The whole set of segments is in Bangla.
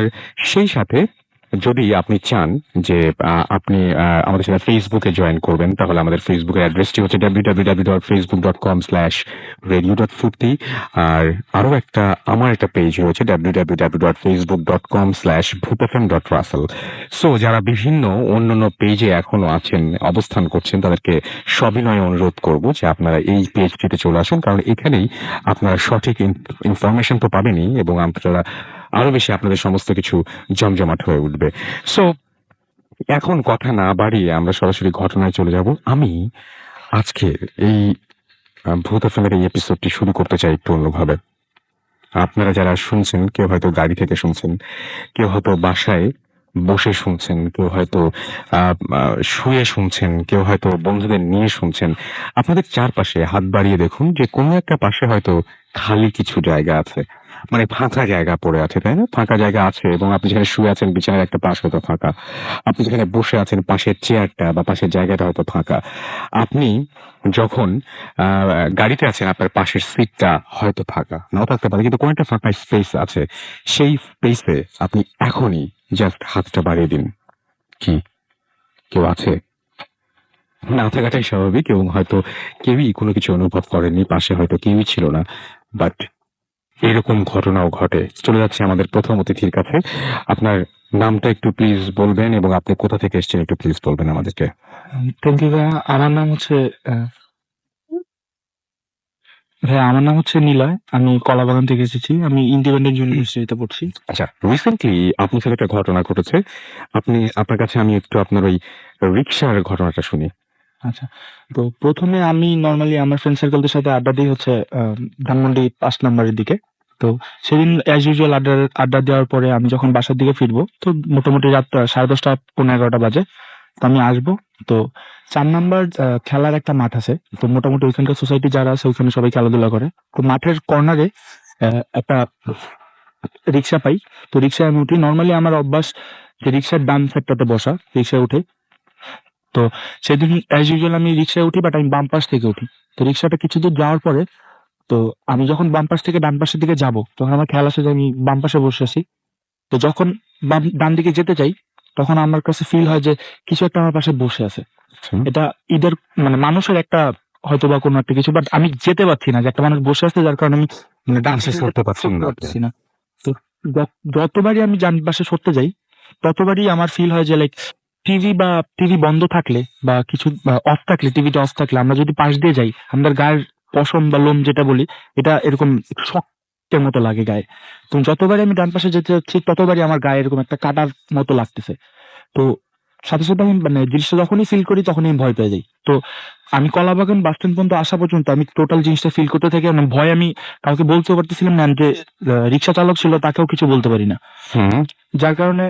আর সেই সাথে যদি আপনি চান যে আপনি আমাদের সাথে ফেসবুকে জয়েন করবেন, তাহলে আমাদের ফেসবুকের অ্যাড্রেসটি হচ্ছে www.facebook.com/radio.ফুর্তি। আর আরো আমার একটা পেজ রয়েছে www.facebook.com/bhutfm.russell। সো যারা বিভিন্ন অন্যান্য পেজে এখনো আছেন, অবস্থান করছেন, তাদেরকে সবিনয় অনুরোধ করব যে আপনারা এই পেজটিতে চলে আসুন, কারণ এখানেই আপনারা সঠিক ইনফরমেশন তো পাবেনই, এবং আপনারা আরো বেশি আপনাদের সমস্ত কিছু জমজমাট হয়ে উঠবে। সো এখন কথা না বাড়িয়ে আমরা সরাসরি ঘটনায় চলে যাব। আমি আজকে এই ভূত এফএমের এই এপিসোডটি শুরু করতে চাই একটু অন্যভাবে। আপনারা যারা শুনছেন, কেউ হয়তো গাড়ি থেকে শুনছেন, কেউ হয়তো বাসায় বসে শুনছেন, কেউ হয়তো শুয়ে শুনছেন, কেউ হয়তো বন্ধুদের নিয়ে শুনছেন। আপনাদের চারপাশে হাত বাড়িয়ে দেখুন যে কোনো একটা পাশে হয়তো খালি কিছু জায়গা আছে, মানে ফাঁকা জায়গা পড়ে আছে, তাই না? ফাঁকা জায়গা আছে, এবং আপনি যেখানে শুয়ে আছেন বিছানার একটা পাশ হয়তো ফাঁকা, আপনি যেখানে বসে আছেন পাশের চেয়ারটা বা পাশের জায়গাটা হয়তো ফাঁকা। আপনি যখন গাড়িতে আছেন, আপনার পাশের সিটটা হয়তো ফাঁকা নাও থাকতে পারে, কিন্তু কোনো একটা ফাঁকা স্পেস আছে। সেই স্পেসে আপনি এখনই জাস্ট হাতটা বাড়িয়ে দিন। কি কেউ আছে? না থাকাটাই স্বাভাবিক, এবং হয়তো কেউই কোনো কিছু অনুভব করেননি, পাশে হয়তো কেউই ছিল না। বাট এরকম ঘটনাও ঘটে। চলে যাচ্ছে আমাদের প্রথম অতিথির কাছে। আপনার নামটা একটু প্লিজ বলবেন, এবং আপনি কোথা থেকে এসেছেন একটু প্লিজ বলবেন আমাদেরকে। থ্যাংক ইউ ভাইয়া। আমার নাম হচ্ছে আমার নাম হচ্ছে নিলয়। আমি কলাবাগান থেকে এসেছি। আমি ইন্ডিপেন্ডেন্ট ইউনিভার্সিটিতে পড়ছি। আচ্ছা, রিসেন্টলি আপনার সাথে একটা ঘটনা ঘটেছে। আপনার কাছে আমি একটু আপনার ওই রিক্সার ঘটনাটা শুনি। আচ্ছা, তো প্রথমে আমি নর্মালি আমার ফ্রেন্ড সার্কেলদের সাথে আড্ডা দিই হচ্ছে ধানমন্ডি 5 নম্বরের দিকে। তো সেদিন অ্যাজ ইউজুয়াল আড্ডা দেওয়ার পরে আমি যখন বাসার দিকে ফিরবো, তো মোটামুটি রাত 10:30 11:30 বাজে। তো আমি আসবো, তো 4 নাম্বার খেলার একটা মাঠ আছে। তো মোটামুটি ওইখানকার সোসাইটি যারা আছে ওখানে সবাই খেলাধুলা করে। তো মাঠের কর্নারে একটা রিক্সা পাই। তো রিক্সায় আমি উঠি। নর্মালি আমার অভ্যাস যে রিক্সার ডান সাইডটাতে বসা, রিক্সায় উঠে। তো সেদিন অ্যাজ ইউজুয়াল আমি রিক্সায় উঠি, বাট আমি বাম পাশ থেকে উঠি। তো রিক্সাটা কিছু দূর যাওয়ার পরে, তো আমি যখন বাম পাশ থেকে ডান পাশের দিকে যাব, তখন আমার খেয়াল আসে যে আমি বাম পাশে বসে আছি। তো যখন ডান দিকে যেতে চাই, তখন আমার কাছে ফিল হয় যে কিছু একটা আমার পাশে বসে আছে। এটা ঈদের মানে মানুষের একটা হয়তো বা কোনো একটা কিছু, বাট আমি যেতে পারছি না যে একটা মানুষ বসে আছে, যার কারণে আমি মানে ডান পাশে পাশে সরতে পারছেন না। পারতেছি না। তো যতবারই আমি ডান পাশে সরতে যাই, ততবারই আমার ফিল হয় যে লাইক টিভি বন্ধ থাকলে বা কিছু অফ থাকলে, টিভিটা অফ থাকলে আমরা যদি পাশ দিয়ে যাই, আমাদের গায়ের পশম বা লোম যেটা বলি, এটা এরকম শক্তের মতো লাগে গায়ে। তো যতবারই আমি ডান পাশে যেতে যাচ্ছি, ততবারই আমার গায়ে এরকম একটা কাটার মতো লাগতেছে। তো সাথে সাথে আমি মানে জিনিসটা যখনই ফিল করি, তখনই আমি ভয় পেয়ে যাই। তো আমি কলাবাগান বাস স্ট্যান্ড পর্যন্ত আসা পর্যন্ত আমি টোটাল জিনিসটা ফিল করতে থাকি। মানে ভয় আমি কাউকে বলতেও পারতেছিলাম না, যে রিক্সা চালক ছিল তাকেও কিছু বলতে পারি না। যার কারণে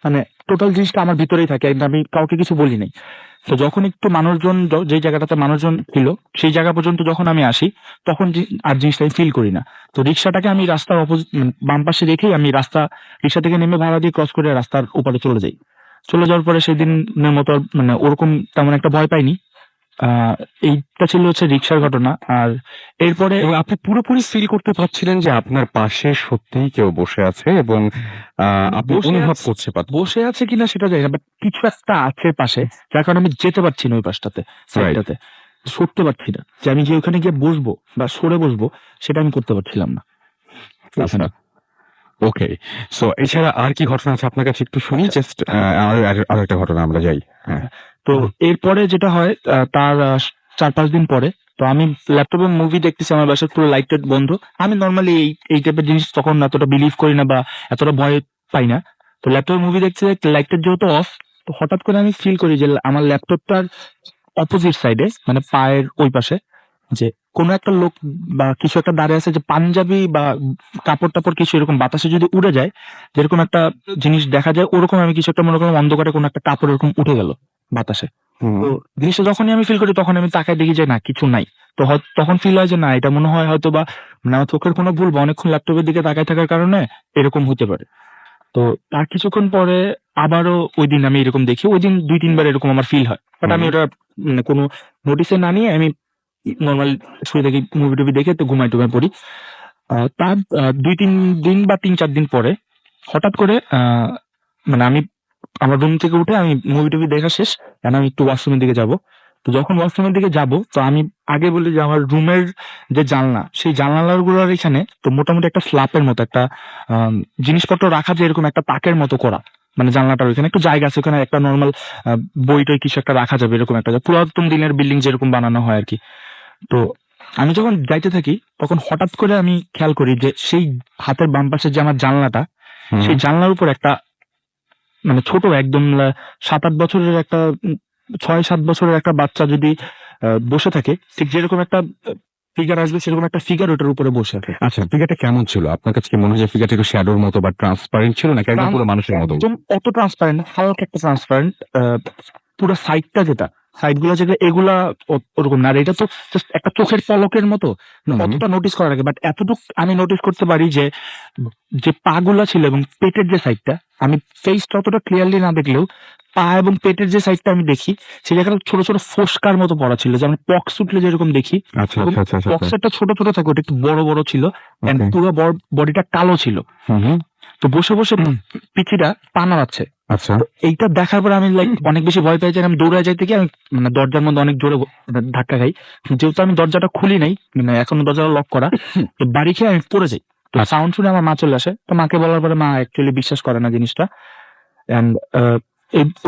মানে টোটাল জিনিসটা আমার ভিতরেই থাকে, আমি কাউকে কিছু বলি নাই। তো যখন একটু মানুষজন যে জায়গাটাতে মানুষজন ছিল, সেই জায়গা পর্যন্ত যখন আমি আসি, তখন আর জিনিসটা আমি ফিল করি না। তো রিক্সাটাকে আমি রাস্তার অপোজিট বাম পাশে রেখেই আমি রিক্সা থেকে নেমে ভাড়া দিয়ে ক্রস করে রাস্তার ওপারে চলে যাই। চলে যাওয়ার পরে সেদিনের মতো মানে ওরকম তেমন একটা ভয় পাইনি। এইটা ছিল হচ্ছে রিক্সার ঘটনা। আর এরপরে এবং আপনি পুরোপুরি ফিল করতে পারছিলেন যে আপনার পাশে সত্যিই কেউ বসে আছে, এবং আপনি অনুভব করতে পারছেন। বসে আছে কিনা সেটা জানি না, বাট কিছু একটা আছে পাশে, যার কারণে আমি যেতে পারছি না ওই পাশটাতে, সাইডটাতে সরতে পারছি না, যে আমি যে ওখানে গিয়ে বসবো বা সরে বসবো, সেটা আমি করতে পারছিলাম না। আচ্ছা, ওকে। সো এছাড়া আর কি ঘটনা আছে আপনার কাছে একটু শুনি, জাস্ট আরো একটা ঘটনা আমরা যাই। হ্যাঁ, তো এরপরে যেটা হয়, তার 4-5 দিন পরে, তো আমি ল্যাপটপে মুভি দেখতেছি, আমার বাসায় পুরো লাইট টাইট বন্ধ। আমি নর্মালি এই টাইপের জিনিস তখন এতটা বিলিভ করি না বা এতটা ভয় পাই না। তো ল্যাপটপে মুভি দেখতে দেখতে লাইটটা যেহেতু অফ, তো হঠাৎ করে আমি ফিল করি যে আমার ল্যাপটপটার অপোজিট সাইডে, মানে পায়ের ওই পাশে, যে কোনো একটা লোক বা কিছু একটা দাঁড়িয়ে আছে, যে পাঞ্জাবি বা কাপড় টাপড় কিছু এরকম বাতাসে যদি উড়ে যায়, যেরকম একটা জিনিস দেখা যায়, ওরকম আমি কিছু একটা মনে করলাম, অন্ধকারে কোনো একটা কাপড় এরকম উঠে গেল বাতাসে। তো জিনিসটা যখনই আমি ফিল করি, তখন আমি তাকায় দেখি যে না, কিছু নাই। তো তখন ফিল হয় যে না, এটা মনে হয় হয়তো বা মানে আমার চোখের কোনো ভুল, বা অনেকক্ষণ ল্যাপটপের দিকে তাকায় থাকার কারণে এরকম হতে পারে। তো তার কিছুক্ষণ পরে আবারও ওই দিন আমি এরকম দেখি, ওই দিন 2-3 বার এরকম আমার ফিল হয়, বাট আমি ওটা মানে কোনো নোটিসে না নিয়ে আমি নর্মাল শুয়ে দেখি, মুভি টুভি দেখে তো ঘুমাই টুমাই পড়ি। তার 2-3 দিন বা 3-4 দিন পরে হঠাৎ করে মানে আমি আমার রুম থেকে উঠে আমি মুভি টুভি দেখা শেষ, কারণ আমি একটু ওয়াশরুমের দিকে যাব। তো যখন ওয়াশরুমের দিকে যাব, তো আমি আগে বলি যে আমার রুমের যে জানলা, সেই জানালাগুলোর এখানে তো মোটামুটি একটা স্ল্যাপের মতো একটা জিনিসপত্র রাখা যায়, এরকম একটা তাকের মতো করা। মানে জানলাটার ওইখানে একটু জায়গা আছে, ওখানে একটা নর্মাল বই টই কিছু একটা রাখা যাবে, এরকম একটা পুরাতন দিনের বিল্ডিং যেরকম বানানো হয় আর কি। তো আমি যখন যাইতে থাকি, তখন হঠাৎ করে আমি খেয়াল করি যে সেই হাতের বাম পাশে যে আমার জানলাটা, সেই জানলার উপর একটা মানে ছোট একদম 7-8 বছরের একটা 6-7 বছরের একটা বাচ্চা যদি বসে থাকে, ঠিক যেরকম একটা ফিগার আসবে, সেরকম একটা ফিগার ওটার উপরে বসে আছে। আচ্ছা, ফিগারটা কেমন ছিল আপনার কাছে? কি মনে হয় যে ফিগারটা একটু শ্যাডোর মতো বা ট্রান্সপারেন্ট ছিল, নাকি একদম পুরো মানুষের মতো? একদম অত ট্রান্সপারেন্ট, হালকা একটা ট্রান্সপারেন্ট, পুরো সাইডটা যেটা সাইড গুলো যেগুলো এগুলা ওরকম না। আর এটা তো জাস্ট একটা চোখের পলকের মতো, অতটা নোটিস করার আগে। বাট এতটুকু আমি নোটিস করতে পারি যে যে পা গুলা ছিল এবং পেটের যে সাইডটা, আমি ফেসটা অতটা ক্লিয়ারলি না দেখলেও পা এবং পেটের যে সাইডটা আমি দেখি, সেই জায়গাটা ছোট ছোট ফোস্কার মতো পড়া ছিল, যেমন পক্স উঠলে যেরকম দেখি। আচ্ছা আচ্ছা আচ্ছা আচ্ছা। পক্সেরটা ছোট ছোট থাকে, ওটা একটু বড় বড় ছিল, and Okay. পুরো বডিটা কালো ছিল। হুম। তো বসে বসে পিচিটা পা নাড়াচ্ছে। আচ্ছা। তো এইটা দেখার পর আমি লাইক অনেক বেশি ভয় পেয়ে যাই। আমি দৌড়ায় যাইতে গিয়ে আমি মানে দরজার মধ্যে অনেক জোরে ধাক্কা খাই। যেহেতু আমি দরজাটা খুলি নাই, মানে এখনো দরজাটা লক করা, তো বাড়ি খেয়ে আমি পড়ে যাই। তো সাউন্ড শুনে আমার মা চলে আসে। তো মাকে বলার পরে মা অ্যাকচুয়ালি বিশ্বাস করে না জিনিসটা, এন্ড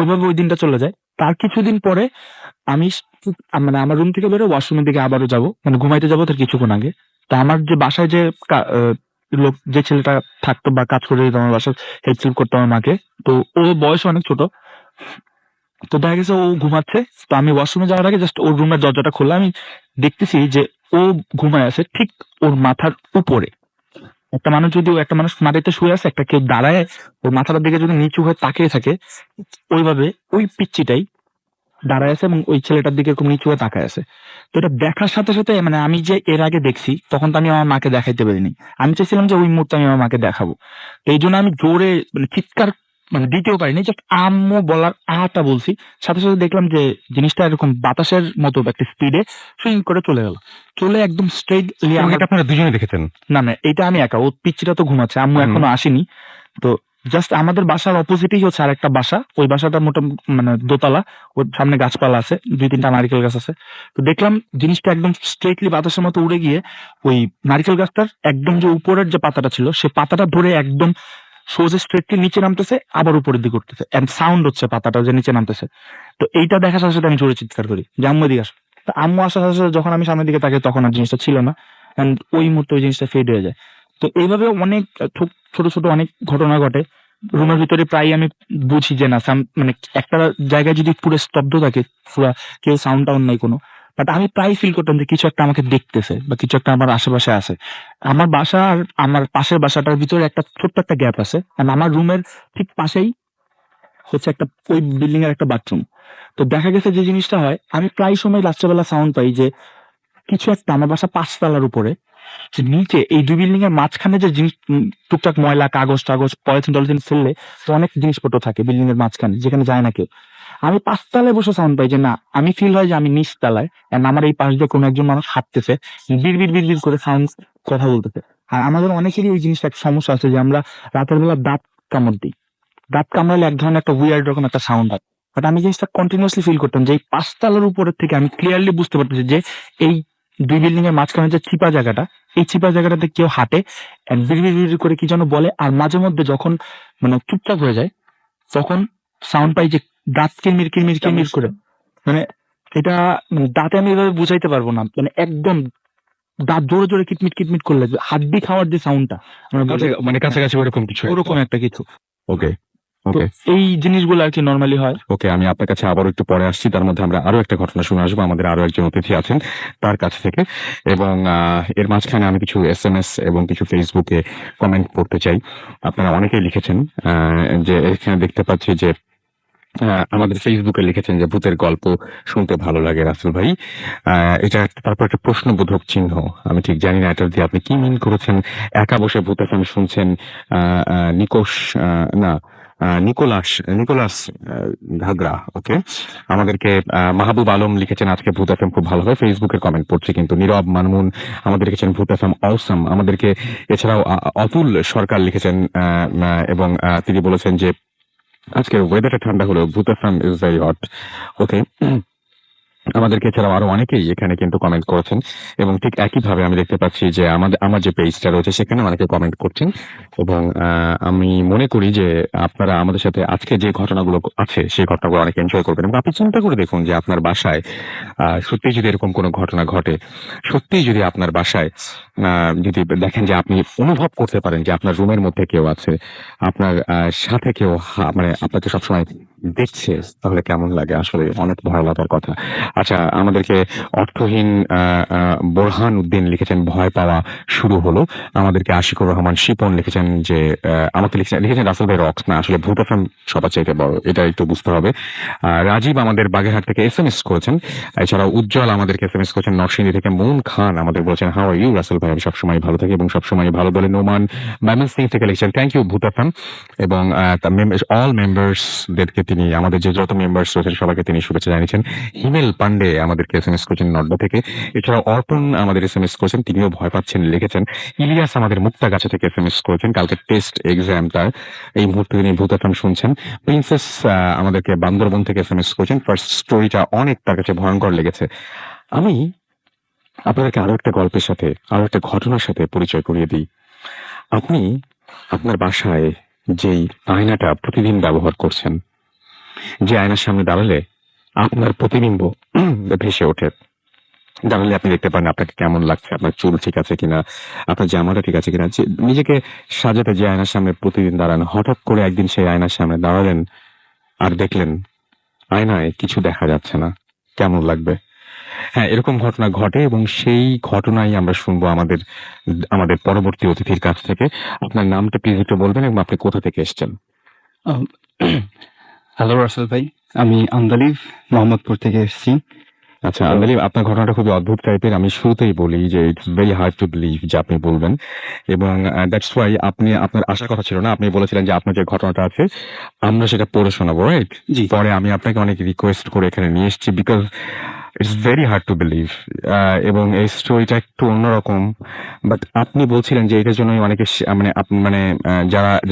ওইভাবে ওই দিনটা চলে যায়। তার কিছুদিন পরে আমি মানে আমার রুম থেকে বেরো ওয়াশরুমের দিকে আবারও যাব, মানে ঘুমাইতে যাবো তার কিছুক্ষণ আগে। তো আমার যে বাসায় যে লোক, যে ছেলেটা থাকতো বা কাজ করে দিত আমার বাসায়, হেল্প করতো আমার মাকে, তো ও বয়স অনেক ছোট। তো দেখা গেছে ও ঘুমাচ্ছে, তো আমি ওয়াশরুমে যাওয়ার আগে জাস্ট ওর রুমের দরজাটা খুললাম, আমি দেখতেছি যে ও ঘুমায় আছে ঠিক ওর মাথার উপরে। একটা মানুষ মাটিতে শুয়ে আছে, একটা কেউ দাঁড়ায় ওর মাথাটার দিকে যদি নিচু হয়ে তাকিয়ে থাকে, ওইভাবে ওই পিচ্চিটাই দাঁড়ায় আছে এবং ওই ছেলেটার দিকে এরকম নিচু হয়ে তাকায় আছে। তো এটা দেখার সাথে সাথে মানে আমি যে এর আগে দেখছি, তখন তো আমি আমার মাকে দেখাইতে পারিনি। আমি চাইছিলাম যে ওই মুহূর্তে আমি আমার মাকে দেখাবো। তো এই জন্য আমি জোরে মানে চিৎকার মানে দিতেও পারিনি, জাস্ট আম্মু বলার আটা বলছি। সাথে সাথে দেখলাম যে জিনিসটা এরকম বাতাসের মতো একটা স্পিডে সুইং করে চলে গেল, চলে একদম স্ট্রেটলি। এবং এটা আপনারা দুজনে দেখেছেন? না না, এটা আমি একা, ও পিচ্চিটা তো ঘুমাচ্ছে, আম্মু এখনো আসেনি। তো জাস্ট আমাদের বাসার অপোজিটেই হচ্ছে আর একটা বাসা, ওই বাসাটা মোটামুটি মানে দোতলা, ওর সামনে গাছপালা আছে, 2-3টা নারিকেল গাছ আছে। তো দেখলাম জিনিসটা একদম স্ট্রেটলি বাতাসের মতো উড়ে গিয়ে ওই নারিকেল গাছটার একদম যে উপরের যে পাতাটা ছিল, সে পাতাটা ধরে একদম সোজা স্ট্রেটলি নিচে নামতেছে, আবার উপরের দিকে উঠতেছে, এন্ড সাউন্ড হচ্ছে পাতাটা যে নিচে নামতেছে। তো এইটা দেখার সাথে সাথে আমি জোরে চিৎকার করি যে আম্মু এদিকে আসো। তো আম্মু আসার সাথে সাথে যখন আমি সামনের দিকে তাকাই, তখন আর জিনিসটা ছিল না, এন্ড ওই মুহূর্তে ওই জিনিসটা ফেড হয়ে যায়। তো এইভাবে অনেক ছোট ছোট অনেক ঘটনা ঘটে রুমের ভিতরে। প্রায় আমি বুঝি যে না, মানে একটা জায়গায় যদি পুরো স্তব্ধ থাকে, পুরো কেউ সাউন্ড টাউন নাই কোনো, বাট আমি প্রায় ফিল করতাম যে কিছু একটা আমাকে দেখতেছে বা কিছু একটা আমার আশেপাশে আছে। আমার বাসা আর আমার পাশের বাসাটার ভিতরে একটা ছোট্ট একটা গ্যাপ আছে, আর আমার রুমের ঠিক পাশেই হচ্ছে একটা ওই বিল্ডিং এর একটা বাথরুম। তো দেখা গেছে যে জিনিসটা হয়, আমি প্রায় সময় রাত্রেবেলা সাউন্ড পাই যে কিছু একটা আমার বাসা 5 তলার উপরে, যে নিচে এই 2 বিল্ডিং এর মাঝখানে যে জিনিস টুকটাক ময়লা, কাগজ টাগজ, পলিথিন টলিথিন ফেললে তো অনেক জিনিসপত্র থাকে বিল্ডিং এর মাঝখানে, যেখানে যায় না কেউ। আমি 5 তলায় বসে সাউন্ড পাই যে না, আমি ফিল হয় যে আমি নিচ তলায়, and আমার এই পাশ দিয়ে কোনো একজন মানুষ হাঁটতেছে, বিড় বিড় বিড় বিড় করে সাউন্ড কথা বলতেছে। আর আমাদের অনেকেরই এই জিনিসটা একটা সমস্যা আছে যে আমরা রাতের বেলা দাঁত কামড় দিই, দাঁত কামড়ালে এক ধরনের একটা উইয়ার্ড রকম একটা সাউন্ড হয়। বাট আমি জিনিসটা কন্টিনিউসলি ফিল করতাম যে এই 5 তলার উপরের থেকে আমি ক্লিয়ারলি বুঝতে পারতেছি যে এই 2 বিল্ডিং এর মাঝখানে যে চিপা জায়গাটা, এই চিপা জায়গাটাতে কেউ হাঁটে, and বিড় বিড় বিড় করে কি যেন বলে। আর মাঝে মধ্যে যখন মানে চুপচাপ হয়ে যায়, তখন সাউন্ড পাই যে দাঁত কিরমির কিরমির কিরমির করে। মানে এটা মানে দাঁতে আমি এভাবে বুঝাইতে পারবো না, মানে একদম দাঁত জোরে জোরে কিটমিট কিটমিট করলে হাড্ডি খাওয়ার যে সাউন্ডটা আমরা বলি, মানে কাছাকাছি ওরকম কিছু? ওরকম একটা কিছু। ওকে তো ওকে এই জিনিসগুলো আর কি নর্মালি হয়। ওকে, আমি আপনার কাছে আবারও একটু পরে আসছি। তার মধ্যে আমরা আরো একটা ঘটনা শুনে আসবো আমাদের আরো একজন অতিথি আছেন তার কাছ থেকে। এবং এর মাঝখানে আমি কিছু SMS এবং কিছু ফেসবুকে কমেন্ট পড়তে চাই। আপনারা অনেকেই লিখেছেন, যে এখানে দেখতে পাচ্ছি যে আমাদের ফেসবুকে লিখেছেন যে ভূতের গল্প শুনতে ভালো লাগে রাসেল ভাই। এটা তারপর একটা প্রশ্নবোধক চিহ্ন, আমি ঠিক জানি না এটা দিয়ে আপনি কি মিন করেছেন। একা বসে ভূত FM শুনছেন, নিকোষ না নিকোলাস নিকোলাস ঘাগরা, ওকে। আমাদেরকে মাহবুব আলম লিখেছেন আজকে ভূত এফএম খুব ভালো হয়, ফেসবুকের কমেন্ট পড়ছি কিন্তু। নীরব মানমুন আমাদের লিখেছেন ভূত এফএম অসম আমাদেরকে। এছাড়াও অতুল সরকার লিখেছেন এবং তিনি বলেছেন যে আজকের ওয়েদারটা ঠান্ডা হলো, ভূত এফএম ইজ ভেরি হট, ওকে। আমাদেরকে এছাড়াও আরো অনেকেই এখানে কিন্তু কমেন্ট করেছেন এবং ঠিক একইভাবে আমি দেখতে পাচ্ছি যে আমার যে পেজটা রয়েছে সেখানে অনেকে কমেন্ট করছেন এবং আমি মনে করি যে আপনারা আমাদের সাথে আজকে যে ঘটনাগুলো আছে সেই ঘটনাগুলো অনেক এনজয় করবেন এবং আপনি চিন্তা করে দেখুন যে আপনার বাসায় সত্যি যদি এরকম কোনো ঘটনা ঘটে, সত্যি যদি আপনার বাসায় যদি দেখেন যে আপনি অনুভব করতে পারেন যে আপনার রুমের মধ্যে কেউ আছে, আপনার সাথে কেউ মানে আপনাকে সবসময় দেখছে, তাহলে কেমন লাগে? আসলে অনেক ভয় লাগার কথা। আচ্ছা, আমাদেরকে অর্থহীন বোরহান উদ্দিন লিখেছেন ভয় পাওয়া শুরু হলো। আমাদেরকে আশিকুর রহমান শিপন লিখেছেন যে আমাকে লিখেছেন রাসেল ভাই রক্স না, আসলে ভূত এফএম সবার চাইতে বড়, এটা একটু বুঝতে হবে। রাজীব আমাদের বাগেরহাট থেকে এসএমএস করেছেন। এছাড়াও উজ্জ্বল আমাদেরকে এসএমএস করেছেন নরসিংদী থেকে। মুন খান আমাদের বলেছেন হাউ আর ইউ রাসেল ভাই, আমি সবসময় ভালো থাকি এবং সবসময় ভালো বলে। নোমান ময়মনসিং থেকে লিখছেন থ্যাংক ইউ ভূত এফএম এবং অল মেম্বার্সদেরকে তিনি আমাদের যে যত মেম্বার্স রয়েছেন সবাইকে তিনি শুভেচ্ছা জানিয়েছেন। হিমেল পান্ডে আমাদেরকে এসএমএস করেছেন নড্ডা থেকে। এছাড়াও অর্পণ আমাদের এসএমএস করেছেন, তিনিও ভয় পাচ্ছেন লিখেছেন। ইলিয়াস আমাদের মুক্তাগাছা থেকে এসএমএস করেছেন, কালকে টেস্ট এক্সাম তার, এই মুহূর্তে তিনি ভূত এফএম শুনছেন। প্রিন্সেস আমাদেরকে বান্দরবন থেকে এসএমএস করেছেন, ফার্স্ট স্টোরিটা অনেক তার কাছে ভয়ঙ্কর লেগেছে। আমি আপনাদেরকে আরো একটা গল্পের সাথে, আরো একটা ঘটনার সাথে পরিচয় করিয়ে দিই। আপনি আপনার বাসায় যেই আয়নাটা প্রতিদিন ব্যবহার করছেন, যে আয়নার সামনে দাঁড়ালে আপনার প্রতিবিম্ব ভেসে ওঠে, দাঁড়ালে আপনি দেখতে পারেন আপনাকে কেমন লাগছে, আপনার চুল ঠিক আছে কিনা, আপনার জামাটা ঠিক আছে কিনা, যে নিজেকে সাজাতে যে আয়নার সামনে প্রতিদিন দাঁড়ান, হঠাৎ করে একদিন সেই আয়নার সামনে দাঁড়ালেন আর দেখলেন আয়নায় কিছু দেখা যাচ্ছে না, কেমন লাগবে? হ্যাঁ, এরকম ঘটনা ঘটে এবং সেই ঘটনাই আমরা শুনবো আমাদের আমাদের পরবর্তী অতিথির কাছ থেকে। আপনার নামটা প্লিজ একটু বলবেন এবং আপনি কোথা থেকে এসেছেন? হ্যালো রাসেল ভাই, আমি আন্দালিব মোহাম্মদপুর থেকে এসেছি। আচ্ছা আন্দালিব, আপনার ঘটনাটা খুবই অদ্ভুত টাইপের। আমি শুরুতেই বলি যে it's very hard to believe যে আপনি বলবেন এবং দ্যাটস ওয়াই আপনি আপনার আসার কথা ছিল না, আপনি বলেছিলেন যে আপনার যে ঘটনাটা আছে আমরা সেটা পড়ে শোনাবো, রাইট? জি। পরে আমি আপনাকে অনেক রিকোয়েস্ট করে এখানে নিয়ে এসেছি because it's very hard to believe এবং এই স্টোরিটা একটু অন্যরকম। বাট আপনি বলছিলেন যে এটার জন্য অনেকে মানে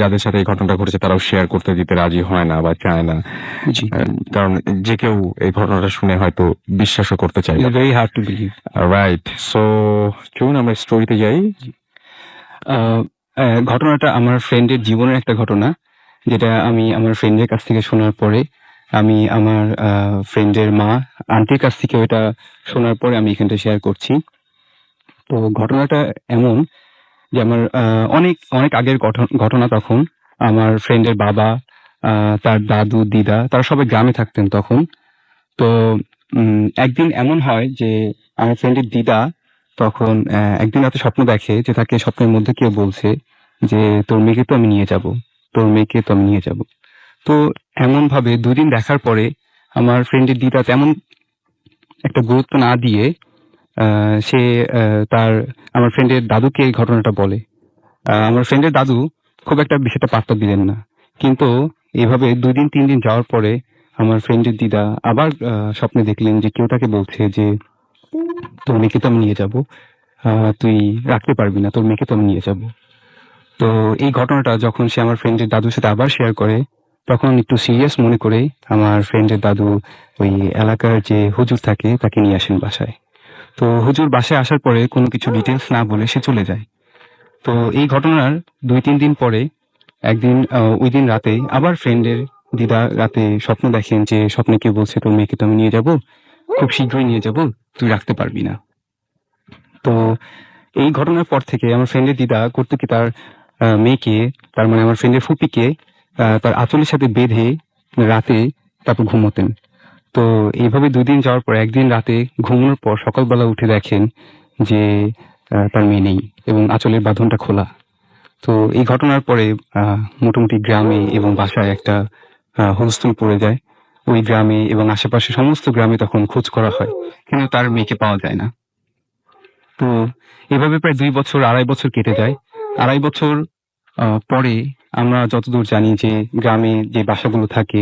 যাদের সাথে এই ঘটনাটা ঘটেছে তারাও শেয়ার করতে দিতে রাজি হয় না বা চায় না, জি, কারণ যে কেউ এই ঘটনাটা শুনে হয়তো বিশ্বাসও করতে চায় না। Very hard to believe. Right, so চলুন আমরা স্টোরিতে যাই। ঘটনাটা আমার ফ্রেন্ডের জীবনের একটা ঘটনা, যেটা আমি আমার ফ্রেন্ডের কাছ থেকে শোনার পরে, আমি আমার ফ্রেন্ডের মা আন্টির কাছ থেকে এটা শোনার পরে আমি এখানটা শেয়ার করছি। তো ঘটনাটা এমন যে আমার অনেক অনেক আগের ঘটনা। তখন আমার ফ্রেন্ডের বাবা, তার দাদু দিদা, তারা সবাই গ্রামে থাকতেন তখন। তো একদিন এমন হয় যে আমার ফ্রেন্ডের দিদা তখন একদিন রাতে স্বপ্ন দেখে যে তাকে স্বপ্নের মধ্যে কেউ বলছে যে তোর মেয়েকে তো আমি নিয়ে যাব, তোর মেয়েকে তো আমি নিয়ে যাব। তো এমন ভাবে 2 দিন দেখার পরে আমার ফ্রেন্ডের দিদা তেমন একটা গুরুত্ব না দিয়ে সে তার আমার ফ্রেন্ডের দাদুকে এই ঘটনাটা বলে। আমার ফ্রেন্ডের দাদু খুব একটা বিষয়টা পাত্তা দিলেন না, কিন্তু এভাবে 2 দিন 3 দিন যাওয়ার পরে আমার ফ্রেন্ডের দিদা আবার স্বপ্নে দেখলেন যে কেউ তাকে বলছে যে তোর মেয়েকে তো আমি নিয়ে যাব, তুই রাখতে পারবি না, তোর মেয়েকে তো আমি নিয়ে যাব। তো এই ঘটনাটা যখন সে আমার ফ্রেন্ডের দাদুর সাথে আবার শেয়ার করে, তখন একটু সিরিয়াস মনে করে আমার ফ্রেন্ডের দাদু ওই এলাকার যে হুজুর থাকে তাকে নিয়ে আসেন বাসায়। তো হুজুর বাসায় আসার পরে কোনো কিছু ডিটেলস না বলে সে চলে যায়। তো এই ঘটনার 2-3 দিন পরে একদিন ওই দিন রাতে আবার ফ্রেন্ডের দিদা রাতে স্বপ্ন দেখেন যে স্বপ্নে কেউ বলছে তোর মেয়েকে তো আমি নিয়ে যাব, খুব শীঘ্রই নিয়ে যাব, তুই রাখতে পারবি না। তো এই ঘটনার পর থেকে আমার ফ্রেন্ডের দিদা করতো কি, তার মেয়েকে, তার মানে আমার ফ্রেন্ডের ফুপিকে তার আঁচলের সাথে বেঁধে রাতে তারপর ঘুমোতেন। তো এইভাবে 2 দিন যাওয়ার পর একদিন রাতে ঘুমানোর পর সকালবেলা উঠে দেখেন যে তার মেয়ে নেই এবং আঁচলের বাঁধনটা খোলা। তো এই ঘটনার পরে মোটামুটি গ্রামে এবং বাসায় একটা হুলস্থুল পড়ে যায়। ওই গ্রামে এবং আশেপাশে সমস্ত গ্রামে তখন খোঁজ করা হয়, কিন্তু তার মেয়েকে পাওয়া যায় না। তো এভাবে প্রায় 2 বছর 2.5 বছর কেটে যায়। 2.5 বছর পরে আমরা যতদূর জানি যে গ্রামে যে বাসাগুলো থাকে,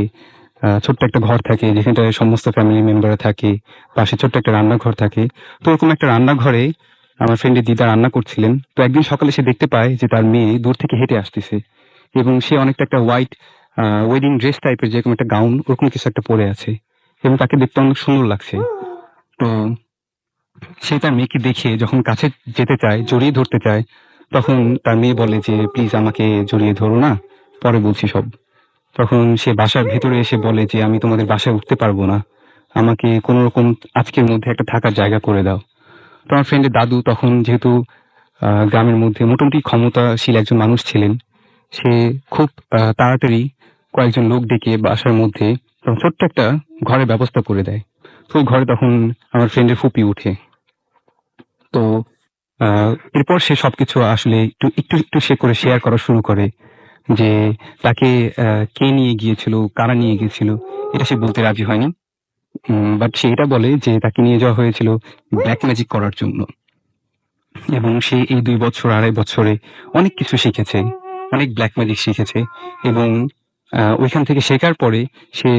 ছোট্ট একটা ঘর থাকে যেখানটায় সমস্ত ফ্যামিলি মেম্বাররা থাকে, পাশে ছোট্ট একটা রান্নাঘর থাকে। তো ওরকম একটা রান্নাঘরে আমার ফ্রেন্ডের দিদা রান্না করছিলেন। তো একদিন সকালে সে দেখতে পায় যে তার মেয়ে দূর থেকে হেঁটে আসতেছে এবং সে অনেকটা একটা হোয়াইট ওয়েডিং ড্রেস টাইপের যেরকম একটা গাউন ওরকম কিছু একটা পরে আছে এবং তাকে দেখতে অনেক সুন্দর লাগছে। তো সে তার মেয়েকে দেখে যখন কাছে যেতে চায়, জড়িয়ে ধরতে চায়, তখন তার মেয়ে বলে যে প্লিজ আমাকে জড়িয়ে ধরো না, পরে বলছি সব। তখন সে বাসার ভেতরে এসে বলে যে আমি তোমাদের বাসায় উঠতে পারবো না, আমাকে কোনো রকম আজকের মধ্যে একটা থাকার জায়গা করে দাও। তো আমার ফ্রেন্ডের দাদু তখন যেহেতু গ্রামের মধ্যে মোটামুটি ক্ষমতাশীল একজন মানুষ ছিলেন, সে খুব তাড়াতাড়ি কয়েকজন লোক ডেকে বাসার মধ্যে তখন ছোট্ট একটা ঘরের ব্যবস্থা করে দেয়। তো ওই ঘরে তখন আমার ফ্রেন্ডের ফুপি উঠে। তো এরপর সে সবকিছু আসলে একটু একটু একটু সে করে শেয়ার করা শুরু করে যে তাকে কে নিয়ে গিয়েছিল, কারা নিয়ে গিয়েছিল, এটা সে বলতে রাজি হয়নি। বাট সে এটা বলে যে তাকে নিয়ে যাওয়া হয়েছিল ব্ল্যাক ম্যাজিক করার জন্য এবং সে এই 2 বছর 2.5 বছরে অনেক কিছু শিখেছে, অনেক ব্ল্যাক ম্যাজিক শিখেছে এবং ওইখান থেকে শেখার পরে সে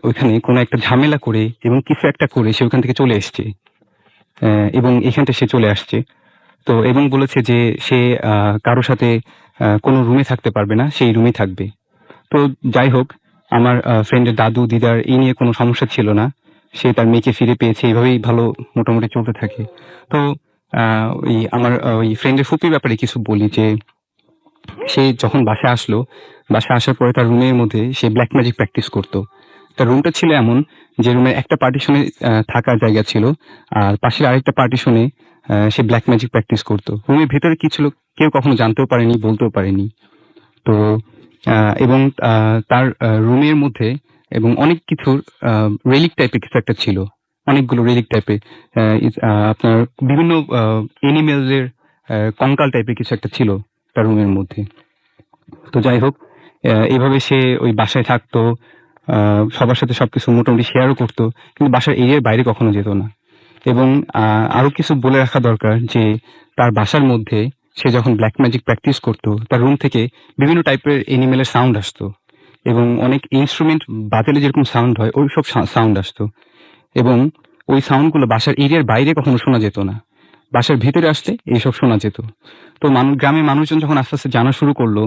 ওইখানে কোনো একটা ঝামেলা করে এবং কিছু একটা করে সে ওইখান থেকে চলে এসছে এবং এখানটা সে চলে আসছে। তো এবং বলেছে যে সে কারোর সাথে কোনো রুমে থাকতে পারবে না, সেই রুমেই থাকবে। তো যাই হোক, আমার ফ্রেন্ডের দাদু দিদার এই নিয়ে কোনো সমস্যা ছিল না, সে তার মেয়েকে ফিরে পেয়েছে, এইভাবেই ভালো মোটামুটি চলতে থাকে। তো ওই আমার ওই ফ্রেন্ডের ফুপির ব্যাপারে কিছু বলি যে সে যখন বাসায় আসলো, বাসায় আসার পরে তার রুমের মধ্যে সে ব্ল্যাক ম্যাজিক প্র্যাকটিস করতো। তার রুমটা ছিল এমন যে রুমের একটা পার্টিশনে থাকার জায়গা ছিল আর পাশের আরেকটা পার্টিশনে সে ব্ল্যাক ম্যাজিক প্র্যাকটিস করতো। রুমের ভেতরে কি ছিল কেউ কখনো জানতেও পারেনি, বলতেও পারেনি। তো এবং তার রুমের মধ্যে এবং অনেক কিছুর রেলিক টাইপের কিছু একটা ছিল, অনেকগুলো রেলিক টাইপের আপনার বিভিন্ন এনিমেলের কঙ্কাল টাইপের কিছু একটা ছিল তার রুমের মধ্যে। তো যাই হোক, এইভাবে সে ওই বাসায় থাকতো, সবার সাথে সবকিছু মোটামুটি শেয়ারও করতো, কিন্তু বাসার এরিয়ার বাইরে কখনো যেত না। এবং আরো কিছু বলে রাখা দরকার যে তার বাসার মধ্যে সে যখন ব্ল্যাক ম্যাজিক প্র্যাকটিস করতো তার রুম থেকে বিভিন্ন টাইপের এনিমেলের সাউন্ড আসতো এবং অনেক ইনস্ট্রুমেন্ট বাজালে যেরকম সাউন্ড হয় ওই সব সাউন্ড আসতো এবং ওই সাউন্ডগুলো বাসার এরিয়ার বাইরে কখনো শোনা যেত না, বাসার ভিতরে আসতে এইসব শোনা যেত। তো গ্রামের মানুষজন যখন আস্তে আস্তে জানা শুরু করলো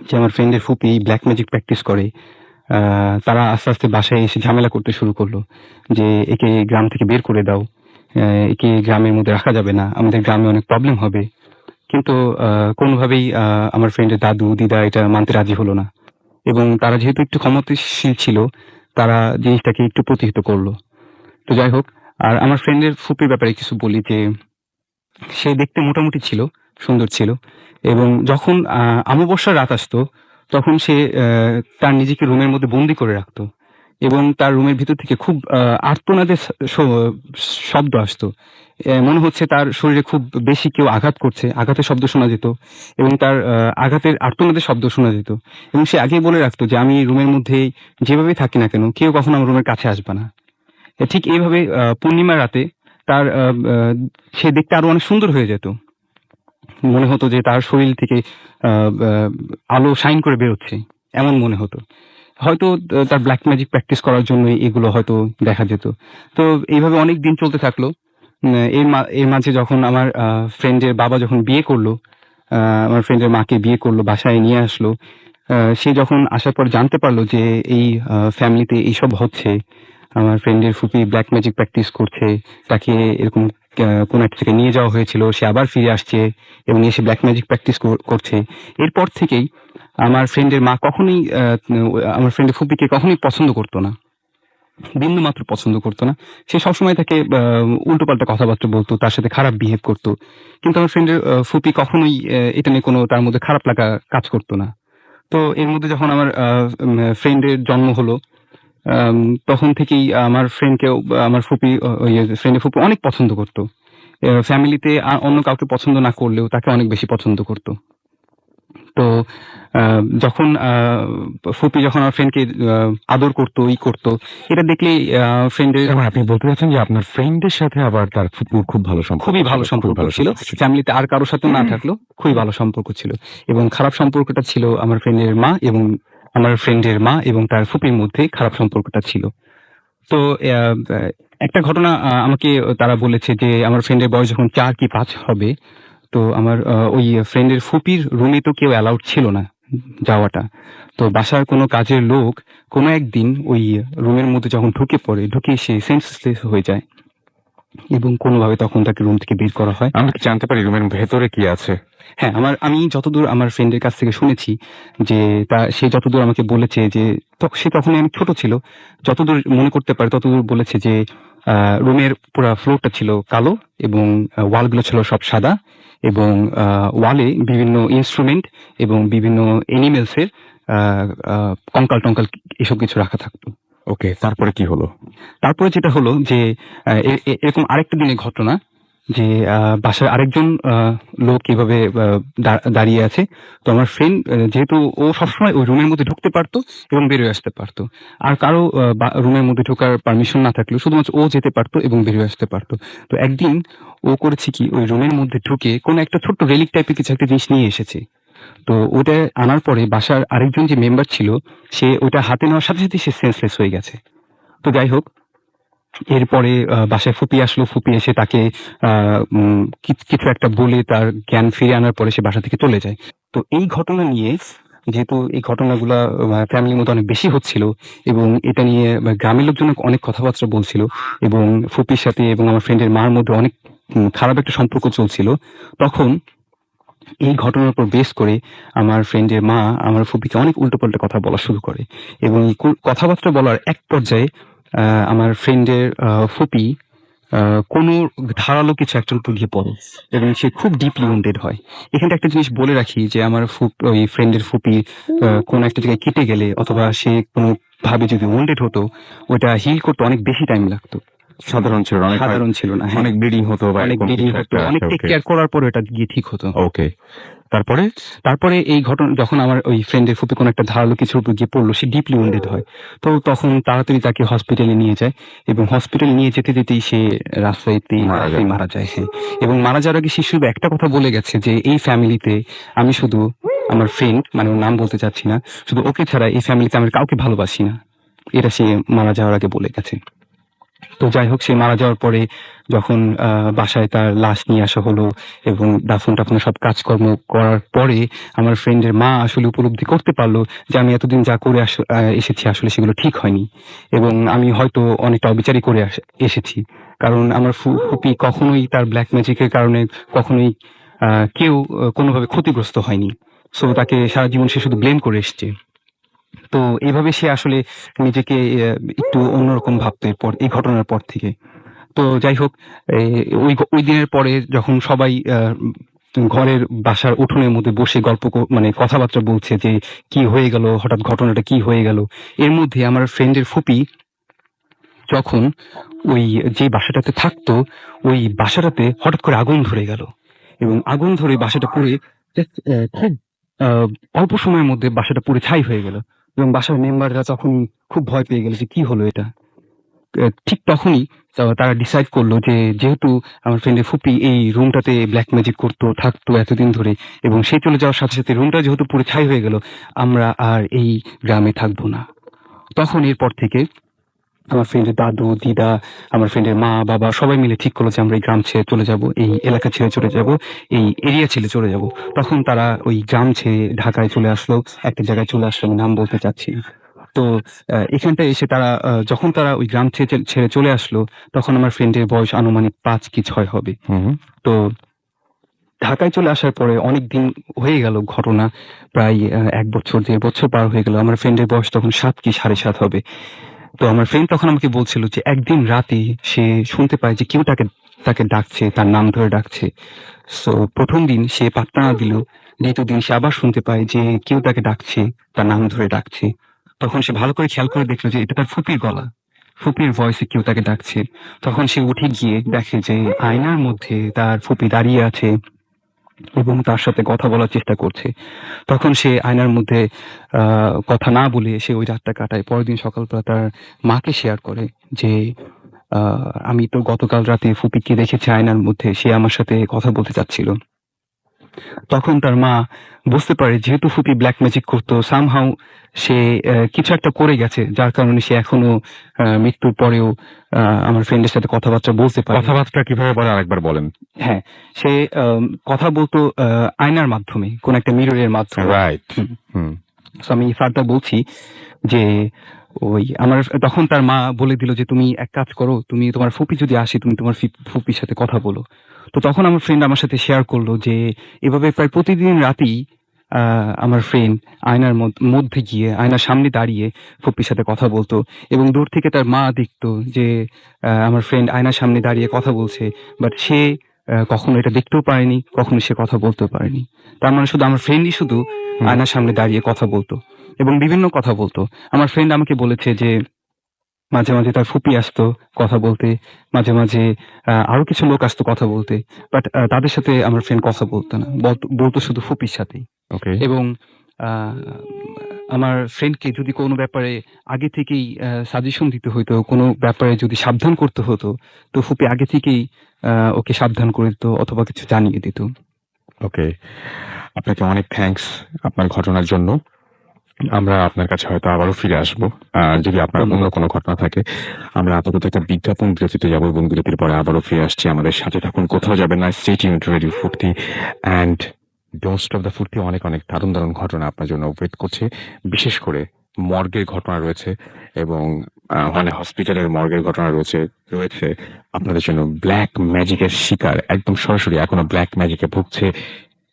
যে আমার ফ্রেন্ডের ফুপি ব্ল্যাক ম্যাজিক প্র্যাকটিস করে, তারা আস্তে আস্তে বাসায় এসে ঝামেলা করতে শুরু করলো যে একে গ্রাম থেকে বের করে দাও, একে গ্রামের মধ্যে রাখা যাবে না, আমাদের গ্রামে অনেক প্রবলেম হবে। কিন্তু কোনোভাবেই আমার ফ্রেন্ডের দাদু দিদা এটা মানতে রাজি হলো না এবং তারা যেহেতু একটু ক্ষমতাশীল ছিল তারা জিনিসটাকে একটু প্রতিহত করলো। তো যাই হোক, আর আমার ফ্রেন্ডের ফুপির ব্যাপারে কিছু বলি যে সে দেখতে মোটামুটি ছিল, সুন্দর ছিল এবং যখন অমাবস্যার রাত আসতো তখন সে তার নিজেকে রুমের মধ্যে বন্দি করে রাখতো এবং তার রুমের ভিতর থেকে খুব আর্তনাদের শব্দ আসতো। মনে হচ্ছে তার শরীরে খুব বেশি কেউ আঘাত করছে, আঘাতের শব্দ শোনা যেত এবং তার আঘাতের আর্তনাদের শব্দ শোনা যেত এবং সে আগেই বলে রাখতো যে আমি রুমের মধ্যে যেভাবে থাকি না কেন কেউ কখনো আমার রুমের কাছে আসবে না। ঠিক এইভাবে পূর্ণিমার রাতে তার সে দেখতে আরো অনেক সুন্দর হয়ে যেত, মনে হতো যে তার শরীর থেকে আলো শাইন করে বেরোচ্ছে, এমন মনে হতো। হয়তো তার ব্ল্যাক ম্যাজিক প্র্যাকটিস করার জন্য এগুলো হয়তো দেখা যেত। তো এইভাবে অনেক দিন চলতে থাকলো। এর মাঝে যখন আমার ফ্রেন্ডের বাবা যখন বিয়ে করলো, আমার ফ্রেন্ডের মাকে বিয়ে করলো, বাসায় নিয়ে আসলো, সে যখন আসার পর জানতে পারলো যে এই ফ্যামিলিতে এইসব হচ্ছে, আমার ফ্রেন্ডের ফুপি ব্ল্যাক ম্যাজিক প্র্যাকটিস করছে, তাকে এরকম কোন একটা থেকে নিয়ে যাওয়া হয়েছিল, সে আবার ফিরে আসছে এবং এসে ব্ল্যাক ম্যাজিক প্র্যাকটিস করছে। এরপর থেকেই আমার ফ্রেন্ডের মা কখনোই আমার ফ্রেন্ডের ফুপিকে কখনোই পছন্দ করতো না, বিন্দু মাত্র পছন্দ করতো না। সে সবসময় তাকে উল্টোপাল্টা কথাবার্তা বলতো, তার সাথে খারাপ বিহেভ করতো। কিন্তু আমার ফ্রেন্ডের ফুপি কখনোই এটা নিয়ে কোনো তার মধ্যে খারাপ লাগা কাজ করতো না। তো এর মধ্যে যখন আমার ফ্রেন্ডের জন্ম হলো, তখন থেকেই আমার ফ্রেন্ডকেও আমার ফুপি ওই ফ্রেন্ডের ফুপি অনেক পছন্দ করতো। ফ্যামিলিতে অন্য কাউকে পছন্দ না করলেও তাকে অনেক বেশি পছন্দ করতো। তো যখন ফুপি যখন আমার ফ্রেন্ডকে আদর করতো করতো, এটা দেখলেই ফ্রেন্ডের এবং আপনি বলতে চাচ্ছেন যে আপনার ফ্রেন্ডের সাথে আবার তার ফুপুর খুব ভালো সম্পর্ক খুবই ভালো ছিল, সম্পর্ক ভালো ছিল। সম্পর্ক ছিল। ফ্যামিলিতে আর কারোর সাথে না থাকলেও খুবই ভালো সম্পর্ক ছিল। এবং খারাপ সম্পর্কটা ছিল আমার ফ্রেন্ডের মা এবং তার ফুপির মধ্যে খারাপ সম্পর্কটা ছিল। তো একটা ঘটনা আমাকে তারা বলেছে যে আমার ফ্রেন্ডের বয়স যখন 4 কি 5 হবে, তো আমার ওই ফ্রেন্ডের ফুপির রুমে তো কেউ অ্যালাউড ছিল না যাওয়াটা। তো বাসার কোনো কাজের লোক কোনো একদিন ওই রুমের মধ্যে যখন ঢুকে সে সেন্সলেস হয়ে যায় এবং কোনোভাবে তখন তাকে রুম থেকে বের করা হয়। আমরা কি জানতে পারি রুমের ভেতরে কি আছে? হ্যাঁ, আমি যতদূর আমার ফ্রেন্ডের কাছ থেকে শুনেছি যে সে যতদূর আমাকে বলেছে যে সে তখনই অনেক ছোট ছিল, যতদূর মনে করতে পারে ততদূর বলেছে যে রুমের পুরো ফ্লোরটা ছিল কালো এবং ওয়ালগুলো ছিল সব সাদা এবং ওয়ালে বিভিন্ন ইনস্ট্রুমেন্ট এবং বিভিন্ন এনিমেলসের কঙ্কাল টঙ্কাল এসব কিছু রাখা থাকতো। ওকে, তারপরে কি হলো? তারপরে যেটা হলো যে এরকম আরেকটা দিনের ঘটনা যে বাসায় আরেকজন লোক এভাবে দাঁড়িয়ে আছে। তো আমার ফ্রেন্ড যেহেতু ও সবসময় ওই রুমের মধ্যে ঢুকতে পারতো এবং বেরিয়ে আসতে পারতো, আর কারো রুমের মধ্যে ঢোকার পারমিশন না থাকলেও শুধুমাত্র ও যেতে পারতো এবং বেরিয়ে আসতে পারতো। তো একদিন ও করেছে কি, ওই রুমের মধ্যে ঢুকে কোনো একটা ছোট্ট রেলিক টাইপের কিছু একটা জিনিস নিয়ে এসেছে। তো ওটা আনার পরে বাসার আরেকজন যে মেম্বার ছিল সে ওটা হাতে নেওয়ার সাথে সাথে সে সেন্সলেস হয়ে গেছে। তো যাই হোক, এরপরে বাসায় ফুপি আসলো। ফুপি এসে তাকে কিছু একটা বলে তার জ্ঞান ফিরে আনার পরে সে বাসা থেকে চলে যায়। তো এই ঘটনা নিয়ে, যেহেতু এই ঘটনাগুলা ফ্যামিলির মধ্যে অনেক বেশি হচ্ছিল এবং এটা নিয়ে গ্রামের লোকজন অনেক কথাবার্তা বলছিল এবং ফুপির সাথে এবং আমার ফ্রেন্ডের মার মধ্যে অনেক খারাপ একটা সম্পর্ক চলছিল, তখন এই ঘটনার উপর বেস করে আমার ফ্রেন্ডের মা আমার ফুপিকে অনেক উল্টোপাল্টা কথা বলা শুরু করে এবং এই কথাবার্তা বলার এক পর্যায়ে আমার ফ্রেন্ডের ফুপি কোনো ধারালো কিছু একজন উপর গিয়ে পড়ে এবং সে খুব ডিপলি উন্ডেড হয়। এখানে একটা জিনিস বলে রাখি যে আমার ওই ফ্রেন্ডের ফুপি কোনো একটা জায়গায় কেটে গেলে অথবা সে কোনো ভাবে যদি উন্ডেড হতো, ওটা হিল করতে অনেক বেশি টাইম লাগতো। সাধারণ ছিল না, সাধারণ ছিল না, হ্যাঁ। অনেক ব্লিডিং হতো বা অনেক এরকম ব্লিডিং কিছু হতো, একটা। অনেক টেক কেয়ার করার পরে এটা গিয়ে ঠিক হতো। ওকে, তারপরে তারপরে এই ঘটনা যখন আমার ওই ফ্রেন্ডের ফুপি কোনো একটা ধারালো কিছুর উপর গিয়ে পড়লো, সে ডিপলি উন্ডেড হয়। তো তখন তাড়াতাড়ি তাকে হসপিটালে নিয়ে যায় এবং হসপিটালে নিয়ে যেতে যেতেই সে রাস্তাতেই মারা যায়। হ্যাঁ, এবং মারা যাওয়ার আগে সে শুধু একটা কথা বলে গেছে যে এই ফ্যামিলিতে আমি শুধু আমার ফ্রেন্ড, মানে ওর নাম বলতে চাচ্ছি না, শুধু ওকে ছাড়া এই ফ্যামিলিতে আমি কাউকে ভালোবাসি না। এটা সে মারা যাওয়ার আগে বলে গেছে। তো যাই হোক, সে মারা যাওয়ার পরে যখন বাসায় তার লাশ নিয়ে আসা হলো এবং দাফন টাফন সব কাজকর্ম করার পরে আমার ফ্রেন্ডের মা আসলে উপলব্ধি করতে পারলো যে আমি এতদিন যা করে এসেছি আসলে সেগুলো ঠিক হয়নি এবং আমি হয়তো অনেকটা অবিচারী করে এসেছি। কারণ আমার ফুপি কখনোই তার ব্ল্যাক ম্যাজিকের কারণে কখনোই কেউ কোনোভাবে ক্ষতিগ্রস্ত হয়নি। সো তাকে সারা জীবন সে শুধু ব্লেম করে এসছে। তো এইভাবে সে আসলে নিজেকে একটু অন্যরকম ভাবতো এরপর, এই ঘটনার পর থেকে। তো যাই হোক, ওই দিনের পরে যখন সবাই ঘরের বাসার উঠোনের মধ্যে বসে মানে কথাবার্তা বলছে যে কি হয়ে গেল, হঠাৎ ঘটনাটা কি হয়ে গেল, এর মধ্যে আমার ফ্রেন্ডের ফুপি যখন ওই যে বাসাটাতে থাকতো ওই বাসাটাতে হঠাৎ করে আগুন ধরে গেল এবং আগুন ধরে বাসাটা পুড়ে খুব অল্প সময়ের মধ্যে বাসাটা পুড়ে ছাই হয়ে গেল এবং বাসার মেম্বাররা তখন খুব ভয় পেয়ে গেল যে কি হলো এটা। ঠিক তখনই তারা ডিসাইড করলো যে যেহেতু আমার ফ্রেন্ডের ফুপি এই রুমটাতে ব্ল্যাক ম্যাজিক থাকতো এতদিন ধরে এবং সে চলে যাওয়ার সাথে সাথে রুমটা যেহেতু পুরো ছাই হয়ে গেল, আমরা আর এই গ্রামে থাকবো না। তখন এরপর থেকে আমার ফ্রেন্ডের দাদু দিদা, আমার ফ্রেন্ডের মা বাবা সবাই মিলে ঠিক করলো যে আমরা এই গ্রাম ছেড়ে চলে যাব, এই এলাকা ছেড়ে চলে যাব, এই এরিয়া ছেড়ে চলে যাব। তখন তারা ওই গ্রাম ছেড়ে ঢাকায় চলে আসলো, একটা জায়গায় চলে আসলো, আমি নাম বলতে চাচ্ছি না। তো এখানটায় এসে তারা যখন তারা ওই গ্রাম ছেড়ে চলে আসলো, তখন আমার ফ্রেন্ডের বয়স আনুমানিক 5 কি 6 হবে। তো ঢাকায় চলে আসার পরে অনেক দিন হয়ে গেল, ঘটনা প্রায় 1 বছর 1.5 বছর পার হয়ে গেল। আমার ফ্রেন্ডের বয়স তখন 7 কি 7.5 হবে। তো আমার ফ্রেন্ড তখন আমাকে বলছিল যে একদিন রাতে সে শুনতে পায় যে কেউ তাকে ডাকছে, তার নাম ধরে ডাকছে। সো প্রথম দিন সে পাত্তা না দিল, দ্বিতীয় দিন সে আবার শুনতে পায় যে কেউ তাকে ডাকছে, তার নাম ধরে ডাকছে। তখন সে ভালো করে খেয়াল করে দেখলো যে এটা তার ফুপির গলা, ফুপির ভয়েসে কেউ তাকে ডাকছে। তখন সে উঠে গিয়ে দেখে যে আয়নার মধ্যে তার ফুপি দাঁড়িয়ে আছে এবং তার সাথে কথা বলার চেষ্টা করছে, তখন সে আয়নার মধ্যে কথা না বলে সে ওই রাতটা কাটায়। পরের দিন সকালবেলা তার মাকে শেয়ার করে যে আমি তো গতকাল রাতে ফুপিকে দেখেছি আয়নার মধ্যে, সে আমার সাথে কথা বলতে চাচ্ছিল। তখন তার মা বুঝতে পারে যেহেতু ফুপি ব্ল্যাক ম্যাজিক করতো, সামহাউ সে কিছু একটা করে গেছে, যার কারণে সে এখনো মৃত্যুর পরেও আমার ফ্রেন্ডের সাথে কথাবার্তা বলতে পারে। কথাবার্তা কিভাবে বলে আরেকবার বলেন। হ্যাঁ, সে কথা বলতো আয়নার মাধ্যমে, কোন একটা মিররের মাধ্যমে। রাইট। হুম। So আমি ফার্দার বলছি যে ওই আমার তখন তার মা বলে দিল যে তুমি এক কাজ করো, তুমি তোমার ফুপি যদি আসে তুমি তোমার ফুপির সাথে কথা বলো। তো তখন আমার ফ্রেন্ড আমার সাথে শেয়ার করলো যে এভাবে প্রায় প্রতিদিন রাতেই আমার ফ্রেন্ড আয়নার মধ্যে গিয়ে আয়নার সামনে দাঁড়িয়ে ফুপির সাথে কথা বলতো, এবং দূর থেকে তার মা দেখতো যে আমার ফ্রেন্ড আয়নার সামনে দাঁড়িয়ে কথা বলছে, বাট সে কখনো এটা দেখতেও পারেনি, কখনো সে কথা বলতেও পারেনি। তার মানে শুধু আমার ফ্রেন্ডই শুধু আয়নার সামনে দাঁড়িয়ে কথা বলতো এবং বিভিন্ন কথা বলতো। আমার ফ্রেন্ড আমাকে বলেছে যে মাঝে মাঝে তার ফুপি আসতো কথা বলতে, মাঝে মাঝে আরো কিছু লোক আসতো কথা বলতে, বাট তাদের সাথে আমার ফ্রেন্ড কথা বলতো না, বলতো শুধু ফুপির সাথেই। ওকে। এবং আহ, আমার ফ্রেন্ডকে যদি কোনো ব্যাপারে আগে থেকেই সাজেশন দিতে হতো, কোনো ব্যাপারে যদি সাবধান করতে হতো, তো ফুপি আগে থেকেই ওকে সাবধান করে দিত অথবা কিছু জানিয়ে দিত। ওকে, আপনাকে অনেক থ্যাঙ্কস আপনার ঘটনার জন্য। আমরা আপনার কাছে হয়তো আবারও ফিরে আসবো, আর যদি আপনার অন্য কোনো ঘটনা থাকে। আমরা আপাতত একটা বিজ্ঞাপন বিরতিতে যাবো এবং বিরতির পরে আবারও ফিরে আসছি। আমাদের সাথে থাকুন, কোথাও যাবেন না। স্টে টিউনড টু রেডিও ফুর্তি অ্যান্ড ডোন্ট স্টপ দ্য ফুর্তি। অনেক অনেক দারুণ দারুণ ঘটনা আপনার জন্য ওয়েট করছে। বিশেষ করে মর্গের ঘটনা রয়েছে এবং মানে হসপিটালের মর্গের ঘটনা রয়েছে রয়েছে আপনাদের জন্য। ব্ল্যাক ম্যাজিকের শিকার, একদম সরাসরি এখনো ব্ল্যাক ম্যাজিকে ভুগছে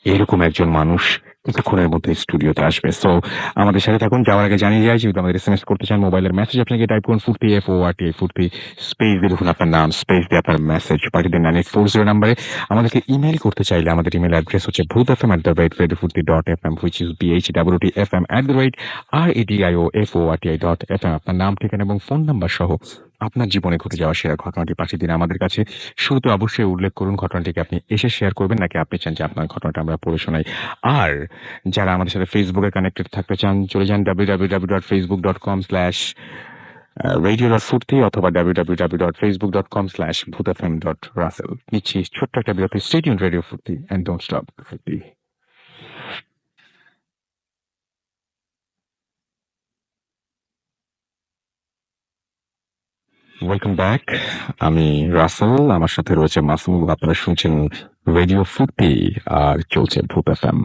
এরকম একজন মানুষ কিছুক্ষণের মধ্যে স্টুডিওতে আসবে। সো আমাদের সাথে থাকুন। যাওয়ার আগে জানিয়ে যাই, যদি আমাদের এসএমএস করতে চান, মোবাইলের মেসেজ আপনাকে টাইপ করুন ফুর্তি FORTI ফুর্তি, স্পেস দিয়ে দেখুন আপনার নাম, স্পেস দিয়ে আপনার মেসেজ পাঠিয়ে দিন 9840 নাম্বারে। আমাদেরকে ইমেল করতে চাইলে আমাদের ইমেল অ্যাড্রেস হচ্ছে bhootfm@radiofurti.fm, which is BHWTFM@radiofurti.fm। আপনার নাম, ঠিকানা এবং ফোন নাম্বার সহ আপনার জীবনে ঘটে যাওয়া সেরা ঘটনাটি পাঠিয়ে দিন আমাদের কাছে। শুরুতে অবশ্যই উল্লেখ করুন ঘটনাটিকে আপনি এসে শেয়ার করবেন নাকি আপনি চান যে আপনার ঘটনাটা আমরা পড়ে শোনাই। আর যারা আমাদের সাথে ফেসবুকে কানেক্টেড থাকতে চান, চলে যান www.facebook.com/radio.furti অথবা www.facebook.com/bhootfm.russell। নিচ্ছি ছোট্ট একটা বিরতি। স্টে টিউনড রেডিও ফুর্তি এন্ড ডোন্ট স্টপ ফুর্তি। Welcome back. আমি রাসেল, আমার সাথে রয়েছে মাসুম। আপনারা শুনছেন রেডিও ফুর্তি আর চলছে ভূত এফএম।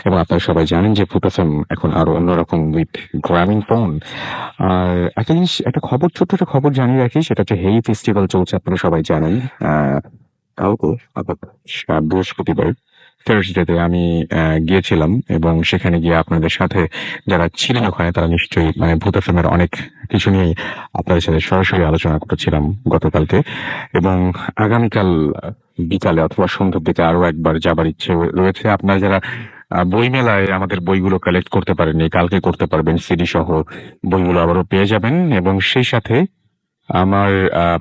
এবং আপনারা সবাই জানেন যে ভূত এফএম এখন আরো অন্যরকম উইথ গ্রামীণ ফোন। আর একটা জিনিস, একটা খবর, ছোট্ট একটা খবর জানিয়ে রাখি, সেটা হচ্ছে হেই ফেস্টিভ্যাল চলছে, আপনারা সবাই জানেন। কালকে অর্থাৎ বৃহস্পতিবার থার্সডেতে আমি গিয়েছিলাম এবং সেখানে গিয়ে আপনাদের সাথে যারা ছিলেন ওখানে তারা নিশ্চয়ই মানে ভূত এফএমের অনেক কিছু নিয়ে আপনাদের সাথে সরাসরি আলোচনা করছিলাম গতকালকে। এবং আগামীকাল বিকালে অথবা সন্ধ্যার দিকে আরো একবার যাবার ইচ্ছে রয়েছে। আপনারা যারা বই মেলায় আমাদের বইগুলো কালেক্ট করতে পারেননি, কালকে করতে পারবেন। সিডি সহ বইগুলো আবারও পেয়ে যাবেন। এবং সেই সাথে আমার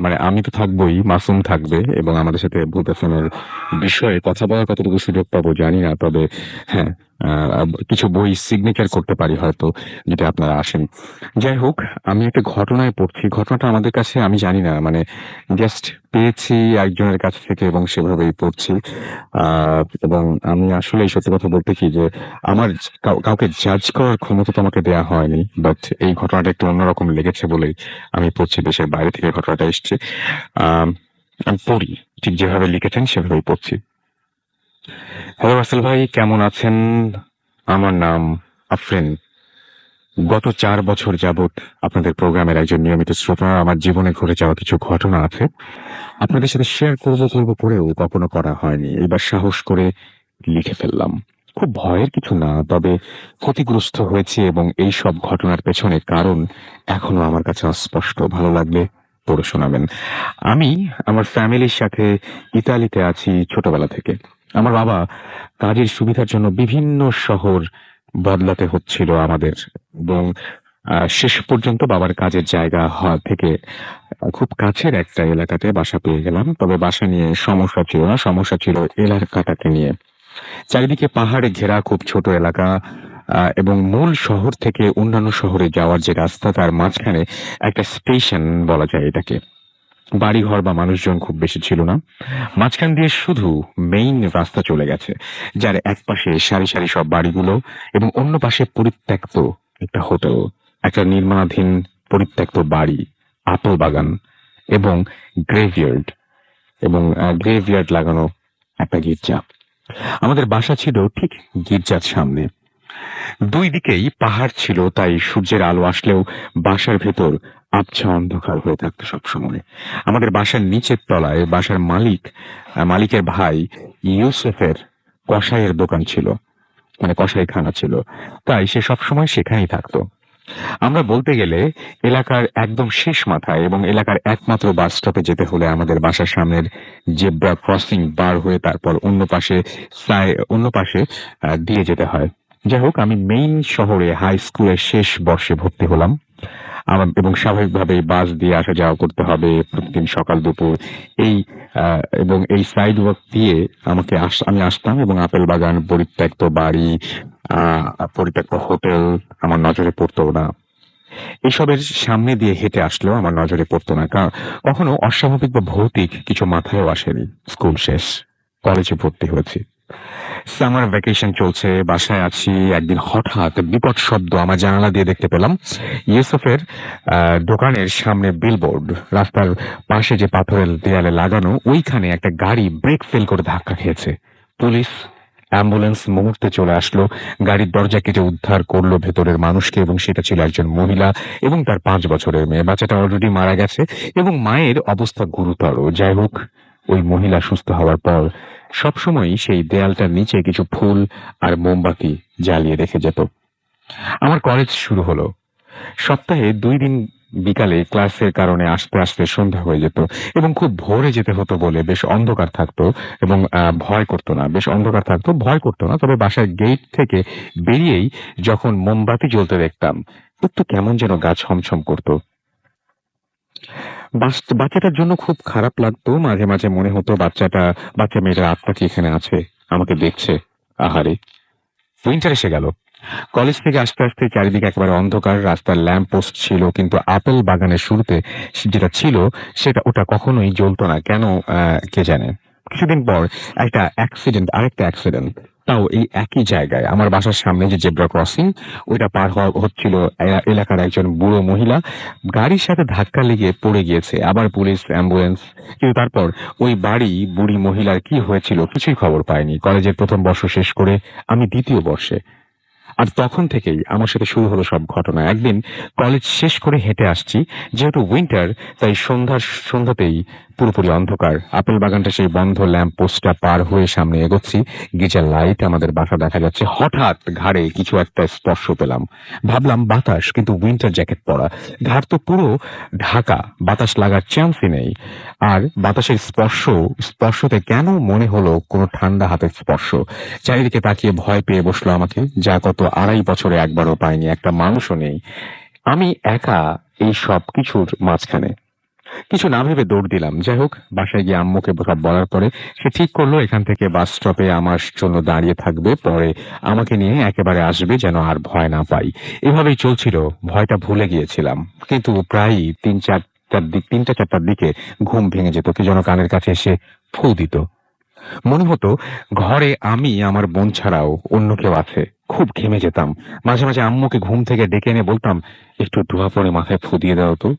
মানে আমি তো থাকবোই, মাসুম থাকবে এবং আমাদের সাথে ভূত এফএমের বিষয়ে কথা বলার কতটুকু সুযোগ পাবো জানি না, তবে হ্যাঁ কিছু বই সিগনেচার করতে পারি হয়তো যদি আপনারা আসেন। যাই হোক, আমি একটা ঘটনায় পড়ছি। ঘটনাটা আমাদের কাছে আমি জানি না, মানে জাস্ট পেয়েছি একজনের কাছ থেকে এবং সেভাবেই পড়ছি। এবং আমি আসলে সত্যি কথা বলতে কি যে আমার কাউকে জাজ করার ক্ষমতা তো আমাকে দেয়া হয়নি, বাট এই ঘটনাটা একটু অন্যরকম লেগেছে বলেই আমি পড়ছি। দেশের বাইরে থেকে ঘটনাটা এসছে। আমি পড়ি, ঠিক যেভাবে লিখেছেন সেভাবেই পড়ছি। হ্যালো রাসেল ভাই, কেমন আছেন? আমার নাম আফরিন। গত 4 বছর যাবত আপনাদের প্রোগ্রামের একজন নিয়মিত শ্রোতা। আমার জীবনে ঘটে যাওয়া কিছু ঘটনা আছে, আপনাদের সাথে শেয়ার করব করেও কখনো করা হয়নি। এবার সাহস করে লিখে ফেললাম। খুব ভয়ের কিছু না, তবে ক্ষতিগ্রস্ত হয়েছে এবং এই সব ঘটনার পেছনে কারণ এখনো আমার কাছে অস্পষ্ট। ভালো লাগলে পড়ে শোনাবেন। আমি আমার ফ্যামিলির সাথে ইতালিতে আছি ছোটবেলা থেকে। আমার বাবা কাজের সুবিধার জন্য বিভিন্ন শহর বদলাতে হচ্ছিল আমাদের, এবং শেষ পর্যন্ত বাবার কাজের জায়গা থেকে খুব কাছের একটা এলাকাতে বাসা পেয়ে গেলাম। তবে বাসা নিয়ে সমস্যা ছিল না, সমস্যা ছিল এলাকাটাকে নিয়ে। চারিদিকে পাহাড়ে ঘেরা খুব ছোট এলাকা, এবং মূল শহর থেকে অন্যান্য শহরে যাওয়ার যে রাস্তা তার মাঝখানে একটা স্টেশন বলা যায় এটাকে। বাড়িঘর বা মানুষজন খুব বেশি ছিল না। মাঝখান দিয়ে শুধু মেইন রাস্তা চলে গেছে, যার এক পাশে সারি সারি সব বাড়িগুলো এবং অন্য পাশে পরিত্যক্ত একটা হোটেল, একটা নির্মাণাধীন পরিত্যক্ত বাড়ি, আপেল বাগান এবং গ্রেভইয়ার্ড গ্রেভইয়ার্ড লাগানো একটা গির্জা। আমাদের বাসা ছিল ঠিক গির্জার সামনে। দুই দিকেই পাহাড় ছিল, তাই সূর্যের আলো আসলেও বাসার ভেতর আবছা অন্ধকার হয়ে থাকতো সবসময়। আমাদের বাসার নিচের তলায় বাসার মালিকের ভাই ইউসুফের কসাইয়ের দোকান ছিল, মানে কসাইখানা ছিল, তাই সে সবসময় সেখানেই থাকতো। আমরা বলতে গেলে এলাকার একদম শেষ মাথায়, এবং এলাকার একমাত্র বাস স্টপে যেতে হলে আমাদের বাসার সামনের জেব্রা ক্রসিং বার হয়ে তারপর অন্য পাশে দিয়ে যেতে হয়। যাই হোক, আমি মেইন শহরে হাই স্কুলের শেষ বর্ষে ভর্তি হলাম। এবং স্বাভাবিকভাবে বাস দিয়ে আসা যাওয়া করতে হবে প্রতিদিন সকাল দুপুর। এই সাইড ওয়াক দিয়ে আমি আসতাম, এবং আপেল বাগান, পরিত্যক্ত বাড়ি, পরিত্যক্ত হোটেল আমার নজরে পড়তো না। এসবের সামনে দিয়ে হেঁটে আসলেও আমার নজরে পড়তো না, কারণ কখনো অস্বাভাবিক বা ভৌতিক কিছু মাথায়ও আসেনি। স্কুল শেষ, কলেজে ভর্তি হয়েছি, সামার ভ্যাকেশন চলছে, বাসায় আছি। একদিন হঠাৎ বিকট শব্দ আমার জানালা দিয়ে দেখতে পেলাম। ইউসুফের দোকানের সামনে বিলবোর্ড, রাস্তার পাশে যে পাথরের দেয়ালে লাগানো, ওইখানে একটা গাড়ি ব্রেক ফেল করে ধাক্কা খেয়েছে। পুলিশ, অ্যাম্বুলেন্স মুহূর্তে চলে আসলো, গাড়ির দরজা কেটে উদ্ধার করলো ভেতরের মানুষকে, এবং সেটা ছিল একজন মহিলা এবং তার 5 বছরের মেয়ে। বাচ্চাটা অলরেডি মারা গেছে এবং মায়ের অবস্থা গুরুতর। যাই হোক, ওই মহিলা সুস্থ হওয়ার পর সবসময় সেই দেয়ালটার নিচে কিছু ফুল আর মোমবাতি জ্বালিয়ে রেখে যেত। আমার কলেজ শুরু হলো। সপ্তাহে 2 দিন বিকালে ক্লাসের কারণে আসতে আসতে সন্ধ্যা হয়ে যেত, এবং খুব ভোরে যেতে হতো বলে বেশ অন্ধকার থাকতো, এবং ভয় করতো না। ভয় করতো না, তবে বাসার গেট থেকে বেরিয়েই যখন মোমবাতি জ্বলতে দেখতাম, একটু কেমন যেন গা ছমছম করতো। বাচ্চাটার জন্য খুব খারাপ লাগতো। মাঝে মাঝে মনে হতো বাচ্চা মেয়েটার আত্মা কি এখানে আছে, আমাকে দেখছে। আহারে। উইন্টার এসে গেল। কলেজ থেকে আসতে আসতে চারিদিকে একেবারে অন্ধকার। রাস্তার ল্যাম্প পোস্ট ছিল, কিন্তু আপেল বাগানের শুরুতে যেটা ছিল ওটা কখনোই জ্বলতো না। কেন কে জানে। কিছুদিন পর আরেকটা অ্যাক্সিডেন্ট, তাও এই একই জায়গায়। আমার বাসার সামনে যে জেব্রা ক্রসিং, ওইটা পার হচ্ছিল এলাকার একজন বুড়ো মহিলা, গাড়ির সাথে ধাক্কা লেগে পড়ে গিয়েছে। আবার পুলিশ, অ্যাম্বুলেন্স, কিন্তু তারপর ওই বুড়ি মহিলার কি হয়েছিল কিছুই খবর পাইনি। কলেজের প্রথম বর্ষ শেষ করে আমি দ্বিতীয় বর্ষে, আর তখন থেকেই আমার সাথে শুরু হলো সব ঘটনা। একদিন কলেজ শেষ করে হেঁটে আসছি, যেহেতু উইন্টার তাই সন্ধ্যাতেই পুরোপুরি অন্ধকার। আপেল বাগানটা সেই বন্ধ ল্যাম্প পোস্টটা পার হয়ে সামনে এগোচ্ছি। গিজার লাইট, আমাদের বাসা দেখা যাচ্ছে। হঠাৎ ঘাড়ে কিছু একটা স্পর্শ পেলাম। ভাবলাম বাতাস, কিন্তু উইন্টার জ্যাকেট পরা, ঘাড় তো পুরো ঢাকা, বাতাস লাগার চান্সই নেই। আর বাতাসের স্পর্শতে কেন মনে হলো কোনো ঠান্ডা হাতের স্পর্শ। চারিদিকে তাকিয়ে ভয় পেয়ে বসলো আমাকে, যা গত 2.5 বছরে একবারও পাইনি। একটা মানুষও নেই, আমি একা এই সব কিছুর মাঝখানে। কিছু না ভেবে দৌড় দিলাম। যাই হোক, বাসায় গিয়ে আম্মুকে সব বলার পরে সে ঠিক করলো এখান থেকে বাস স্টপে আমার জন্য দাঁড়িয়ে থাকবে, পরে আমাকে নিয়ে একেবারে আসবে, যেন আর ভয় না পাই। এভাবেই চলছিল। ভয়টা ভুলে গিয়েছিলাম, কিন্তু প্রায় 3-4টার দিকে ঘুম ভেঙে যেত। কি যেন কানের কাছে এসে ফু দিত। মনে হতো ঘরে আমি, আমার বোন ছাড়াও অন্য কেউ আছে। খুব ঘেমে যেতাম। মাঝে মাঝে আম্মুকে ঘুম থেকে ডেকে এনে বলতাম, একটু ধোয়া পরে মাথায় ফু দিয়ে দাও তো।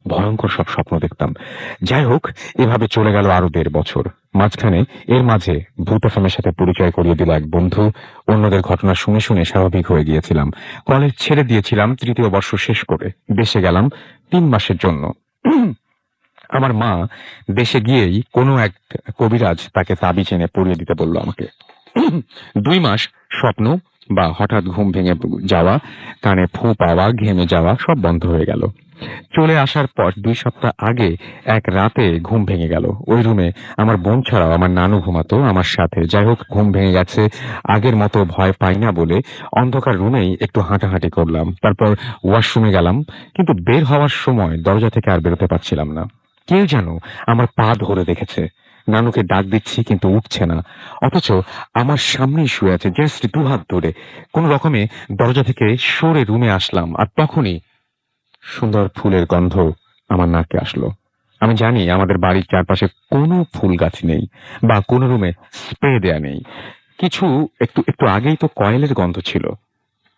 ভয়ঙ্কর সব স্বপ্ন দেখতাম। যাই হোক, এভাবে চলে গেল আরো 1.5 বছর। এর মাঝে ভূত এফএমের সাথে পরিচয় করিয়ে দিল এক বন্ধু। অন্যদের ঘটনা শুনে শুনে স্বাভাবিক হয়ে গিয়েছিলাম। কলেজ ছেড়ে দিয়েছিলাম 3য় বর্ষ শেষ করে। দেশে গেলাম 3 মাসের জন্য। আমার মা দেশে গিয়েই কোনো এক কবিরাজ তাকে তাবিজ এনে পরিয়ে দিতে বলল আমাকে। 2 মাস স্বপ্ন বা হঠাৎ ঘুম ভেঙে যাওয়া, কানে ফু পাওয়া, ঘেমে যাওয়া সব বন্ধ হয়ে গেল। চলে আসার পর 2 সপ্তাহ আগে এক রাতে ঘুম ভেঙে গেল। ওই রুমে আমার বোন ছাড়াও আমার নানু ঘুমাতো আমার সাথে। যাই হোক, ঘুম ভেঙে গেছে। আগের মতো ভয় পাই না বলে অন্ধকার রুমেই একটু হাঁটাহাঁটি করলাম। তারপর ওয়াশরুমে গেলাম, কিন্তু বের হওয়ার সময় দরজা থেকে আর বেরোতে পারছিলাম না। কেউ যেন আমার পা ধরে রেখেছে। নানুকে ডাক দিচ্ছি কিন্তু উঠছে না, অথচ আমার সামনেই শুয়ে আছে, জাস্ট 2 হাত ধরে। কোন রকমে দরজা থেকে সরে রুমে আসলাম, আর তখনই সুন্দর ফুলের গন্ধ আমার নাকে আসলো। আমি জানি আমাদের বাড়ির চারপাশে কোনো ফুল গাছ নেই বা কোনো রুমে স্প্রে দেয়া নেই কিছু। একটু একটু আগেই তো কয়েলের গন্ধ ছিল।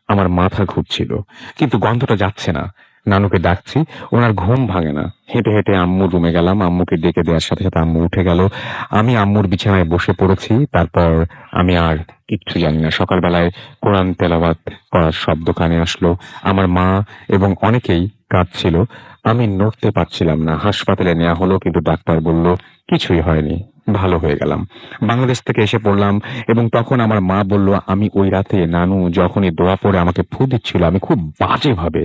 আমার মাথা ঘুরছিল, কিন্তু গন্ধটা যাচ্ছে না। নানুকে ডাকছি, ওনার ঘুম ভাঙে না। হেঁটে হেঁটে আম্মুর রুমে গেলাম, আম্মুকে ডেকে দেওয়ার সাথে সাথে আম্মু উঠে গেল। আমি আম্মুর বিছানায় বসে পড়েছি। তারপর আমি আর কিচ্ছু জানি না। সকালবেলায় কোরআন তেলাওয়াত করার শব্দ কানে আসলো। আমার মা এবং অনেকেই কাঁদছিল। আমি নড়তে পারছিলাম না। হাসপাতালে নেওয়া হলো, কিন্তু ডাক্তার বলল কিছুই হয়নি, ভালো হয়ে গেলাম। বাংলাদেশ থেকে এসে পড়লাম, এবং তখন আমার মা বলল আমি ওই রাতে নানু যখনই দোয়া পড়ে আমাকে ফু দিচ্ছিল, আমি খুব বাজেভাবে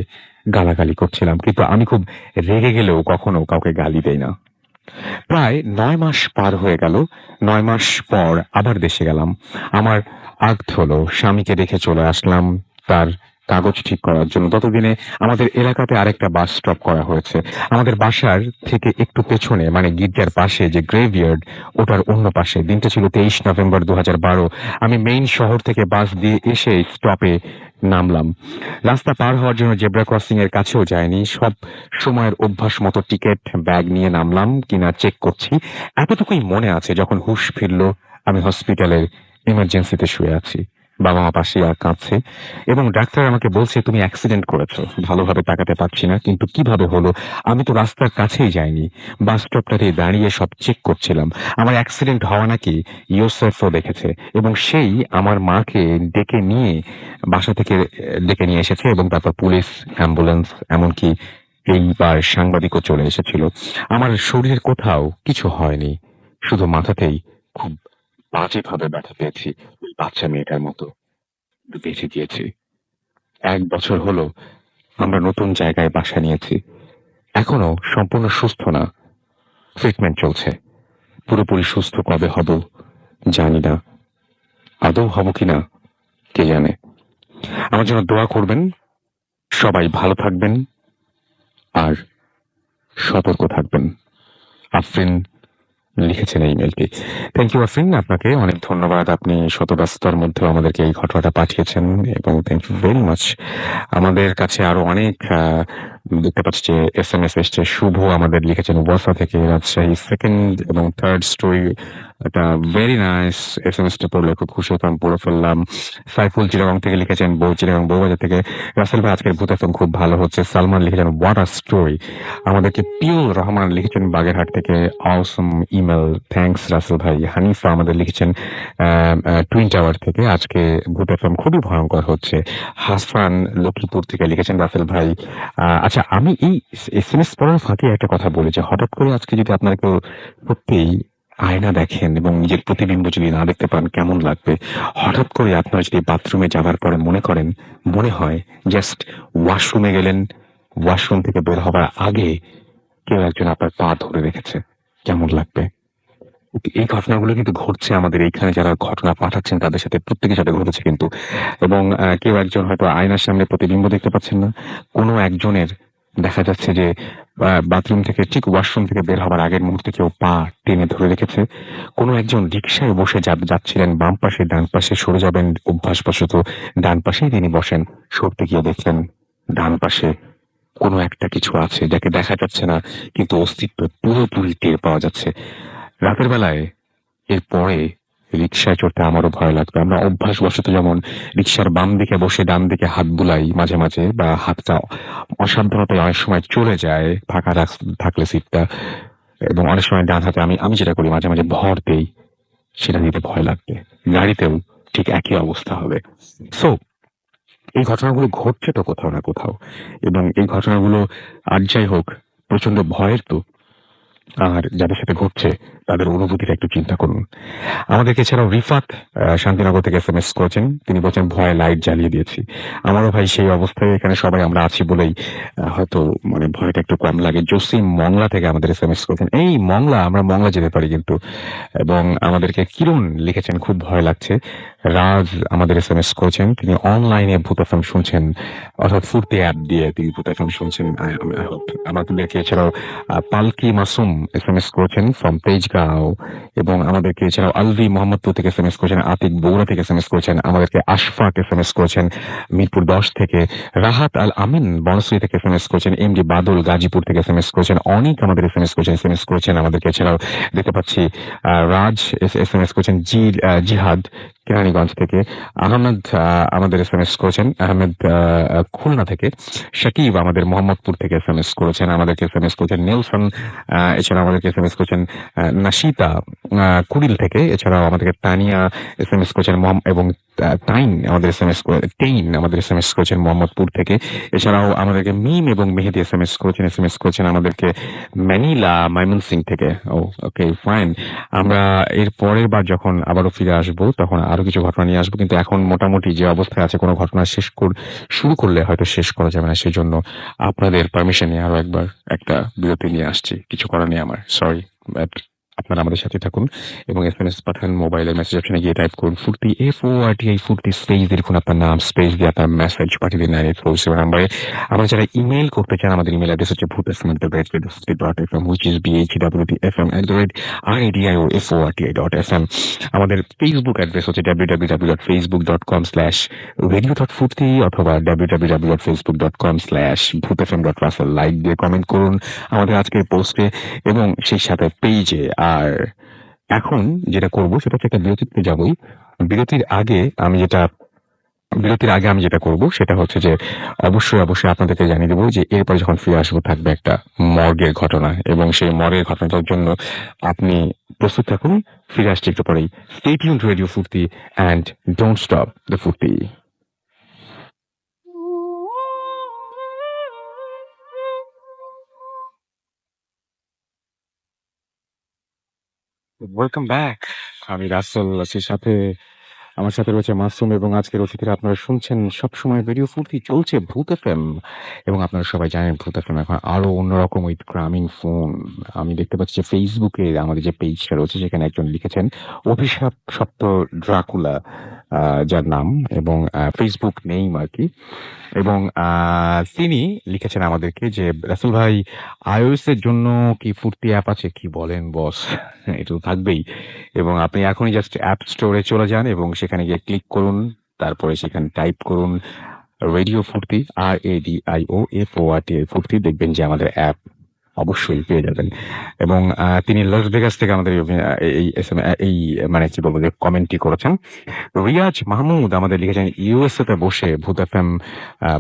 গালাগালি করছিলাম, কিন্তু আমি খুব রেগে গেলেও কখনো কাউকে গালি দেই না। প্রায় 9 মাস পার হয়ে গেল। 9 মাস পর আবার দেশে গেলাম। আমার আক্ত হলো, স্বামীকে রেখে চলে আসলাম তার কাগজ ঠিক করার জন্য। ততদিনে আমাদের এলাকাতে আরেকটা বাস স্টপ করা হয়েছে। আমাদের বাসার থেকে একটু পেছনে, মানে গির্জার পাশে যে গ্রেভইয়ার্ড, ওটার অন্য পাশে। দিনটা ছিল 23 নভেম্বর 2012। আমি মেইন শহর থেকে বাস দিয়ে এসে স্টপে নামলাম। রাস্তা পার হওয়ার জন্য জেব্রা ক্রসিং এর কাছেও যায়নি। সব সময়ের অভ্যাস মতো টিকিট ব্যাগ নিয়ে নামলাম কিনা চেক করছি। এতটুকুই মনে আছে, যখন হুঁশ ফিরলো আমি হসপিটালের ইমার্জেন্সিতে শুয়ে আছি। বাবা মা পাশে আর কাঁদছে, এবং ডাক্তার আমাকে বলছে তুমি অ্যাক্সিডেন্ট করেছো। ভালোভাবে তাকাতে পারছি না, কিন্তু কিভাবে হলো? আমি তো রাস্তার কাছেই যাইনি, বাস স্টপটাতে দাঁড়িয়ে সব চেক করছিলাম। আমার অ্যাক্সিডেন্ট হওয়া নাকি ইউসেফও দেখেছে, এবং সেই আমার মাকে ডেকে নিয়ে বাসা থেকে ডেকে নিয়ে এসেছে, এবং তারপর পুলিশ, অ্যাম্বুলেন্স, এমনকি এইবার সাংবাদিকও চলে এসেছিল। আমার শরীরের কোথাও কিছু হয়নি, শুধু মাথাতেই খুব বাজেভাবে ব্যথা পেয়েছি, ওই বাচ্চা মেয়েটার মতো। বেঁচে গিয়েছি। 1 বছর হলো আমরা নতুন জায়গায় বাসা নিয়েছি। এখনো সম্পূর্ণ সুস্থ না, ট্রিটমেন্ট চলছে। পুরোপুরি সুস্থ কবে হব জানি না, আদৌ হব কিনা কে জানে। আমার জন্য দোয়া করবেন, সবাই ভালো থাকবেন আর সতর্ক থাকবেন। আফরিন লিখেছেন এই ইমেলটি। থ্যাংক ইউ আফরিন, আপনাকে অনেক ধন্যবাদ। আপনি শত ব্যস্ততার মধ্যেও আমাদেরকে এই ঘটনাটা পাঠিয়েছেন, এবং থ্যাংক ইউ ভেরি মাচ। আমাদের কাছে আরো অনেক দেখতে পাচ্ছি যে SMS এসছে। শুভ আমাদের লিখেছেন ওয়াসা থেকে, রাজশাহী। সেকেন্ড এবং থার্ড স্টোরি, এটা ভেরি নাইস। SMS টা পড়লে খুব খুশি হতাম, পড়ে ফেললাম। সাইফুল চিটাগং থেকে লিখেছেন, চিটাগং বউবাজার থেকে। রাসেল ভাই আজকের ভূত FM খুব ভালো হচ্ছে। সালমান লিখেছেন হোয়াট আ স্টোরি। আমাদেরকে পিউল রহমান লিখেছেন বাগেরহাট থেকে, অসম ইমেল, থ্যাঙ্কস রাসেল ভাই। হানিফা আমাদের লিখেছেন টুইন টাওয়ার থেকে, আজকে ভূত FM খুবই ভয়ঙ্কর হচ্ছে। হাসান লক্ষ্মীপুর থেকে লিখেছেন রাসেল ভাই। আচ্ছা, আমি এই SMS পড়ার ফাঁকে একটা কথা বলি, যে হঠাৎ করে আজকে যদি আপনারা কেউ সত্যিই আয়না দেখেন এবং নিজের প্রতিবিম্ব যদি না দেখতে পান কেমন লাগবে? হঠাৎ করে আপনারা যদি বাথরুমে যাবার পরে মনে হয় জাস্ট ওয়াশরুমে গেলেন, ওয়াশরুম থেকে বের হবার আগে কেউ একজন আপনার পা ধরে রেখেছে, কেমন লাগবে? এই ঘটনাগুলো কিন্তু ঘটছে আমাদের এইখানে, যারা ঘটনা পাঠাচ্ছেন তাদের সাথে, প্রত্যেকের সাথে ঘটেছে কিন্তু। এবং কেউ একজন হয়তো আয়নার সামনে প্রতিবিম্ব দেখতে পাচ্ছেন না, কোনো একজনের দেখা যাচ্ছে যে বাথরুম থেকে, ঠিক ওয়াশরুম থেকে বের হবার আগের মুহূর্তে কেউ পা টেনে ধরে রেখেছে। কোনো একজন রিক্সায় বসে যাচ্ছিলেন, বাম পাশে ডান পাশে সরে যাবেন অভ্যাসবশত, ডান পাশেই তিনি বসেন। সরতে গিয়ে দেখলেন ডান পাশে কোনো একটা কিছু আছে যাকে দেখা যাচ্ছে না, কিন্তু অস্তিত্ব পুরোপুরি টের পাওয়া যাচ্ছে। রাতের বেলায় এরপরে রিক্সায় চড়তে আমারও ভয় লাগবে। আমরা অভ্যাসবশত যেমন রিক্সার বাম দিকে বসে ডান দিকে হাত বুলাই মাঝে মাঝে, বা হাতটা অসাবধানতায় অনেক সময় চলে যায় ফাঁকা থাকলে সিটটা, এবং অনেক সময় ডান হাতে আমি যেটা করি মাঝে মাঝে ভর দেই, সেটা দিতে ভয় লাগবে। গাড়িতেও ঠিক একই অবস্থা হবে। সো এই ঘটনাগুলো ঘটছে তো কোথাও না কোথাও, এবং এই ঘটনাগুলো আর যাই হোক প্রচন্ড ভয়ের তো। আর যাদের সাথে ঘটছে তাদের অনুভূতিটা একটু চিন্তা করুন। আমাদেরকে এছাড়াও রিফাত শান্তিনগর থেকে SMS করেছেন, তিনি বলছেন ভয়ে লাইট জ্বালিয়ে দিয়েছি। আমারও ভাই সেই অবস্থায়, এখানে সবাই আমরা আছি বলেই হয়তো মানে ভয়টা একটু কম লাগে। জসিম মংলা থেকে আমাদের SMS করেছেন, এই মংলা, আমরা মংলা যেতে পারি কিন্তু। এবং আমাদেরকে কিরণ লিখেছেন খুব ভয় লাগছে। রাজ আমাদের SMS করেছেন, তিনি অনলাইনে ভূত FM শুনছেন, অর্থাৎ ফুর্তি অ্যাপ দিয়ে তিনি ভূত FM শুনছেন। আমাদেরকে এছাড়াও পালকি মাসুম SMS করেছেন ফ্রম তেজগাঁও। গাও এবং আমাদেরকে এছাড়াও আলভি মোহাম্মদপুর থেকে এসএমএস করেছেন, আতিক বগুড়া থেকে এসএমএস করেছেন, আমাদেরকে আশফাক এসএমএস করেছেন মিরপুর 10 থেকে, রাহাত আল আমিন বনশ্রী থেকে এসএমএস করেছেন, এমডি বাদল গাজীপুর থেকে এসএমএস করেছেন, অনেক আমাদের এসএমএস করেছেন আমাদেরকে। এছাড়াও দেখতে পাচ্ছি রাজ এসএমএস করেছেন, জিহাদ কেরানীগঞ্জ থেকে, আহমেদ আমাদের এসএমএস করেছেন, আহমেদ খুলনা থেকে, শাকিব আমাদের মোহাম্মদপুর থেকে এসএমএস করেছেন, আমাদেরকে এসএমএস করেছেন নেলসন, এছাড়া আমাদেরকে এসএমএস করেছেন নাশিতা কুড়িল থেকে, এছাড়াও আমাদেরকে তানিয়া এসএমএস করেছেন এবং টেইন আমাদের এসএমএস করেছেন মোহাম্মদপুর থেকে, এছাড়াও আমাদেরকে মিম এবং মেহেদি এসএমএস করেছেন আমাদেরকে ম্যানিলা ময়মনসিং থেকে। ও ওকে ফাইন, আমরা এর পরের বার যখন আবারও ফিরে আসবো তখন আরো কিছু ঘটনা নিয়ে আসবো, কিন্তু এখন মোটামুটি যে অবস্থায় আছে কোনো ঘটনা শুরু করলে হয়তো শেষ করা যাবে না, সেই জন্য আপনাদের পারমিশন নিয়ে আরো একবার একটা বিরতি নিয়ে আসছি। কিছু করার নেই আমার, সরি, বাট আপনারা আমাদের সাথে থাকুন এবং এসএমএস পাঠান, মোবাইলের মেসেজ অপশনে গিয়ে টাইপ করুন ফুর্তি FORTI ফুর্তি, স্পেস দিয়ে লিখুন আপনার নাম, স্পেস দিয়ে আপনার মেসেজ পাঠিয়ে দিন 9847 নাম্বারে। আমরা যারা ইমেল করতে চান, আমাদের ইমেল অ্যাড্রেস হচ্ছে bhutfm@radio.fm, which is BHWTFM@radioforti.fm। আমাদের ফেসবুক অ্যাড্রেস হচ্ছে www.facebook.com/radio.furti অথবা www.facebook.com/bhutfm.russell। লাইক দিয়ে কমেন্ট করুন আমাদের আজকের পোস্টে এবং সেই সাথে পেজে। আর এখন যেটা করব সেটা হচ্ছে একটা বিরতিতে যাবই। বিরতির আগে আমি যেটা করব সেটা হচ্ছে যে অবশ্যই আপনাদেরকে জানিয়ে দেবো যে এরপরে যখন ফিরে আসবো থাকবে একটা মর্গের ঘটনা, এবং সেই মর্গের ঘটনাটার জন্য আপনি প্রস্তুত থাকুন। ফিরে আসছি একটু পরেই। স্টে টিউনড রেডিও ফুর্তি অ্যান্ড ডোন্ট স্টপ দ্য ফুর্তি। Welcome back. আমি রাসেল আছি, আমার সাথে রয়েছে মাসুম, এবং আজকের অতিথিরা আপনারা শুনছেন সবসময় রেডিও ফুর্তি, চলছে ভূত এফএম, এবং আপনারা সবাই জানেন ভূত এফএম এখন আরো অন্যরকম উইথ গ্রামীণ ফোন। আমি দেখতে পাচ্ছি যে ফেসবুকে আমাদের যে পেজটা রয়েছে সেখানে একজন লিখেছেন অভিশাপ সপ্ত ড্রাকুলা, যার নাম, এবং ফেসবুক নেইম আর কি, এবং তিনি লিখেছেন আমাদেরকে যে রাসেল ভাই, iOS এর জন্য কি ফুর্তি অ্যাপ আছে? কি বলেন বস? এটা তো থাকবেই, এবং আপনি এখনই জাস্ট অ্যাপ স্টোরে চলে যান এবং সেখানে গিয়ে ক্লিক করুন, তারপরে সেখানে টাইপ করুন রেডিও ফুর্তি, RADIOFORTI ফুর্তি, দেখবেন যে আমাদের অ্যাপ অবশ্যই পেয়ে যাবেন। এবং তিনি লস ভেগাস থেকে আমাদের এই মানে কি বলবো যে কমেন্টটি করেছেন। রিয়াজ মাহমুদ আমাদের লিখেছেন ইউএসএ তে বসে ভূত এফএম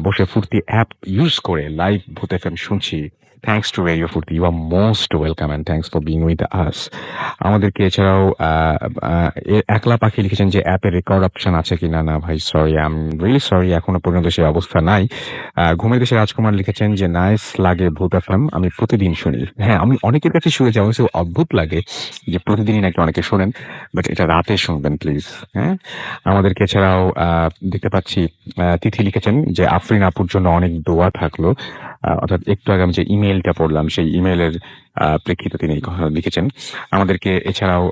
বসে ফুর্তি অ্যাপ ইউজ করে লাইভ ভূত এফএম শুনছি। Thanks to radio Furti, you are most welcome and thanks for being with us. আমাদেরকে এছাড়াও একলা পাখি লিখেছেন যে অ্যাপে রেকর্ড অপশন আছে কিনা। না ভাই, sorry, I am really sorry, এখনো পর্যন্ত সেই অবস্থা নাই। ঘুমের দেশে রাজকুমার লিখেছেন যে নাইস লাগে ভূত এফএম, আমি প্রতিদিন শুনি। হ্যাঁ, আমি অনেকের কাছে শুনেছি, আমার কাছে অদ্ভুত লাগে যে প্রতিদিনই নাকি অনেকে শোনেন, বাট এটা রাতে শুনবেন প্লিজ। হ্যাঁ, আমাদেরকে এছাড়াও দেখতে পাচ্ছি তিথি লিখেছেন যে আফরিন আপুর জন্য অনেক দোয়া থাকলো। অর্থাৎ একটু আগে আমি যে ইমেলটা পড়লাম সেই ইমেলের প্রেক্ষিতে তিনি এই কথা লিখেছেন আমাদেরকে। এছাড়াও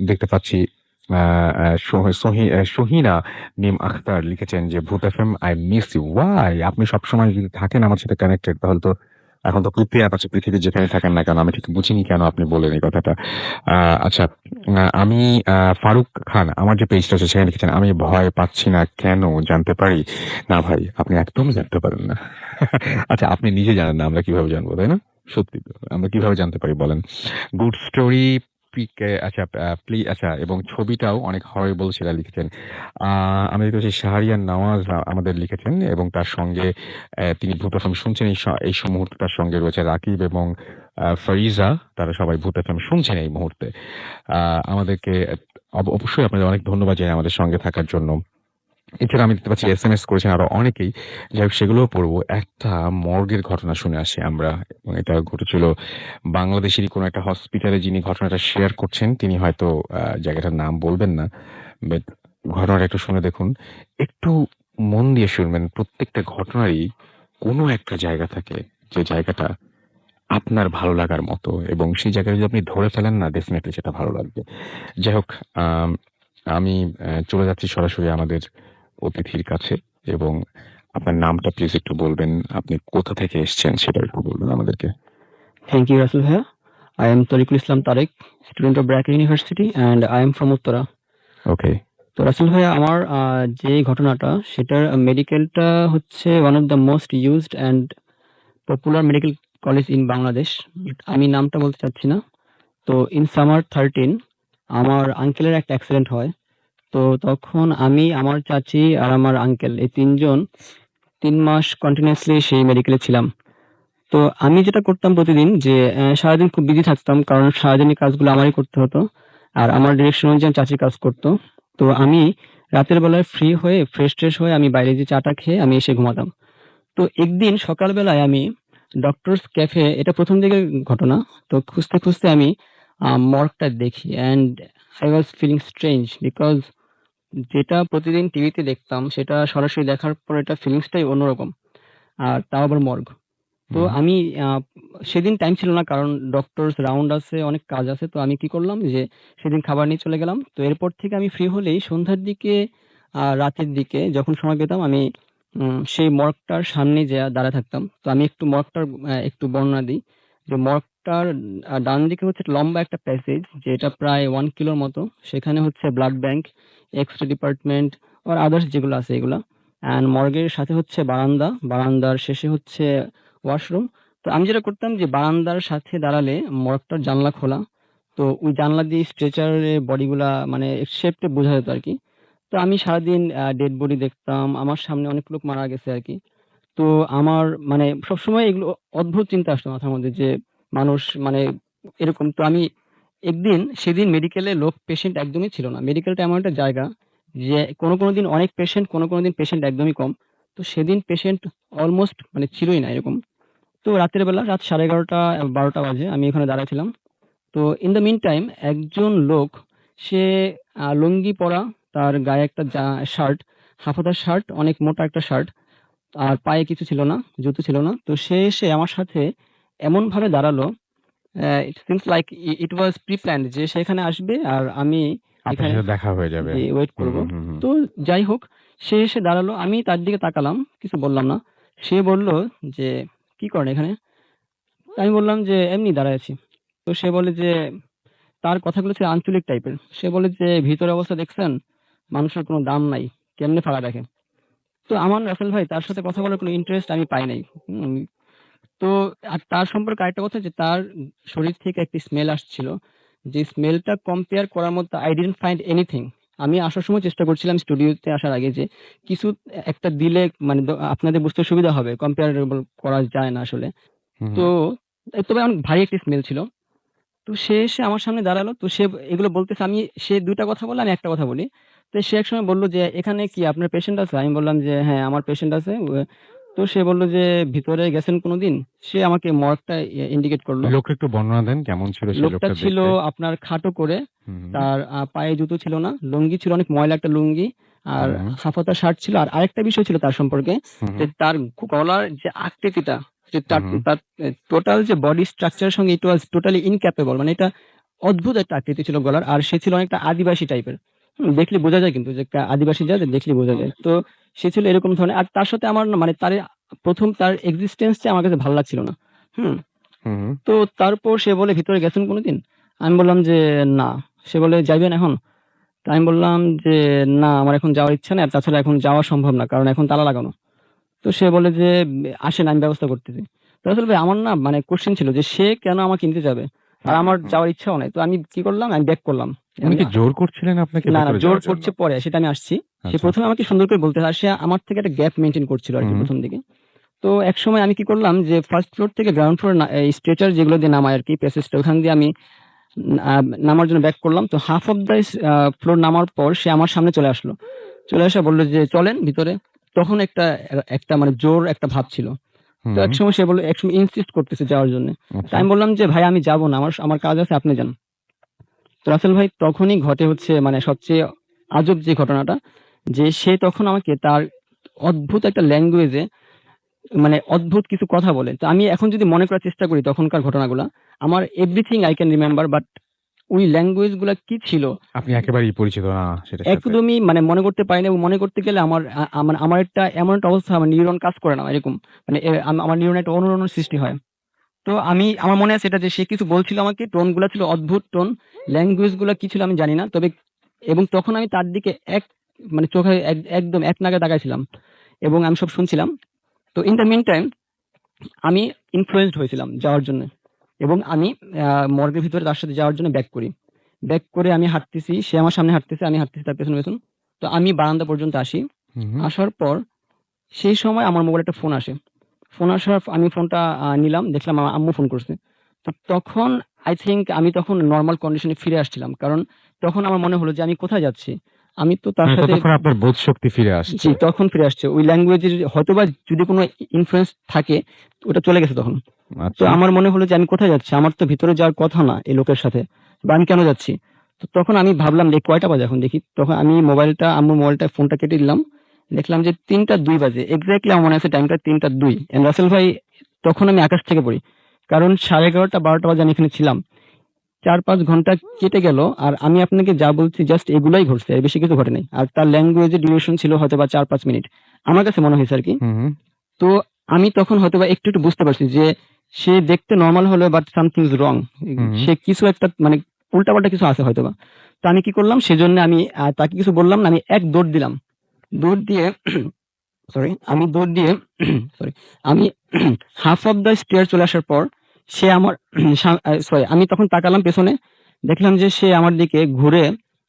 দেখতে পাচ্ছি সহিনা নিম আখতার লিখেছেন যে ভূত FM I miss you. Why? আপনি সবসময় যদি থাকেন আমার সাথে কানেক্টেড, তাহলে তো এখন তো পৃথিবী অ্যাপ আছে, পৃথিবীর যেখানে থাকেন না কেন, আমি ঠিক বুঝিনি কেন আপনি বলেন এই কথাটা। আচ্ছা, আমি ফারুক খান আমার যে পেজটা আছে সেখানে লিখেছেন আমি ভয় পাচ্ছি না, কেন জানতে পারি? না ভাই, আপনি একদম জানতে পারেন না। আচ্ছা, আপনি নিজে জানেন না, আমরা কিভাবে জানবো, তাই না? সত্যি তো, আমরা কিভাবে জানতে পারি বলেন? গুড স্টোরি পিকে, আচ্ছা আচ্ছা, এবং ছবিটাও অনেক হরেবল সেটা লিখেছেন। আমি দেখতে পাচ্ছি শাহরিয়ার নওয়াজ আমাদের লিখেছেন, এবং তার সঙ্গে তিনি ভূত এফএম শুনছেন এই মুহূর্তে। তার সঙ্গে রয়েছে রাকিব এবং ফারিজা, তারা সবাই ভূত এফএম শুনছেন এই মুহূর্তে। আমাদেরকে অবশ্যই আপনাদের অনেক ধন্যবাদ জানাই আমাদের সঙ্গে থাকার জন্য। এছাড়া আমি দেখতে পাচ্ছি এসএমএস করেছেন আরো অনেকেই, যাই হোক সেগুলোও পড়বো। একটা মর্গের ঘটনা শুনে আসি আমরা, এবং এটা ঘটেছিল বাংলাদেশেরই কোনো একটা হসপিটালে। যিনি ঘটনাটা শেয়ার করছেন তিনি হয়তো জায়গাটার নাম বলবেন না, বাট ঘটনাটা একটু শুনে দেখুন, একটু মন দিয়ে শুনবেন। প্রত্যেকটা ঘটনারই কোনো একটা জায়গা থাকে যে জায়গাটা আপনার ভালো লাগার মতো, এবং সেই জায়গাটা যদি আপনি ধরে ফেলেন না, ডেফিনেটলি সেটা ভালো লাগবে। যাই হোক, আমি চলে যাচ্ছি সরাসরি আমাদের অতিথির কাছে, এবং আপনার নামটা প্লিজ একটু বলবেন, আপনি কোথা থেকে এসছেন সেটা একটু বলবেন আমাদেরকে। থ্যাংক ইউ রাসেল ভাইয়া। I am Tariqul Islam Tarek, student of Brack University, and I am from Uttara. ওকে। তো রাসেল ভাইয়া, আমার যে ঘটনাটা সেটার মেডিকেলটা হচ্ছে one of the most used and popular medical college in Bangladesh. আমি নামটা বলতে চাচ্ছি না। তো ইন সামার 13 আমার আঙ্কেলের একটা অ্যাক্সিডেন্ট হয়। তো তখন আমি, আমার চাচি আর আমার আঙ্কেল এই ৩ জন ৩ মাস কন্টিনিউয়াসলি সেই মেডিকেলে ছিলাম। তো আমি যেটা করতাম প্রতিদিন যে সারাদিন খুব বিজি থাকতাম, কারণ সারাদিনের কাজগুলো আমারই করতে হতো। আর আমার ডিরেকশন অনুযায়ী চাচি কাজ করতো। তো আমি রাতের বেলায় ফ্রি হয়ে ফ্রেশ-ট্রেশ হয়ে আমি বাইরে যেয়ে চা-টা খেয়ে আমি এসে ঘুমাতাম। তো একদিন সকালবেলায় আমি ডক্টরস ক্যাফে, এটা ১ম দিকের ঘটনা। তো খুঁজতে, খুঁজতে আমি মর্গটা দেখি and I was feeling strange because যেটা প্রতিদিন টিভিতে দেখতাম সেটা সরাসরি দেখার পর এটা ফিলিংসটাই অন্যরকম। আর তাও আবার মর্গ। তো হুম। আমি সেদিন টাইম ছিল না, কারণ ডক্টরস রাউন্ড আছে, অনেক কাজ আছে। তো আমি কি করলাম যে সেদিন খাবার নিয়ে চলে গেলাম। তো এরপর থেকে আমি ফ্রি হলেই সন্ধ্যার দিকে, রাতের দিকে যখন সময় পেতাম আমি সেই মর্গটার সামনে যেয়ে দাঁড়ায় থাকতাম। তো আমি একটু মর্গটার একটু বর্ণনা দিই। যে মর্গটার ডান দিকে হচ্ছে লম্বা একটা প্যাসেজ, যেটা প্রায় 1 কিলোর মতো। সেখানে হচ্ছে ব্লাড ব্যাংক, এক্স-রে ডিপার্টমেন্ট আর আদার্স যেগুলো আছে এগুলা। অ্যান্ড মর্গের সাথে হচ্ছে বারান্দা, বারান্দার শেষে হচ্ছে ওয়াশরুম। তো আমি যেটা করতাম যে বারান্দার সাথে দাঁড়ালে মর্গটার জানলা খোলা। তো ওই জানলা দিয়ে স্ট্রেচারের বডিগুলা মানে শেপটা বোঝা যেত আরকি। তো আমি সারাদিন ডেড বডি দেখতাম। আমার সামনে অনেক লোক মারা গেছে আরকি। তো আমার মানে সবসময় এগুলো অদ্ভুত চিন্তা আসতো মাথার মধ্যে যে মানুষ মানে এরকম। তো আমি একদিন সেদিন মেডিকেলে পেশেন্ট একদমই ছিল না। মেডিকেলটা এমন একটা জায়গা যে কোনো দিন অনেক পেশেন্ট, কোনো দিন পেশেন্ট একদমই কম। তো সেদিন পেশেন্ট অলমোস্ট মানে ছিলই না এরকম। তো রাতের বেলা রাত 11:30 12টা বাজে আমি ওখানে দাঁড়ায় ছিলাম। তো ইন দ্য মিন টাইম একজন লোক, সে লুঙ্গি পরা, তার গায়ে একটা শার্ট, হাফহাতা শার্ট, অনেক মোটা একটা শার্ট। আর পায়ে কিছু ছিল না, জুতো ছিল না। তো সে এসে আমার সাথে এমনভাবে দাঁড়ালো, it seems like it was pre-planned যে সে এখানে আসবে আর আমি আপনার এখানে সাথে দেখা হয়ে যাবে। জি ওয়েট হুম, করব। হুম, হুম। তো যাই হোক, সে এসে দাঁড়ালো। আমি তার দিকে তাকালাম, কিছু বললাম না। সে বলল যে, "কি করেন এখানে?" আমি বললাম যে, "এমনি দাঁড়ায় আছি।" তো সে বলে যে, তার কথাগুলো ছিল আঞ্চলিক টাইপের। সে বলে যে, "ভিতরের অবস্থা দেখছেন? মানুষের কোনো দাম নাই। কেমনে ফালা রাখে?" তো আমার রাসেল ভাই তার সাথে কথা বলার কোনো ইন্টারেস্ট আমি পাই নাই। হুম? তো আর তার সম্পর্কে আরেকটা কথা যে তার শরীর থেকে একটি স্মেল আসছিল। যে স্মেলটা কম্পেয়ার করার মতো I didn't find anything. আমি আসার সময় চেষ্টা করছিলাম স্টুডিওতে আসার আগে যে কিছু একটা দিলে মানে আপনাদের বুঝতে সুবিধা হবে। কম্পারেবল করা যায় না আসলে। হুম, তো হুম। তবে অনেক ভারী একটি স্মেল ছিল। তো সে এসে আমার সামনে দাঁড়ালো। তো সে এগুলো বলতেছে, সে ২ টা কথা বললে আমি ১ টা কথা বলি। তো সে একসময় বলল যে, "এখানে কি আপনার পেশেন্ট আছে?" আমি বললাম যে, "হ্যাঁ, আমার পেশেন্ট আছে।" তো সে বলল যে, "ভিতরে গেছেন কোনদিন?" সে আমাকে মর্গটা ইন্ডিকেট করল। লোকটা একটু বর্ণনা দেন কেমন ছিল সেই লোকটা লোকটা ছিল দেখতে? আপনার খাটো করে, হুম, হুম। তার পায়ে জুতো ছিল না, লুঙ্গি ছিল অনেক ময়লা একটা লুঙ্গি, আর হুম, হুম। হাফহাতা শার্ট ছিল। আর আরেকটা বিষয় ছিল তার সম্পর্কে হুম, যে হুম। তার গলার যে আকৃতিটা, যে হুম, তার হুম। তার টোটাল যে বডি স্ট্রাকচার এর সঙ্গে ইট ওয়াজ টোটালি ইনক্যাপেবল। মানে এটা অদ্ভুত একটা আকৃতি ছিল গলার। আর সে ছিল অনেকটা আদিবাসী টাইপের। দেখলে বোঝা যায় কিন্তু যে একটা আদিবাসী জাত দেখলে বোঝা যায়। তো সে ছিল এরকম ধরনের। আর তার সাথে আমার না মানে তার ১ম তার এক্সিস্টেন্স টা আমার কাছে ভাল লাগছিল না। হুম? হুম, হুম। তো তারপর সে বলে, "ভিতরে গেছেন কোনদিন?" আমি বললাম যে, "না।" সে বলে, "যাইবেন এখন?" তো আমি বললাম যে, "না, আমার এখন যাওয়ার ইচ্ছা নেই। আর তাছাড়া এখন যাওয়া সম্ভব না। কারণ এখন তালা লাগানো।" তো সে বলে যে, "আসেন আমি ব্যবস্থা করতেছি।" তো আসলে ভাই আমার না মানে কোয়েশ্চেন ছিল যে সে কেন আমাকে নিতে যাবে? আর হুম, আমার হুম। যাওয়ার ইচ্ছাও নাই। তো আমি কি করলাম? আমি ব্যাক করলাম। উনি আমি কি জোর করছিলেন আপনাকে না, ভেতরে জোর যাওয়ার জন্য? করছে পরে, সেটা আমি আসছি। সে আচ্ছা। ১ম এ আমাকে সুন্দর করে বলতে, আর সে আমার থেকে একটা গ্যাপ মেইনটেইন করছিল হুম, আরকি হুম। ১ম দিকে। তো একসময় আমি কি করলাম যে ফার্স্ট ফ্লোর থেকে গ্রাউন্ড ফ্লোরে এই স্ট্রেচার যেগুলো দিয়ে নামায় আরকি প্যাসেজটা, ওখান দিয়ে আমি নামার জন্য ব্যাক করলাম। তো হাফ অফ দ্যা ফ্লোর নামার পর সে আমার সামনে চলে আসলো। চলে এসে বলল যে, "চলেন ভিতরে।" তখন একটা মানে জোর একটা ভাব ছিল। তো হুম। একসময় সে বলল, একসময় ইনসিস্ট করতেছে যাওয়ার জন্যে। তো আচ্ছা। আমি বললাম যে, "ভাই আমি যাবো না। আমার কাজ আছে, আপনি যান।" তো রাসেল ভাই তখনই ঘটে হচ্ছে মানে সবচেয়ে আজব যে ঘটনাটা, যে সে তখন আমাকে তার অদ্ভুত একটা ল্যাঙ্গুয়েজে মানে অদ্ভুত কিছু কথা বলে। তো আমি এখন যদি মনে করার চেষ্টা করি তখনকার ঘটনাগুলা, আমার everything I can remember, but ওই ল্যাঙ্গুয়েজ গুলা কি ছিল আপনি একেবারেই পরিচিত না সেটার সাথে। একদমই মানে মনে করতে পারি না, এবং মনে করতে গেলে আমার মানে আমার একটা এমন একটা অবস্থা, আমার নিউরন কাজ করে না এরকম। মানে আমার নিউরনে একটা অনুরণন সৃষ্টি হয়। তো আমার মনে আছে এটা যে সে কিছু বলছিল আমাকে, টোন গুলা ছিল অদ্ভুত টোন, ল্যাঙ্গুয়েজ গুলা কি ছিল আমি জানি না, তবে এবং তখন আমি তার দিকে মানে চোখে একদম এক নাগাড়ে তাকাইছিলাম এবং আমি সব শুনছিলাম। তো ইন দ্য মিন টাইম আমি ইনফ্লুয়েন্সড হয়েছিলাম যাওয়ার জন্য, এবং আমি মর্গের ভিতরে তার সাথে যাওয়ার জন্য ব্যাক করে আমি হাঁটতেছি, সে আমার সামনে হাঁটতেছে, আমি হাঁটতেছি তার পেছন পেছন। তো আমি বারান্দা পর্যন্ত আসি। আসার পর সেই সময় আমার মোবাইলে একটা ফোন আসার আমি ফোনটা নিলাম, দেখলাম আমার আম্মু ফোন করছে। তো তখন আই থিংক আমি তখন নর্মাল কন্ডিশনে ফিরে আসছিলাম, কারণ তখন আমার মনে হলো যে আমি কোথায় যাচ্ছি, আমি তো তার মানে সাথে ততক্ষণ আপনার বোধ শক্তি ফিরে আসছে। জি তখন ফিরে আসছে। ওই ল্যাঙ্গুয়েজের হয়তোবা যদি কোনো ইনফ্লুয়েন্স থাকে ওটা চলে গেছে তখন। তো আচ্ছা। আমার মনে হলো যে আমি কোথায় যাচ্ছি, আমার তো ভিতরে যাওয়ার কথা না এই লোকের সাথে, বা আমি কেন যাচ্ছি। তো তখন আমি ভাবলাম যে কয়টা বাজে এখন দেখি, তখন আমি আম্মুর মোবাইলটা ফোনটা কেটে দিলাম, দেখলাম যে 3টা 2 বাজে, এক্স্যাক্টলি আমার মনে আছে টাইমটা 3টা 2। এন্ড রাসেল ভাই তখন আমি আকাশ থেকে পড়ি, কারণ 11:30 12টা বাজে আমি এখানে ছিলাম, 4-5 ঘন্টা কেটে গেল, আর আমি আপনাকে যা বলছি জাস্ট এগুলাই ঘটছে, এর বেশি কিছু ঘটে নাই। আর তার ল্যাঙ্গুয়েজের ডিউরেশন ছিল হয়তো বা 4-5 মিনিট, আমার কাছে মনে হয়েছে আর কি। হুম, হুম। তো আমি তখন হয়তোবা একটু একটু বুঝতে পারছি যে সে দেখতে নর্মাল হলো, বাট সামথিং ইজ রং, হুম। সে কিছু একটা মানে উল্টাপাল্টা কিছু আছে হয়তোবা। তো আমি কি করলাম, সেজন্য আমি তাকে কিছু বললাম না, আমি এক দৌড় দিলাম, দৌড় দিয়ে আমি দৌড় দিয়ে সরি আমি হাফ অফ দ্য স্টেয়ার চলে আসার পর সে আমার আমি তখন তাকালাম পেছনে, দেখলাম যে সে আমার দিকে ঘুরে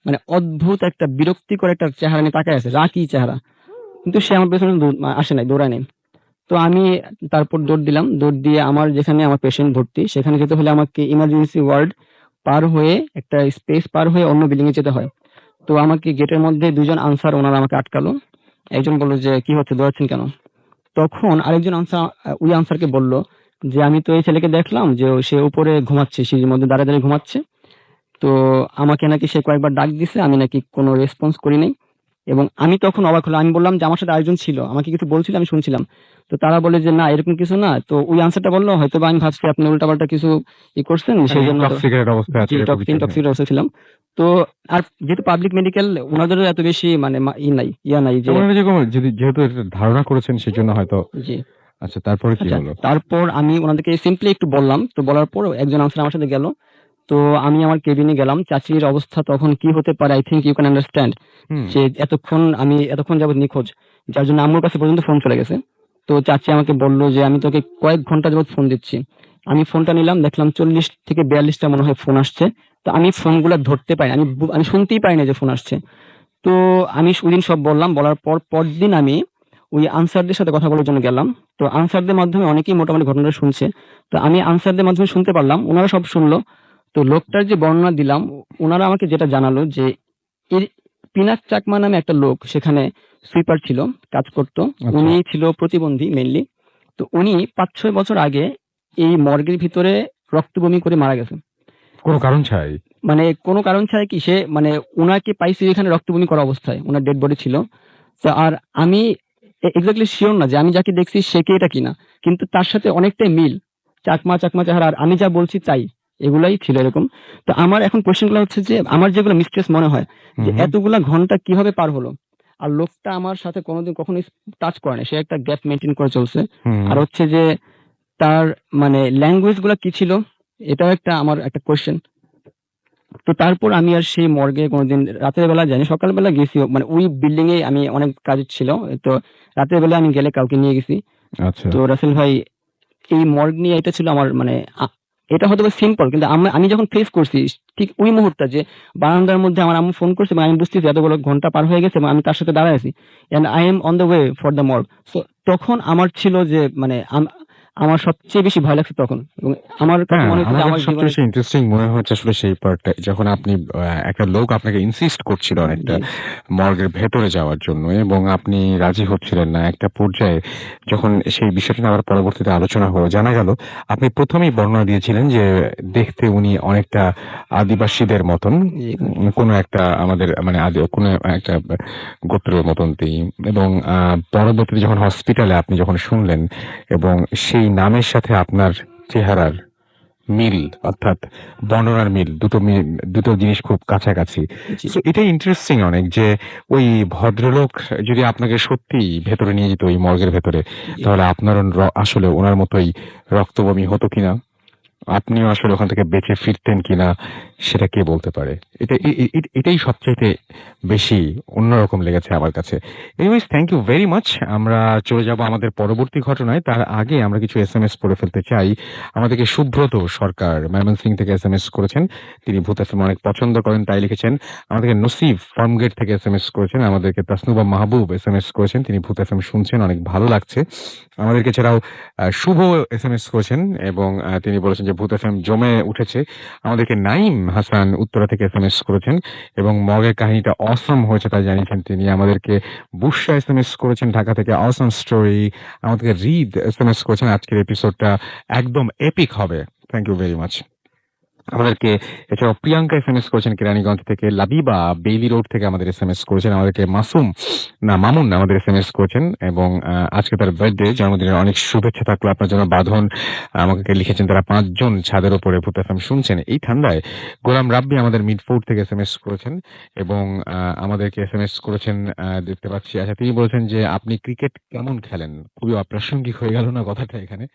মানে অদ্ভুত একটা বিরক্তিকর একটা চেহারা নিয়ে তাকায় আছে, রাগী চেহারা, কিন্তু সে আমার পেছনে আসে নাই, দৌড়ায় নাই। তো আমি তারপর দৌড় দিলাম, দৌড় দিয়ে আমার যেখানে আমার পেশেন্ট ভর্তি সেখানে যেতে হলে আমাকে ইমার্জেন্সি ওয়ার্ড পার হয়ে একটা স্পেস পার হয়ে অন্য বিল্ডিং এ যেতে হয়। তো আমাকে গেটের মধ্যে 2জন আনসার ওনারা আমাকে আটকালো। একজন বললো যে কি হচ্ছে, দৌড়াচ্ছেন কেন? তখন আরেকজন ওই আনসারকে বলল যে আমি তো এই ছেলেকে দেখলাম যে সে উপরে ঘুমাচ্ছে, সিঁড়ির মধ্যে দাঁড়িয়ে দাঁড়িয়ে ঘুমাচ্ছে, তো আমাকে নাকি সে কয়েকবার ডাক দিছে, আমি নাকি কোনো রেসপন্স করি নাই। এবং আমি তখন অবাক হলাম, আমি বললাম যে আমার সাথে আরেকজন ছিল, আমাকে কিছু বলছিল, আমি শুনছিলাম। তো তারা বলে যে না এরকম কিছু না। তো ওই আনসারটা বললো হয়তো বা আমি ভাবছি আপনি উল্টাপাল্টা কিছু করছেন মানে সেই জন্য ইনটক্সিকেটেড অবস্থায় আছে জি এরকম কিছু। ইনটক্সিকেটেড অবস্থা ছিলাম। তো আর যেহেতু পাবলিক মেডিকেল ওনাদেরও এত বেশি মানে নাই যে তেমন যেরকম যেহেতু এটা ধারণা করেছেন সেজন্য হয়তো। জি। আচ্ছা, তারপরে কি আচ্ছা, হলো? তারপর আমি ওনাদেরকে সিম্পলি একটু বললাম, তো বলার পর একজন আনসার আমার সাথে গেল। তো আমি আমার কেবিনে গেলাম, চাচির অবস্থা তখন কি হতে পারে I think you can understand, hmm. যে আমি এতক্ষণ যাবত নিখোঁজ, যার জন্য আম্মুর কাছে পর্যন্ত ফোন চলে গেছে। তো চাচি আমাকে বললো যে আমি তোকে কয়েক ঘন্টা যাবত ফোন দিচ্ছি। আমি ফোনটা নিলাম, দেখলাম 40 থেকে 42টা মনে হয় ফোন আসছে। তো আমি ফোনগুলো ধরতে পাই, আমি শুনতেই পাই না যে ফোন আসছে। তো আমি ওইদিন সব বললাম, বলার পর পরদিন আমি ওই আনসারদের সাথে কথা বলার জন্য গেলাম। তো আনসারদের মাধ্যমে অনেকেই মোটামুটি ঘটনাটা শুনছে। তো আমি আনসারদের মাধ্যমে শুনতে পারলাম, ওনারা সব শুনলো। তো লোকটার যে বর্ণনা দিলাম, ওনারা আমাকে যেটা জানালো যে এর পিনাক চাকমা নামে একটা লোক সেখানে সুইপার ছিল, কাজ করতো। আচ্ছা। উনি ছিল প্রতিবন্ধী মেইনলি। তো উনি 5-6 বছর আগে এই মর্গের ভিতরে রক্ত বমি করে মারা গেছে। কোনো কারণ ছাড়াই? মানে কোনো কারণ ছাড়া কি, সে মানে উনাকে পাইছি এখানে রক্ত বমি করা অবস্থায়, উনার ডেড বডি ছিল। তো আর আমি এক্স্যাক্টলি শিওর না যে আমি যাকে দেখছি সে কে এটা কিনা, কিন্তু তার সাথে অনেকটাই মিল, চাকমা চাকমা চেহারা, আর আমি যা বলছি তাই, এগুলাই ছিল এরকম। তো আমার এখন কোশ্চেনগুলো হচ্ছে যে আমার যেগুলো মিস্ট্রেস মনে হয় যে হুম। এতগুলা ঘন্টা কিভাবে পার হলো, আর লোকটা আমার সাথে কোনোদিন কখনো টাচ করে না, সে একটা গ্যাপ মেনটেন করে চলছে। হুম। আর হচ্ছে যে তার মানে ল্যাঙ্গুয়েজ গুলা কি ছিল, এটাও আমার একটা কোশ্চেন। তো তারপর আমি আর সেই মর্গে কোনোদিন রাতের বেলা যাইনি, সকালবেলা গেছি, মানে ওই বিল্ডিং এ আমি অনেক কাজ ছিল। তো রাতের বেলা আমি গেলে কাউকে নিয়ে গেছি। আচ্ছা। তো রাসেল ভাই এই মর্গ নিয়ে এটা ছিল আমার মানে এটা হয়তো সিম্পল, কিন্তু আমি যখন ফেস করছি ঠিক ওই মুহূর্তে যে বারান্দার মধ্যে আমার আম্মু ফোন করছে এবং আমি বুঝতেছি এতগুলো ঘন্টা পার হয়ে গেছে এবং আমি তার সাথে দাঁড়ায় আছি and I am on the way for the morgue. So তখন আমার ছিল যে মানে আমার সবচেয়ে বেশি ভয় লাগছে তখন, এবং আমার কাছে হ্যাঁ, মনে হচ্ছে আমার যে কাছে আমার সবচেয়ে জীবনে বেশি ইন্টারেস্টিং মনে হচ্ছে আসলে সেই পার্টটা, যখন আপনি একটা লোক আপনাকে ইনসিস্ট করছিল অনেকটা জি মর্গের ভেতরে যাওয়ার জন্য এবং আপনি রাজি হচ্ছিলেন না। একটা পর্যায়ে যখন সেই বিষয়টা নিয়ে আবার পরবর্তীতে আলোচনা হলো, জানা গেল আপনি প্রথমেই বর্ণনা দিয়েছিলেন যে দেখতে উনি অনেকটা আদিবাসীদের মতন, জি কোনো একটা আমাদের মানে কোনো একটা গোত্রের মতন তিনি। এবং পরবর্তীতে যখন হসপিটালে আপনি যখন শুনলেন এবং সেই নামের সাথে আপনার চেহারার মিল, অর্থাৎ বর্ণনার মিল, দুটো জিনিস খুব কাছাকাছি। জি। So এটাই ইন্টারেস্টিং অনেক যে ওই ভদ্রলোক যদি আপনাকে সত্যি ভেতরে নিয়ে যেত ওই মর্গের ভেতরে, জি। তাহলে আপনার আসলে ওনার মতোই রক্তবমি হতো কিনা, আপনিও আসলে ওখান থেকে বেঁচে ফিরতেন কিনা, সেটা কে বলতে পারে। এটাই সবচাইতে বেশি অন্যরকম লেগেছে আমার কাছে। Anyways, thank you very much. আমরা চলে যাব আমাদের পরবর্তী ঘটনায়। তার আগে আমরা কিছু এসএমএস পড়ে ফেলতে চাই। আমাদেরকে সুব্রত সরকার ময়মনসিংহ থেকে এসএমএস করেছেন। তিনি ভূত এফএম অনেক পছন্দ করেন, তাই লিখেছেন। আমাদেরকে নসিব ফার্মগেট থেকে এসএমএস করেছেন। আমাদেরকে তাসনুবা মাহবুব এসএমএস করেছেন, তিনি ভূত এফএম শুনছেন, অনেক ভালো লাগছে। আমাদেরকে এছাড়াও শুভ এসএমএস করেছেন এবং তিনি বলেছেন যে ভূত এফএম জমে উঠেছে। আমাদেরকে নাইম হাসান উত্তরা থেকে এসএমএস করেছেন এবং মগের কাহিনীটা অসম হয়েছে তাই জানিয়েছেন তিনি। আমাদেরকে বুশরা এসএমএস করেছেন ঢাকা থেকে, অসম স্টোরি। আমাদেরকে রিদ এসএমএস করেছেন, আজকের এপিসোডটা একদম এপিক হবে। Thank you very much. আমাদেরকে এছাড়াও প্রিয়াঙ্কা এসএমএস করেছেন কেরানীগঞ্জ থেকে, লাবিবা বেইলি রোড থেকে আমাদের এসএমএস করেছেন। আমাদেরকে মামুন আমাদের এসএমএস করেছেন এবং আজকে তার বার্থডে, জন্মদিনের অনেক শুভেচ্ছা থাকলো আপনার জন্য বাঁধন। আমাকে লিখেছেন তারা 5 জন ছাদের উপরে ভূত এফএম শুনছেন এই ঠান্ডায়। গোলাম রাব্বি আমাদের মিডফোর্ড থেকে এসএমএস করেছেন এবং আমাদেরকে এসএমএস করেছেন, দেখতে পাচ্ছি। আচ্ছা, তিনি বলেছেন যে আপনি ক্রিকেট কেমন খেলেন? খুবই অপ্রাসঙ্গিক হয়ে গেল না কথাটা এখানে?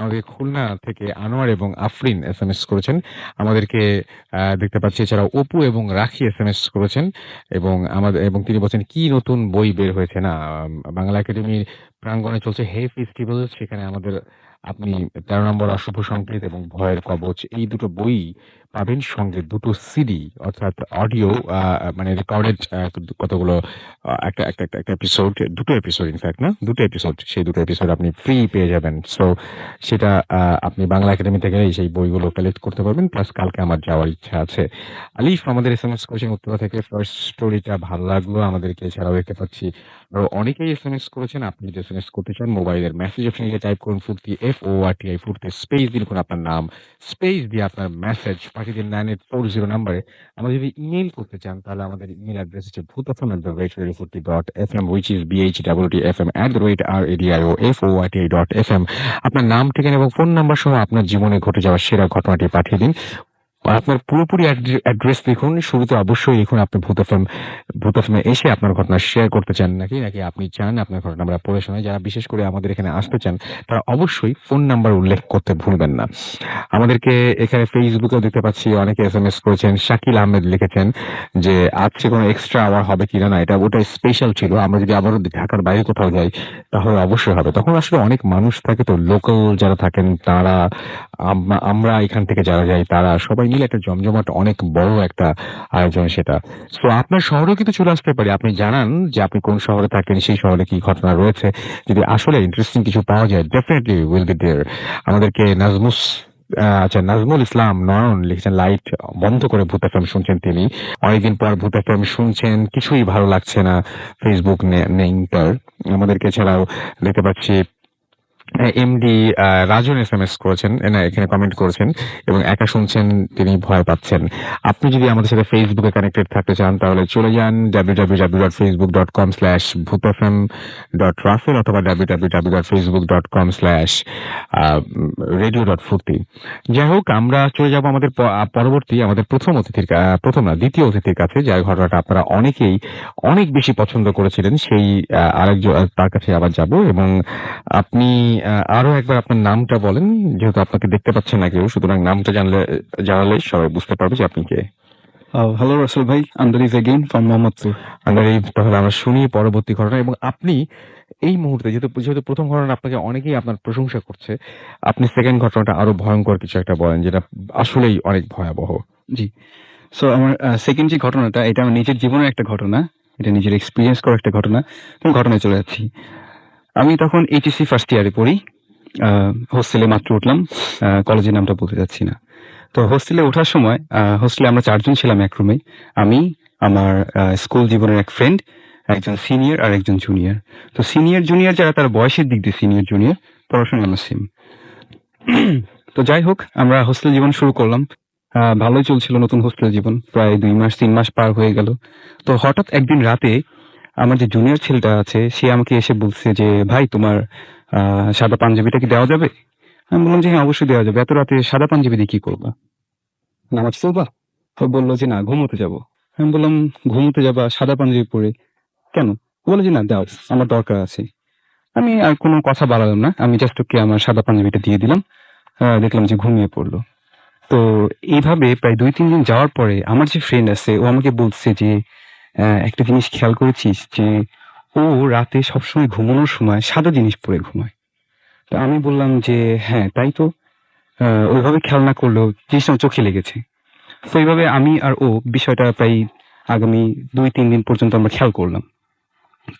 আমাদের খুলনা থেকে আনোয়ার এবং আফরিন এসএমএস করেছেন। আমাদেরকে দেখতে পাচ্ছি এছাড়াও অপু এবং রাখি এসএমএস করেছেন এবং তিনি বলছেন কি নতুন বই বের হয়েছে না, বাংলা একাডেমির প্রাঙ্গণে চলছে হে ফেস্টিভ্যাল, সেখানে আপনি 13 নম্বর অশুভ সংকেত এবং ভয়ের কবচ এই দুটো বই পাবেন, সঙ্গে দুটো সিডি অর্থাৎ অডিও, মানে রেকর্ডেড কতগুলো, একটা এপিসোড, দুটো এপিসোড, ইনফ্যাক্ট না দুটো এপিসোড, সেই দুটো এপিসোড আপনি ফ্রি পেয়ে যাবেন। সো সেটা আপনি বাংলা একাডেমি থেকে সেই বইগুলো কালেক্ট করতে পারবেন। প্লাস কালকে আমার যাওয়ার ইচ্ছা আছে। আলিফ আমাদের এসএমএস করেছেন উত্তরা থেকে, ফার্স্ট স্টোরিটা ভালো লাগলো। আমাদেরকে এছাড়াও দেখতে পাচ্ছি আরো অনেকেই এসএমএস করেছেন। আপনি যদি এসএমএস করতে চান মোবাইলের মেসেজ অপশনে গিয়ে টাইপ করুন ফুর্তি FORTI ফুর্তি, স্পেস দিয়ে লিখুন আপনার নাম, স্পেস দিয়ে আপনার মেসেজ পাঠিয়ে দিন 9840 নাম্বারে। আমরা যদি ইমেইল করতে চান তাহলে আমাদের ইমেইল অ্যাড্রেস হচ্ছে bhutfm@radio40.fm, which is bhwtfm@radioforti.fm। আপনার নাম, ঠিকানা এবং ফোন নাম্বার সহ আপনার জীবনে ঘটে যাওয়া সেরা ঘটনাটি পাঠিয়ে দিন। আপনার পুরোপুরি অ্যাড্রেস লিখুন। শুরুতে অবশ্যই লিখুন আপনি ভূত এফএম এসে আপনার ঘটনা শেয়ার করতে চান নাকি আপনি চান আপনার ঘটনা আমরা পড়ে শোনাই। যারা বিশেষ করে আমাদের এখানে আসতে চান তারা অবশ্যই ফোন নাম্বার উল্লেখ করতে ভুলবেন না। আমাদেরকে এখানে ফেসবুকেও দেখতে পাচ্ছি অনেকে এসএমএস করেছেন। শাকিল আহমেদ লিখেছেন যে আজকে কোনো এক্সট্রা আওয়ার হবে কিনা, না ওটা স্পেশাল ছিল। আমরা যদি আবারও ঢাকার বাইরে কোথাও যাই তাহলে অবশ্যই হবে। তখন আসলে অনেক মানুষ থাকে, তো লোকাল যারা থাকেন তারা, আমরা এখান থেকে যারা যাই তারা সবাই মিলে একটা জমজমাট অনেক বড় একটা আয়োজন সেটা। তো আপনার শহরেও কিন্তু চলে আসতে পারি। আপনি জানান যে আপনি কোন শহরে থাকেন, সেই শহরে কি ঘটনা রয়েছে। যদি আসলে ইন্টারেস্টিং কিছু পাওয়া যায়, ডেফিনেটলি উইল বি দেয়ার। আমাদেরকে নাজমুল ইসলাম নয়ন লিখছেন লাইট বন্ধ করে ভূত এফএম শুনছেন তিনি। অনেকদিন পর ভূত এফএম শুনছেন, কিছুই ভালো লাগছে না ফেসবুক নেই তার। আমাদেরকে এছাড়াও দেখতে পাচ্ছি এমডি রাজন এসএমএস করেছেন, এখানে কমেন্ট করেছেন এবং একা শুনছেন, তিনি ভয় পাচ্ছেন। আপনি যদি আমাদের সাথে ফেসবুকে কানেক্টেড থাকতে চান তাহলে চলে যান www.facebook.com/bhutfm.raffle অথবা www.facebook.com/radio.furti। যাই হোক, আমরা চলে যাব আমাদের দ্বিতীয় অতিথির কাছে, যার ঘটনাটা আপনারা অনেকেই অনেক বেশি পছন্দ করেছিলেন। সেই আরেকজন, তার কাছে আবার যাব এবং আপনি আরো একবার আপনার নামটা বলেন, যেহেতু আপনাকে দেখতে পাচ্ছেন না কেউ, সুতরাং নামটা জানালে সবাই বুঝতে পারবে যে আপনি কে। হ্যালো রাসেল ভাই, আন্দারিজ এগেইন ফ্রম মোহাম্মদপুর। তাহলে আমরা শুনি পরবর্তী ঘটনা। এবং আপনি এই মুহূর্তে যেহেতু প্রথম ঘটনা আপনাকে অনেকেই আপনার প্রশংসা করছে, আপনি সেকেন্ড ঘটনাটা আরো ভয়ঙ্কর কিছু একটা বলেন যেটা আসলেই অনেক ভয়াবহ। জি, সো আমার সেকেন্ড যে ঘটনাটা, এটা আমার নিজের জীবনের একটা ঘটনা, এটা নিজের এক্সপিরিয়েন্স করা একটা ঘটনা। তো ঘটনায় চলে যাচ্ছি। আমি তখন এইচএসসি ফার্স্ট ইয়ারে পড়ি, হোস্টেলে মাত্র উঠলাম, কলেজের নামটা বলতে যাচ্ছি না। তো হোস্টেলে ওঠার সময়, হোস্টেলে আমরা 4 জন ছিলাম এক রুমে। আমি, আমার স্কুল জীবনের এক ফ্রেন্ড, একজন সিনিয়র আর একজন জুনিয়র। তো সিনিয়র জুনিয়র যারা, তারা বয়সের দিক দিয়ে সিনিয়র জুনিয়র, পড়াশোনা আমরা সেম। তো যাই হোক, আমরা হোস্টেল জীবন শুরু করলাম। ভালোই চলছিল নতুন হোস্টেল জীবন, প্রায় 2 মাস 3 মাস পার হয়ে গেল। তো হঠাৎ একদিন রাতে আমার যে জুনিয়র ছেলেটা আছে, সে আমাকে এসে বলছে যে ভাই, তোমার সাদা পাঞ্জাবিটা কি দেওয়া যাবে? আমি বললাম যে হ্যাঁ অবশ্যই দেওয়া যাবে, এত রাতে সাদা পাঞ্জাবি দিয়ে কি করবা, নামাজ পড়বা? ও বললো যে না ঘুমোতে যাব। আমি বললাম ঘুমোতে যাবা সাদা পাঞ্জাবি পরে কেন? ও বলে যে না দাও, আমার দরকার আছে। আমি আর কোনো কথা বাড়ালাম না, আমি জাস্ট ওকে আমার সাদা পাঞ্জাবিটা দিয়ে দিলাম। দেখলাম যে ঘুমিয়ে পড়লো। তো এইভাবে প্রায় 2-3 দিন যাওয়ার পরে আমার যে ফ্রেন্ড আছে ও আমাকে বলছে যে একটা জিনিস খেয়াল করেছিস যে ও রাতে সবসময় ঘুমানোর সময় সাদা জিনিস পরে ঘুমায়। তো আমি বললাম যে হ্যাঁ তাই তো, ওইভাবে খেয়াল না করলেও জিনিসটা আমার চোখে লেগেছে। তো এইভাবে আমি আর ও বিষয়টা প্রায় আগামী 2-3 দিন পর্যন্ত আমরা খেয়াল করলাম।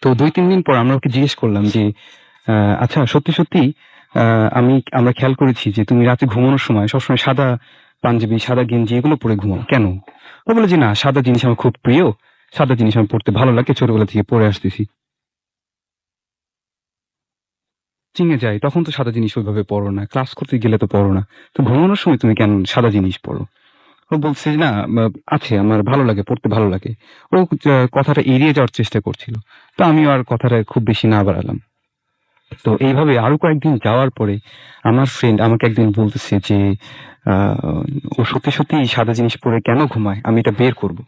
তো 2-3 দিন পর আমরা ওকে জিজ্ঞেস করলাম যে আচ্ছা সত্যি সত্যি আমরা খেয়াল করেছি যে তুমি রাতে ঘুমানোর সময় সবসময় সাদা পাঞ্জাবি সাদা গেঞ্জি এগুলো পরে ঘুমাও কেন? ও বলে যে না সাদা জিনিস আমার খুব প্রিয়, সাদা জিনিস আমার পড়তে ভালো লাগে, ছোটবেলা থেকে পরে আসতেছি। চিঙে যায় তখন তো সাদা জিনিস ওইভাবে পরো না, ক্লাস করতে গেলে তো পরো না, তো ঘুমানোর সময় তুমি কেন সাদা জিনিস পরো? ও বলছে না আছে আমার ভালো লাগে, পড়তে ভালো লাগে। ও কথাটা এড়িয়ে যাওয়ার চেষ্টা করছিল। তো আমিও আর কথাটা খুব বেশি না বাড়ালাম। তো এইভাবে আরো কয়েকদিন যাওয়ার পরে আমার ফ্রেন্ড আমাকে একদিন বলতেছে যে ও সত্যি সত্যি সাদা জিনিস পরে কেন ঘুমায়, আমি এটা বের করব।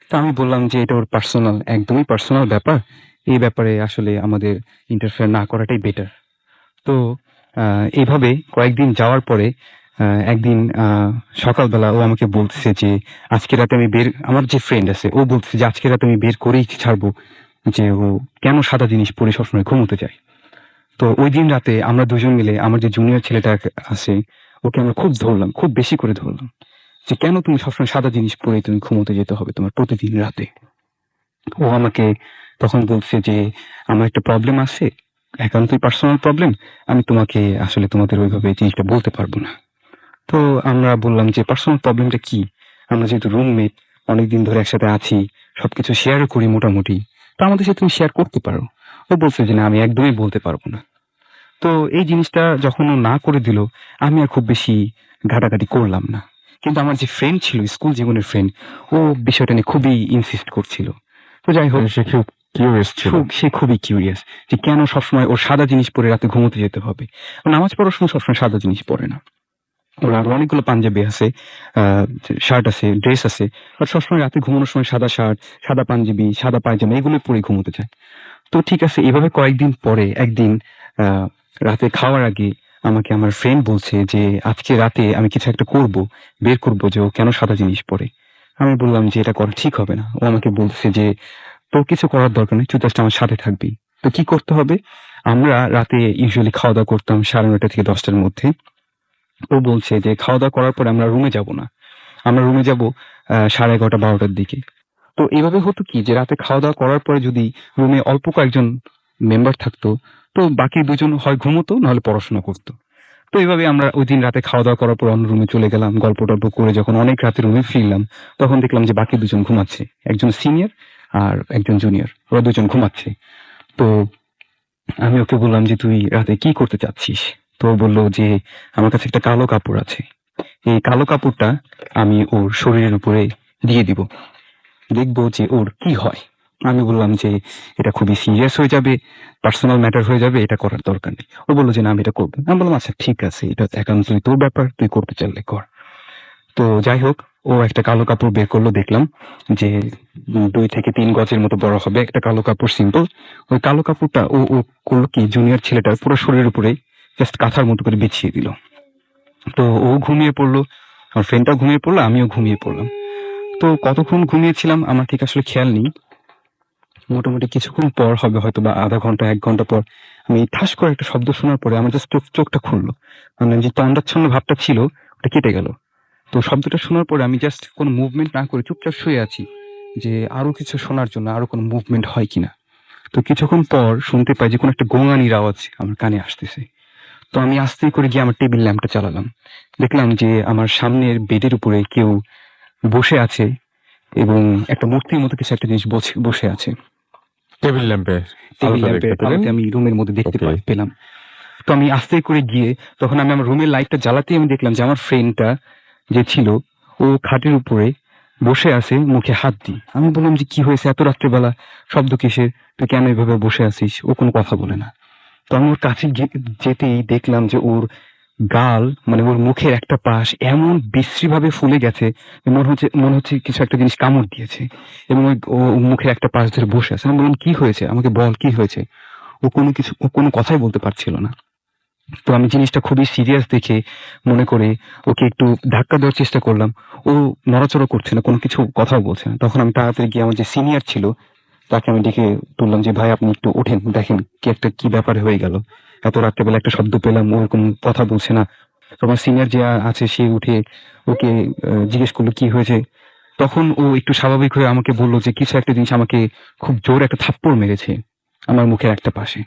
তো আমি বললাম যে এটা ওর পার্সোনাল, একদমই পার্সোনাল ব্যাপার, এই ব্যাপারে আসলে আমাদের ইন্টারফেয়ার না করাটাই বেটার। তো এইভাবে কয়েকদিন যাওয়ার পরে একদিন সকালবেলা ও আমাকে বলতেছে যে আজকে রাতে আমি বের, আমার যে ফ্রেন্ড আছে ও বলতেছে যে আজকে রাতে আমি বের করেই ছাড়বো যে ও কেন সাদা জিনিস পরে সবসময় ঘুমোতে যায়। তো ওই দিন রাতে আমরা দুজন মিলে আমার যে জুনিয়র ছেলেটা আছে ওকে আমরা খুব ধরলাম, খুব বেশি করে ধরলাম যে কেন তুমি সবসময় সাদা জিনিস পরে তুমি ঘুমোতে যেতে হবে তোমার প্রতিদিন রাতে। ও আমাকে তখন বলছে যে আমার একটা প্রবলেম আছে, একান্তই পার্সোনাল প্রবলেম, আমি তোমাকে আসলে তোমাদের ওইভাবে এই জিনিসটা বলতে পারবো না। তো আমরা বললাম যে পার্সোনাল প্রবলেমটা কি, আমরা যেহেতু রুমমেট অনেকদিন ধরে একসাথে আছি, সবকিছু শেয়ারও করি মোটামুটি, তো আমাদের সাথে তুমি শেয়ার করতে পারো। ও বলছে যে না আমি একদমই বলতে পারবো না। তো এই জিনিসটা যখন ও না করে দিল আমি আর খুব বেশি ঘাটাঘাটি করলাম না। কিন্তু আমার যে ফ্রেন্ড ছিল, স্কুল জীবনের ফ্রেন্ড, ও বিষয়টা নিয়ে খুবই ইনসিস্ট করছিল। তো যাই হোক সে খুব কিউরিয়াস ছিল। সে খুবই কিউরিয়াস যে কেন সবসময় ওর সাদা জিনিস পরে রাতে ঘুমোতে যেতে হবে। ও নামাজ পড়ার সময় সবসময় সাদা জিনিস পরে না, ওর আরো অনেকগুলো পাঞ্জাবি আছে, শার্ট আছে, ড্রেস আছে, বাট সবসময় রাতে ঘুমানোর সময় সাদা শার্ট, সাদা পাঞ্জাবি, সাদা পায়জামা এগুলো পরে ঘুমোতে চায়। তো ঠিক আছে, এভাবে কয়েকদিন পরে একদিন রাতে খাওয়ার আগে আমাকে আমার ফ্রেন্ড বলছে যে আজকে রাতে আমি কিছু একটা করব, বের করব যে ও কেন সাদা জিনিস পরে। আমি বললাম যে এটা করা ঠিক হবে না। ও আমাকে বলছে যে তোর কিছু করার দরকার নেই, তুই জাস্ট আমার সাথে থাকবি। তো কি করতে হবে, আমরা রাতে ইউজুয়ালি খাওয়া দাওয়া করতাম 9:30 থেকে 10টার মধ্যে। ও বলছে যে খাওয়া দাওয়া করার পরে আমরা রুমে যাব না, আমরা রুমে যাব 11:30 12টার দিকে। তো এইভাবে হতো কি যে রাতে খাওয়া দাওয়া করার পরে যদি রুমে অল্প কয়েকজন মেম্বার থাকতো তো বাকি দুজন হয় ঘুমোতো নাহলে পড়াশোনা করতো। তো এইভাবে আমরা ওই দিন রাতে খাওয়া দাওয়া করার পর অন্য রুমে চলে গেলাম, গল্প টল্প করে যখন অনেক রাতে রুমে ফিরলাম তখন দেখলাম যে বাকি দুজন ঘুমাচ্ছে, একজন সিনিয়র আর একজন জুনিয়র, ওরা দুজন ঘুমাচ্ছে। তো আমি ওকে বললাম যে তুই রাতে কি করতে চাচ্ছিস? তো ও বললো যে আমার কাছে একটা কালো কাপড় আছে, এই কালো কাপড়টা আমি ওর শরীরের উপরে দিয়ে দিব, দেখবো যে ওর কি হয়। আমি বললাম যে এটা খুবই সিরিয়াস হয়ে যাবে, পার্সোনাল ম্যাটার হয়ে যাবে, এটা করার দরকার নেই। ও বললো যে না আমি এটা করবো। আমি বললাম আচ্ছা ঠিক আছে, এটা একান্তই তোর ব্যাপার, তুই করতে চাইলে কর। তো যাই হোক, ও একটা কালো কাপড় বের করলো, দেখলাম যে 2 থেকে 3 গজের মতো বড় হবে একটা কালো কাপড়, সিম্পল। ওই কালো কাপড়টা ও ও করলো কি জুনিয়র ছেলেটার পুরো শরীরের উপরে জাস্ট কাঁথার মতো করে বিছিয়ে দিল। তো ও ঘুমিয়ে পড়লো, আমার ফ্রেন্ডটাও ঘুমিয়ে পড়লো, আমিও ঘুমিয়ে পড়লাম। তো কতক্ষণ ঘুমিয়েছিলাম আমার ঠিক আসলে খেয়াল নেই, মোটামুটি কিছুক্ষণ পর হবে হয়তো বা আধা ঘন্টা 1 ঘন্টা পর আমি ঠাস করে একটা শব্দ শোনার পরে আমার জাস্ট চোখটা খুললো, মানে যে তন্দ্রাচ্ছন্ন ভাবটা ছিল ওটা কেটে গেল। তো শব্দটা শোনার পরে আমি জাস্ট কোনো মুভমেন্ট না করে চুপচাপ শুয়ে আছি যে আরো কিছু শোনার জন্য, আরো কোনো মুভমেন্ট হয় কিনা। তো কিছুক্ষণ পর শুনতে পাই যে কোনো একটা গোঙানির আওয়াজ আমার কানে আসতেছে। তো আমি আস্তে করে গিয়ে আমার টেবিল ল্যাম্পটা চালালাম, দেখলাম যে আমার সামনের বেডের উপরে কেউ বসে আছে এবং একটা মূর্তির মতো কিছু একটা জিনিস বসে আছে। টেবিল ল্যাম্পে টেবিল ল্যাম্পের আলোতে আমি রুমের মধ্যে দেখতে Okay. পেলাম। তো আমি আস্তে করে গিয়ে তখন আমি আমার রুমের লাইটটা জ্বালাতেই আমি দেখলাম যে আমার ফ্রেন্ডটা যে ছিল ও খাটের উপরে বসে আছে মুখে হাত দিয়ে। আমি বললাম যে কি হয়েছে এত রাত্রেবেলা, শব্দ কিসের, তুই কেন এভাবে বসে আছিস? ও কোনো কথা বলে না। তো আমি ওর কাছে যেতেই দেখলাম যে ওর গাল মানে ওর মুখের একটা পাশ এমন বিশ্রী ভাবে ফুলে গেছে, মনে হচ্ছে কিছু একটা জিনিস কামড় দিয়েছে, এবং ও মুখের একটা পাশ ধরে বসে আছে। আমি বললাম কি হয়েছে, আমাকে বল কি হয়েছে। ও কোনো কথাই বলতে পারছিল না। তো আমি জিনিসটা খুবই সিরিয়াস দেখে মনে করে ওকে একটু ধাক্কা দেওয়ার চেষ্টা করলাম। ও নড়াচড়া করছে না, কোনো কিছু কথাও বলছে না। তখন আমি তাড়াতাড়ি গিয়ে আমার যে সিনিয়র ছিল তাকে আমি ডেকে তুললাম যে ভাই আপনি একটু ওঠেন, দেখেন কি ব্যাপার হয়ে গেল, এত রাত্রেবেলা একটা শব্দ পেলাম, ও এরকম কথা বলছে না। তো আমার সিনিয়র যে আছে সে উঠে ওকে জিজ্ঞেস করলো কি হয়েছে। তখন ও একটু স্বাভাবিক হয়ে আমাকে বললো যে কিছু একটা জিনিস আমাকে খুব জোর একটা থাপ্পড় মেরেছে আমার মুখের একটা পাশে।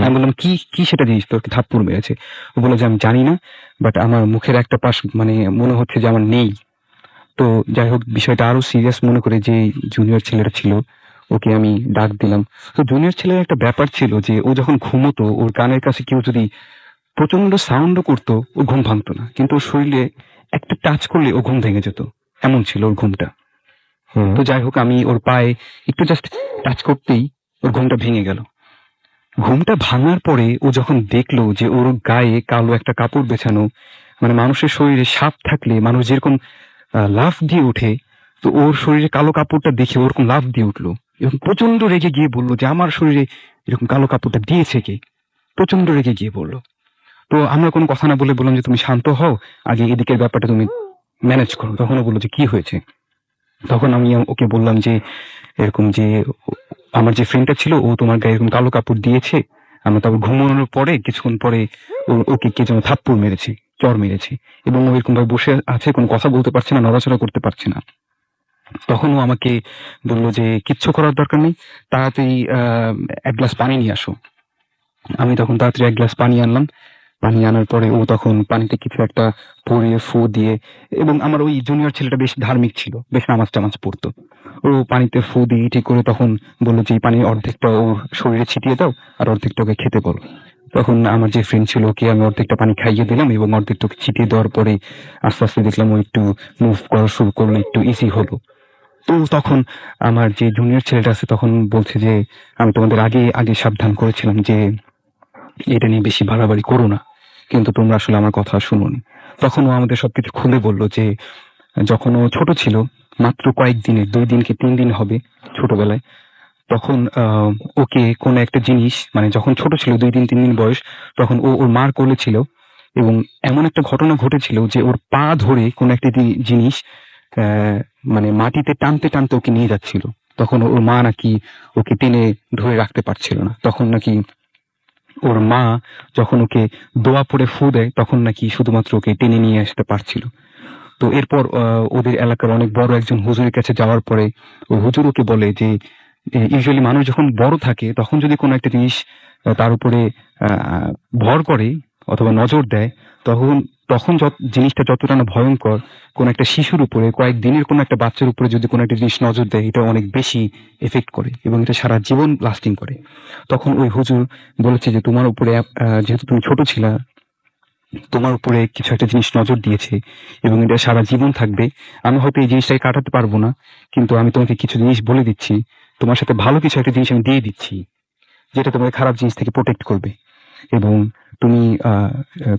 আমি বললাম কি কি সেটা জিনিস তোকে থাপ্পড় মেরেছে। ও বললো যে আমি জানি না, বাট আমার মুখের একটা পাশ মানে মনে হচ্ছে যে আমার নেই। তো যাই হোক বিষয়টা আরো সিরিয়াস মনে করে যে জুনিয়র ছেলেটা ছিল ওকে আমি ডাক দিলাম। তো জুনিয়র ছেলের একটা ব্যাপার ছিল যে ও যখন ঘুমোতো ওর কানের কাছে কেউ যদি প্রচন্ড সাউন্ডও করতো ওর ঘুম ভাঙতো না, কিন্তু ওর শরীরে একটা টাচ করলে ও ঘুম ভেঙে যেত, এমন ছিল ওর ঘুমটা। তো যাই হোক আমি ওর পায়ে একটু জাস্ট টাচ করতেই ওর ঘুমটা ভেঙে গেল। ঘুমটা ভাঙার পরে ও যখন দেখলো যে ওর গায়ে কালো একটা কাপড় বেছানো, মানে মানুষের শরীরে সাপ থাকলে মানুষ যেরকম লাফ দিয়ে ওঠে, তো ওর শরীরে কালো কাপড়টা দেখে ওরকম লাফ দিয়ে উঠলো এবং প্রচন্ড রেগে গিয়ে বললো যে আমার শরীরে এরকম কালো কাপড়টা দিয়েছে কে। প্রচন্ড রেগে গিয়ে বললো। তো আমরা কোনো কথা না বলে বললাম যে তুমি শান্ত হও, আগে এদিকের ব্যাপারটা তুমি ম্যানেজ করো। তখন ও বললো যে কি হয়েছে। তখন আমি ওকে বললাম যে এরকম যে আমার যে ফ্রেন্ডটা ছিল ও তোমার গায়ে এরকম কালো কাপড় দিয়েছে, আমরা তারপর ঘুমানোর পরে কিছুক্ষণ পরে ওকে কে যেন থাপ্পড় মেরেছে, চর মেরেছে, এবং ও এরকম ভাবে বসে আছে, কোনো কথা বলতে পারছে না, নড়াচড়া করতে পারছে না। তখন ও আমাকে বললো যে কিচ্ছু করার দরকার নেই, তাড়াতাড়ি এক গ্লাস পানি নিয়ে আসো। আমি তখন তাড়াতাড়ি এক গ্লাস পানি আনলাম। পানি আনার পরে ও তখন পানিতে কিছু একটা পরিয়ে ফু দিয়ে, এবং আমার ওই জুনিয়র ছেলেটা বেশ ধার্মিক ছিল, বেশ নামাজ টামাজ পড়তো। ও পানিতে ফু দিয়ে ঠিক করে তখন বললো যে এই পানির অর্ধেকটা ওর শরীরে ছিটিয়ে দাও আর অর্ধেকটা ওকে খেতে বলো। তখন আমার যে ফ্রেন্ড ছিল ওকে আমি অর্ধেকটা পানি খাইয়ে দিলাম এবং অর্ধেকটা ওকে ছিটিয়ে দেওয়ার পরে আস্তে আস্তে দেখলাম ও একটু মুভ করা শুরু করলো, একটু ইজি হলো। তো তখন আমার যে জুনিয়র ছেলেটা আছে তখন বলছে যে আমি তোমাদের আগে আগে সাবধান করেছিলাম যে এটা নিয়ে বেশি বাড়াবাড়ি করো না, কিন্তু তোমরা আসলে আমার কথা শুনোনি। তখন ও আমাদের সবকিছু খুলে বললো যে যখন ও ছোট ছিল, মাত্র কয়েকদিনের 2 দিন কি 3 দিন হবে ছোটবেলায়, তখন ওকে কোন একটা জিনিস, মানে যখন ছোট ছিল 2 দিন 3 দিন বয়স, তখন ও ওর মার কোলে ছিল এবং এমন একটা ঘটনা ঘটেছিল যে ওর পা ধরে কোন একটা জিনিস মানে মাটিতে টানতে টানতে ওকে নিয়ে যাচ্ছিল। তখন ওর মা নাকি ওকে টেনে ধরে রাখতে পারছিল না। তখন নাকি ওর মা যখন ওকে দোয়া পড়ে ফু দেয় তখন নাকি শুধুমাত্র ওকে টেনে নিয়ে আসতে পারছিল। তো এরপর ওদের এলাকার অনেক বড় একজন হুজুরের কাছে যাওয়ার পরে ওই হুজুর ওকে বলে যে ইউজুয়ালি মানুষ যখন বড় থাকে তখন যদি কোনো একটা জিনিস তার উপরে ভর করে অথবা নজর দেয়, তখন তখন জিনিসটা যতটা না ভয়ঙ্কর, কোন একটা শিশুর উপরে, কয়েকদিনের কোনো একটা বাচ্চার উপরে যদি কোনো একটা জিনিস নজর দেয় এটা অনেক বেশি এফেক্ট করে এবং এটা সারা জীবন লাস্টিং করে। তখন ওই হুজুর বলেছে যে তোমার উপরে যেহেতু তুমি ছোট ছিলা, তোমার উপরে কিছু একটা জিনিস নজর দিয়েছে এবং এটা সারা জীবন থাকবে। আমি হয়তো এই জিনিসটাকে কাটাতে পারবো না, কিন্তু আমি তোমাকে কিছু জিনিস বলে দিচ্ছি, তোমার সাথে ভালো কিছু একটা জিনিস আমি দিয়ে দিচ্ছি যেটা তোমাকে খারাপ জিনিস থেকে প্রোটেক্ট করবে। এবং তুমি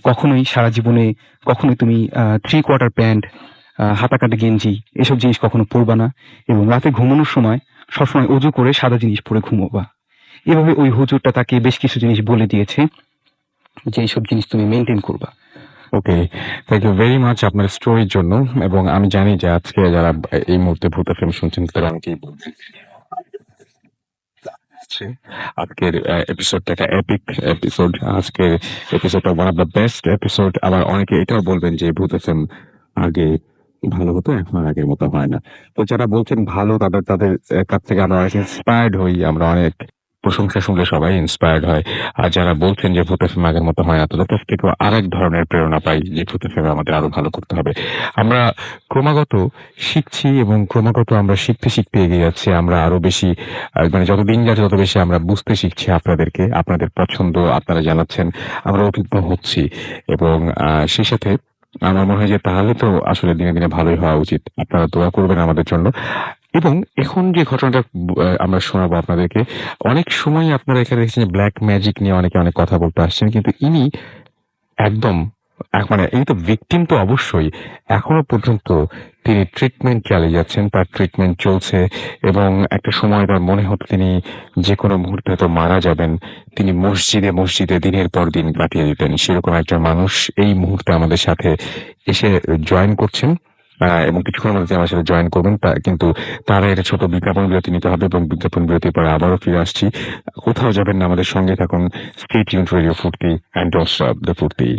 কখনোই সারা জীবনে কখনোই তুমি 3/4 প্যান্ট, হাতা কাটা গেঞ্জি এসব জিনিস কখনো পরবা না, এবং রাতে ঘুমানোর সময় সবসময় অজু করে সাদা জিনিস পরে ঘুমোবা। এভাবে ওই হুজুরটা তাকে বেশ কিছু জিনিস বলে দিয়েছে যে এইসব জিনিস তুমি মেনটেন করবা। ওকে, থ্যাংক ইউ ভেরি মাচ আপনার স্টোরির জন্য। এবং আমি জানি যে আজকে যারা এই মুহূর্তে ভূত এফএম শুনছেন তারা অনেকেই বলবেন আজকের এপিসোডটা একটা এপিক এপিসোড, আজকের এপিসোডটা one of the best episode. আবার অনেকে এটাও বলবেন যে ভূত এফএম আগে ভালো হতো, এখন আর আগের মতো হয় না। তো যারা বলছেন ভালো তাদের তাদের কাছ থেকে আমরা অনেক ইন্সপায়ার্ড হই, আমরা অনেক প্রশংসা শুনলে সবাই ইন্সপায়ার্ড হয়। আর যারা বলছেন যে ভূত এফএম আগের মতো হয় না, তাদের কাছ থেকেও আরেক ধরনের প্রেরণা পাই যে ভূত এফএম আমাদের আরো ভালো করতে হবে। আমরা ক্রমাগত শিখছি এবং ক্রমাগত আমরা শিখতে শিখতে এগিয়ে যাচ্ছি। আমরা আরো বেশি মানে যত দিন যাচ্ছে তত বেশি আমরা বুঝতে শিখছি আপনাদেরকে, আপনাদের পছন্দ আপনারা জানাচ্ছেন, আমরা অভিজ্ঞ হচ্ছি। এবং সেই সাথে আমার মনে হয় যে তাহলে তো আসলে দিনে দিনে ভালোই হওয়া উচিত। আপনারা দোয়া করবেন আমাদের জন্য। এবং এখন যে ঘটনাটা আমরা শোনাবো আপনাদেরকে, অনেক সময় আপনারা এখানে দেখছেন ব্ল্যাক ম্যাজিক নিয়ে অনেকে অনেক কথা বলতে আসছেন, কিন্তু ইনি একদম মানে এই তো ভিকটিম তো অবশ্যই, এখনো পর্যন্ত তিনি ট্রিটমেন্ট চালিয়ে যাচ্ছেন, তার ট্রিটমেন্ট চলছে এবং একটা সময় তার মনে হতো তিনি যে কোনো মুহূর্তে হয়তো মারা যাবেন। তিনি মসজিদে মসজিদে দিনের পর দিন কাটিয়ে দিতেন। সেরকম একটা মানুষ এই মুহূর্তে আমাদের সাথে এসে জয়েন করছেন এবং কিছুক্ষণের মধ্যে আমার সাথে জয়েন করবেন। কিন্তু তার একটা ছোট বিজ্ঞাপন বিরতি নিতে হবে এবং বিজ্ঞাপন বিরতির পরে আবারও ফিরে আসছি। কোথাও যাবেন না, আমাদের সঙ্গে থাকুন। স্টে টিউনড রেডিও ফুর্তি অ্যান্ড ডোন্ট স্টপ দ্য ফুর্তি।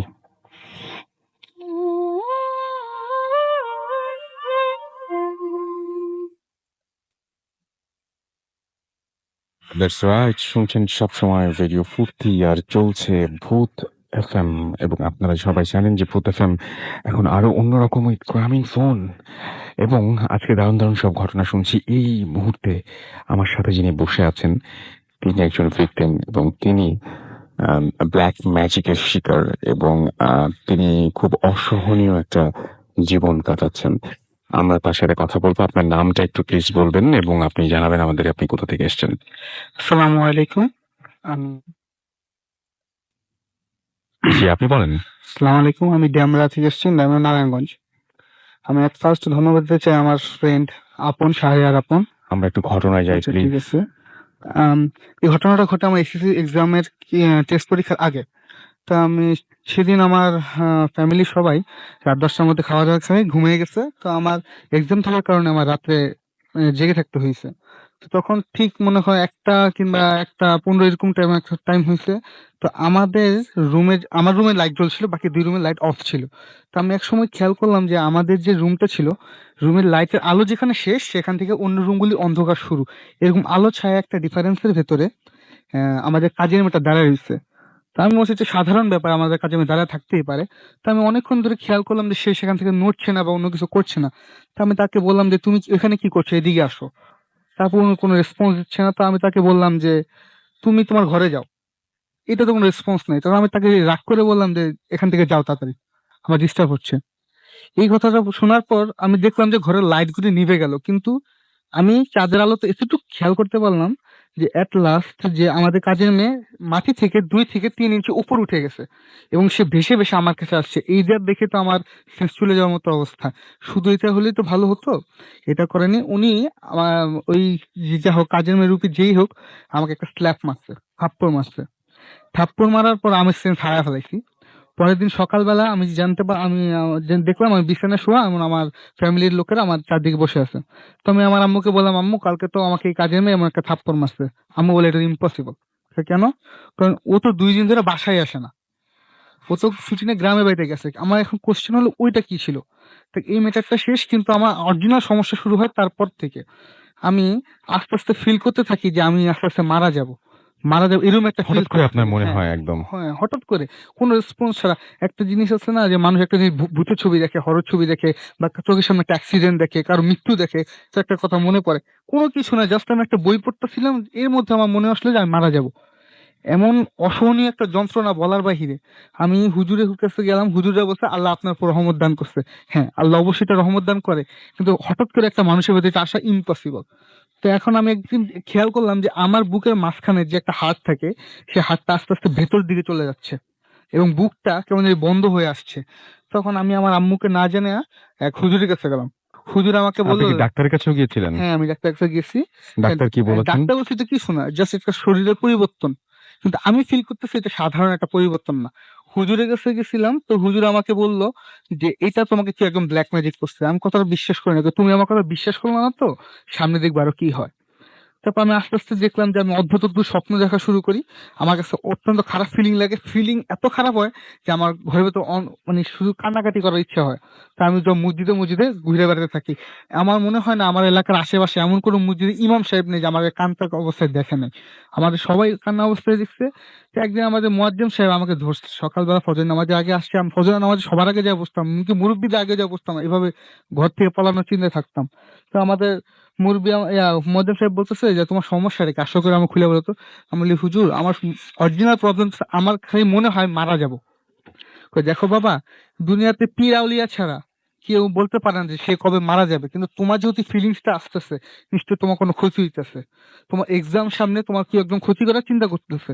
দ্যাটস রাইট, শুনছেন সবসময় রেডিও ফুর্তি আর চলছে ভূত এফএম। এবং আপনারা সবাই জানেন যে ভূত এফএম এখন আরো অন্যরকম উইথ গ্রামীণ ফোন। এবং আজকে দারুণ দারুণ সব ঘটনা শুনছি। এই মুহূর্তে আমার সাথে যিনি বসে আছেন তিনি একজন ভিকটিম এবং তিনি ব্ল্যাক ম্যাজিকের শিকার এবং তিনি খুব অসহনীয় একটা জীবন কাটাচ্ছেন। আমরা তার সাথে কথা বলবো। আপনার নামটা একটু প্লিজ বলবেন এবং আপনি জানাবেন আমাদের আপনি কোথা থেকে এসেছেন। আসসালামু আলাইকুম। জি, আপনি বলেন। আসসালামু আলাইকুম, আমি ড্যামরা থেকে এসেছি, ড্যামরা নারায়ণগঞ্জ। আমি ফার্স্ট ধন্যবাদ দিতে চাই আমার ফ্রেন্ড আপন, শাহরিয়ার আপন। আমরা একটু ঘটনায় যাই আচ্ছা, প্লিজ। ঠিক আছে। এই ঘটনাটা ঘটে আমার এসএসসি এক্সামের টেস্ট পরীক্ষার আগে। তো আমি সেদিন আমার ফ্যামিলির সবাই রাত 10টার মধ্যে খাওয়া দাওয়া খেয়ে ঘুমিয়ে গেছে। তো আমার এক্সাম থাকার কারণে আমার রাত্রে জেগে থাকতে হয়েছে। তো তখন ঠিক মনে হয় 1টা কিংবা 1টা 15 এরকম টাইম হয়েছে। তো আমার রুমে লাইট জ্বলছিল, বাকি 2 রুমের লাইট অফ ছিল। তো আমি একসময় খেয়াল করলাম যে আমাদের যে রুমটা ছিল, রুমের লাইটের আলো যেখানে শেষ সেখান থেকে অন্য রুমগুলি অন্ধকার শুরু। এরকম আলো ছায়া একটা ডিফারেন্সের ভেতরে আমাদের কাজের মেয়েটা দাঁড়ায় রয়েছে। তো আমি মনে হচ্ছে সাধারণ ব্যাপার, আমাদের কাজে আমি দাঁড়ায় থাকতেই পারে। তো আমি অনেকক্ষণ ধরে খেয়াল করলাম যে সে সেখান থেকে নড়ছে না বা অন্য কিছু করছে না। তো আমি তাকে বললাম যে, তুমি এখানে কি করছো, এদিকে আসো। তারপর উনি কোনো রেসপন্স দিচ্ছে না। তো আমি তাকে বললাম যে, তুমি তোমার ঘরে যাও। এটা তো কোনো রেসপন্স নেই। তখন আমি তাকে রাগ করে বললাম যে, এখান থেকে যাও তাড়াতাড়ি, আমার ডিস্টার্ব হচ্ছে। এই কথাটা শোনার পর আমি দেখলাম যে ঘরের লাইট গুলি নিভে গেল, কিন্তু আমি চাঁদের আলোতে এতটুকু খেয়াল করতে পারলাম যে এট লাস্ট যে আমাদের কাজের মেয়ে মাটি থেকে 2 থেকে 3 ইঞ্চি উপর উঠে গেছে এবং সে ভেসে ভেসে আমার কাছে আসছে। এই যা দেখে তো আমার শেষ চলে যাওয়ার মতো অবস্থা। শুধু এটা হলেই তো ভালো হতো, এটা করেনি উনি। আমার ওই যা হোক, কাজের মেয়ে রূপী যেই হোক, আমাকে একটা স্ল্যাপ মারছে, থাপ্পড় মারছে। থাপ্পড় মারার পর আমি সেন্স হারায় ফেলাইছি। পরের দিন সকালবেলা আমি জানতে পার আমি দেখলাম আমি বিছানায় শোয়া এবং আমার ফ্যামিলির লোকেরা আমার চারদিকে বসে আছে। তো আমি আমার আম্মুকে বললাম, আম্মু কালকে তো আমাকে এই কাজের মেয়ে এমন একটা থাপ্পড় মারছে। আম্মু বলে, এটা ইম্পসিবল। কেন? কারণ ও তো 2 দিন ধরে বাসায় আসে না, ও তো ছুটি নিয়ে গ্রামে বাড়িতে গেছে। আমার এখন কোশ্চেন হলো ওইটা কি ছিল। তো এই ম্যাটারটা শেষ, কিন্তু আমার অরিজিনাল সমস্যা শুরু হয় তারপর থেকে। আমি আস্তে আস্তে ফিল করতে থাকি যে আমি আস্তে আস্তে মারা যাবো এরকম একটা ফিল হঠাৎ করে আপনার মনে হ্যাঁ, হয় একদম। হ্যাঁ, হঠাৎ করে কোনো রেসপন্স ছাড়া। একটা জিনিস আছে না যে মানুষ একটা জিনিস ভূতের ছবি দেখে, হরর ছবি দেখে, বা চোখের সামনে একটা অ্যাক্সিডেন্ট দেখে, কারো মৃত্যু দেখে, তো একটা কথা মনে পড়ে। কোনো কিছু না, জাস্ট আমি একটা বই পড়তেছিলাম, এর মধ্যে আমার মনে আসলো যে আমি মারা যাবো। এমন অসহনীয় একটা যন্ত্রণা বলার বাহিরে। আমি হুজুরের কাছে গেলাম, হুজুররা বলছে আল্লাহ আপনার উপর রহমত দান করছে। হ্যাঁ, আল্লাহ অবশ্যই এটা রহমত দান করে, কিন্তু হঠাৎ করে একটা মানুষের ভেতরে এটা আসা ইম্পসিবল। তো এখন আমি একদিন খেয়াল করলাম যে আমার বুকের মাঝখানে যে একটা হাড় থাকে, সে হাড়টা আস্তে আস্তে ভেতর দিকে চলে যাচ্ছে এবং বুকটা কেমন জানি বন্ধ হয়ে আসছে। তখন আমি আমার আম্মুকে না জেনে এক হুজুরের কাছে গেলাম। হুজুর আমাকে আপনি বললো, কি ডাক্তারের কাছেও গিয়েছিলেন? হ্যাঁ আমি ডাক্তারের কাছে গেছি। ডাক্তার কি বলেছেন? ডাক্তার বলছে যে কিছু না, জাস্ট একটা শরীরের পরিবর্তন। কিন্তু আমি ফিল করতেছি এটা সাধারণ একটা পরিবর্তন না। হুজুরের কাছে গেছিলাম, তো হুজুর আমাকে বলল যে এটা তোমাকে কি একদম ব্ল্যাক ম্যাজিক করছে। আমি কথাটা বিশ্বাস করি না, তো তুমি আমার কথা বিশ্বাস করলো না, তো সামনে দেখবো আরো কি হয়। তারপর আমি আস্তে আস্তে দেখলাম যে আমি অদ্ভুত অদ্ভুত স্বপ্ন দেখা শুরু করি। আমার কাছে অত্যন্ত খারাপ ফিলিং লাগে, ফিলিং এত খারাপ হয় যে আমার ঘরের ভেতর মানে শুধু কান্নাকাটি করার ইচ্ছা হয়। তা আমি যখন মসজিদে মসজিদে ঘুরে বেড়াতে থাকি। আমার মনে হয় না আমার এলাকার আশেপাশে এমন কোনো মসজিদে ইমাম সাহেব নেই যে আমাকে কান্নার অবস্থায় দেখে নাই। আমাদের সবাই কান্না অবস্থায় দেখছে। তো একদিন আমাদের মুয়াজ্জিম সাহেব আমাকে ধরছে, সকালবেলা ফজর নামাজে আগে আসছে, আমি ফজর নামাজে সবার আগে যা বসতাম, এমনকি মুরব্বীদের আগে যা বসতাম, এভাবে ঘর থেকে পালানোর চিন্তায় থাকতাম। তো আমাদের মুরব্বী মুয়াজ্জিম সাহেব বলতেছে যে তোমার সমস্যাটা কি, আসো করে আমি খুলে বলতো। আমি বলি, হুজুর আমার অরিজিনাল প্রবলেম, আমার খালি মনে হয় মারা যাব। কই দেখো বাবা, দুনিয়াতে পীর আউলিয়া ছাড়া কেউ বলতে পারে না যে সে কবে মারা যাবে, কিন্তু তোমার যেহেতু ফিলিংসটা আসতেছে, নিশ্চয়ই তোমার কোনো ক্ষতি হইতেছে, তোমার এক্সাম সামনে, তোমার কি একদম ক্ষতি করার চিন্তা করতেছে।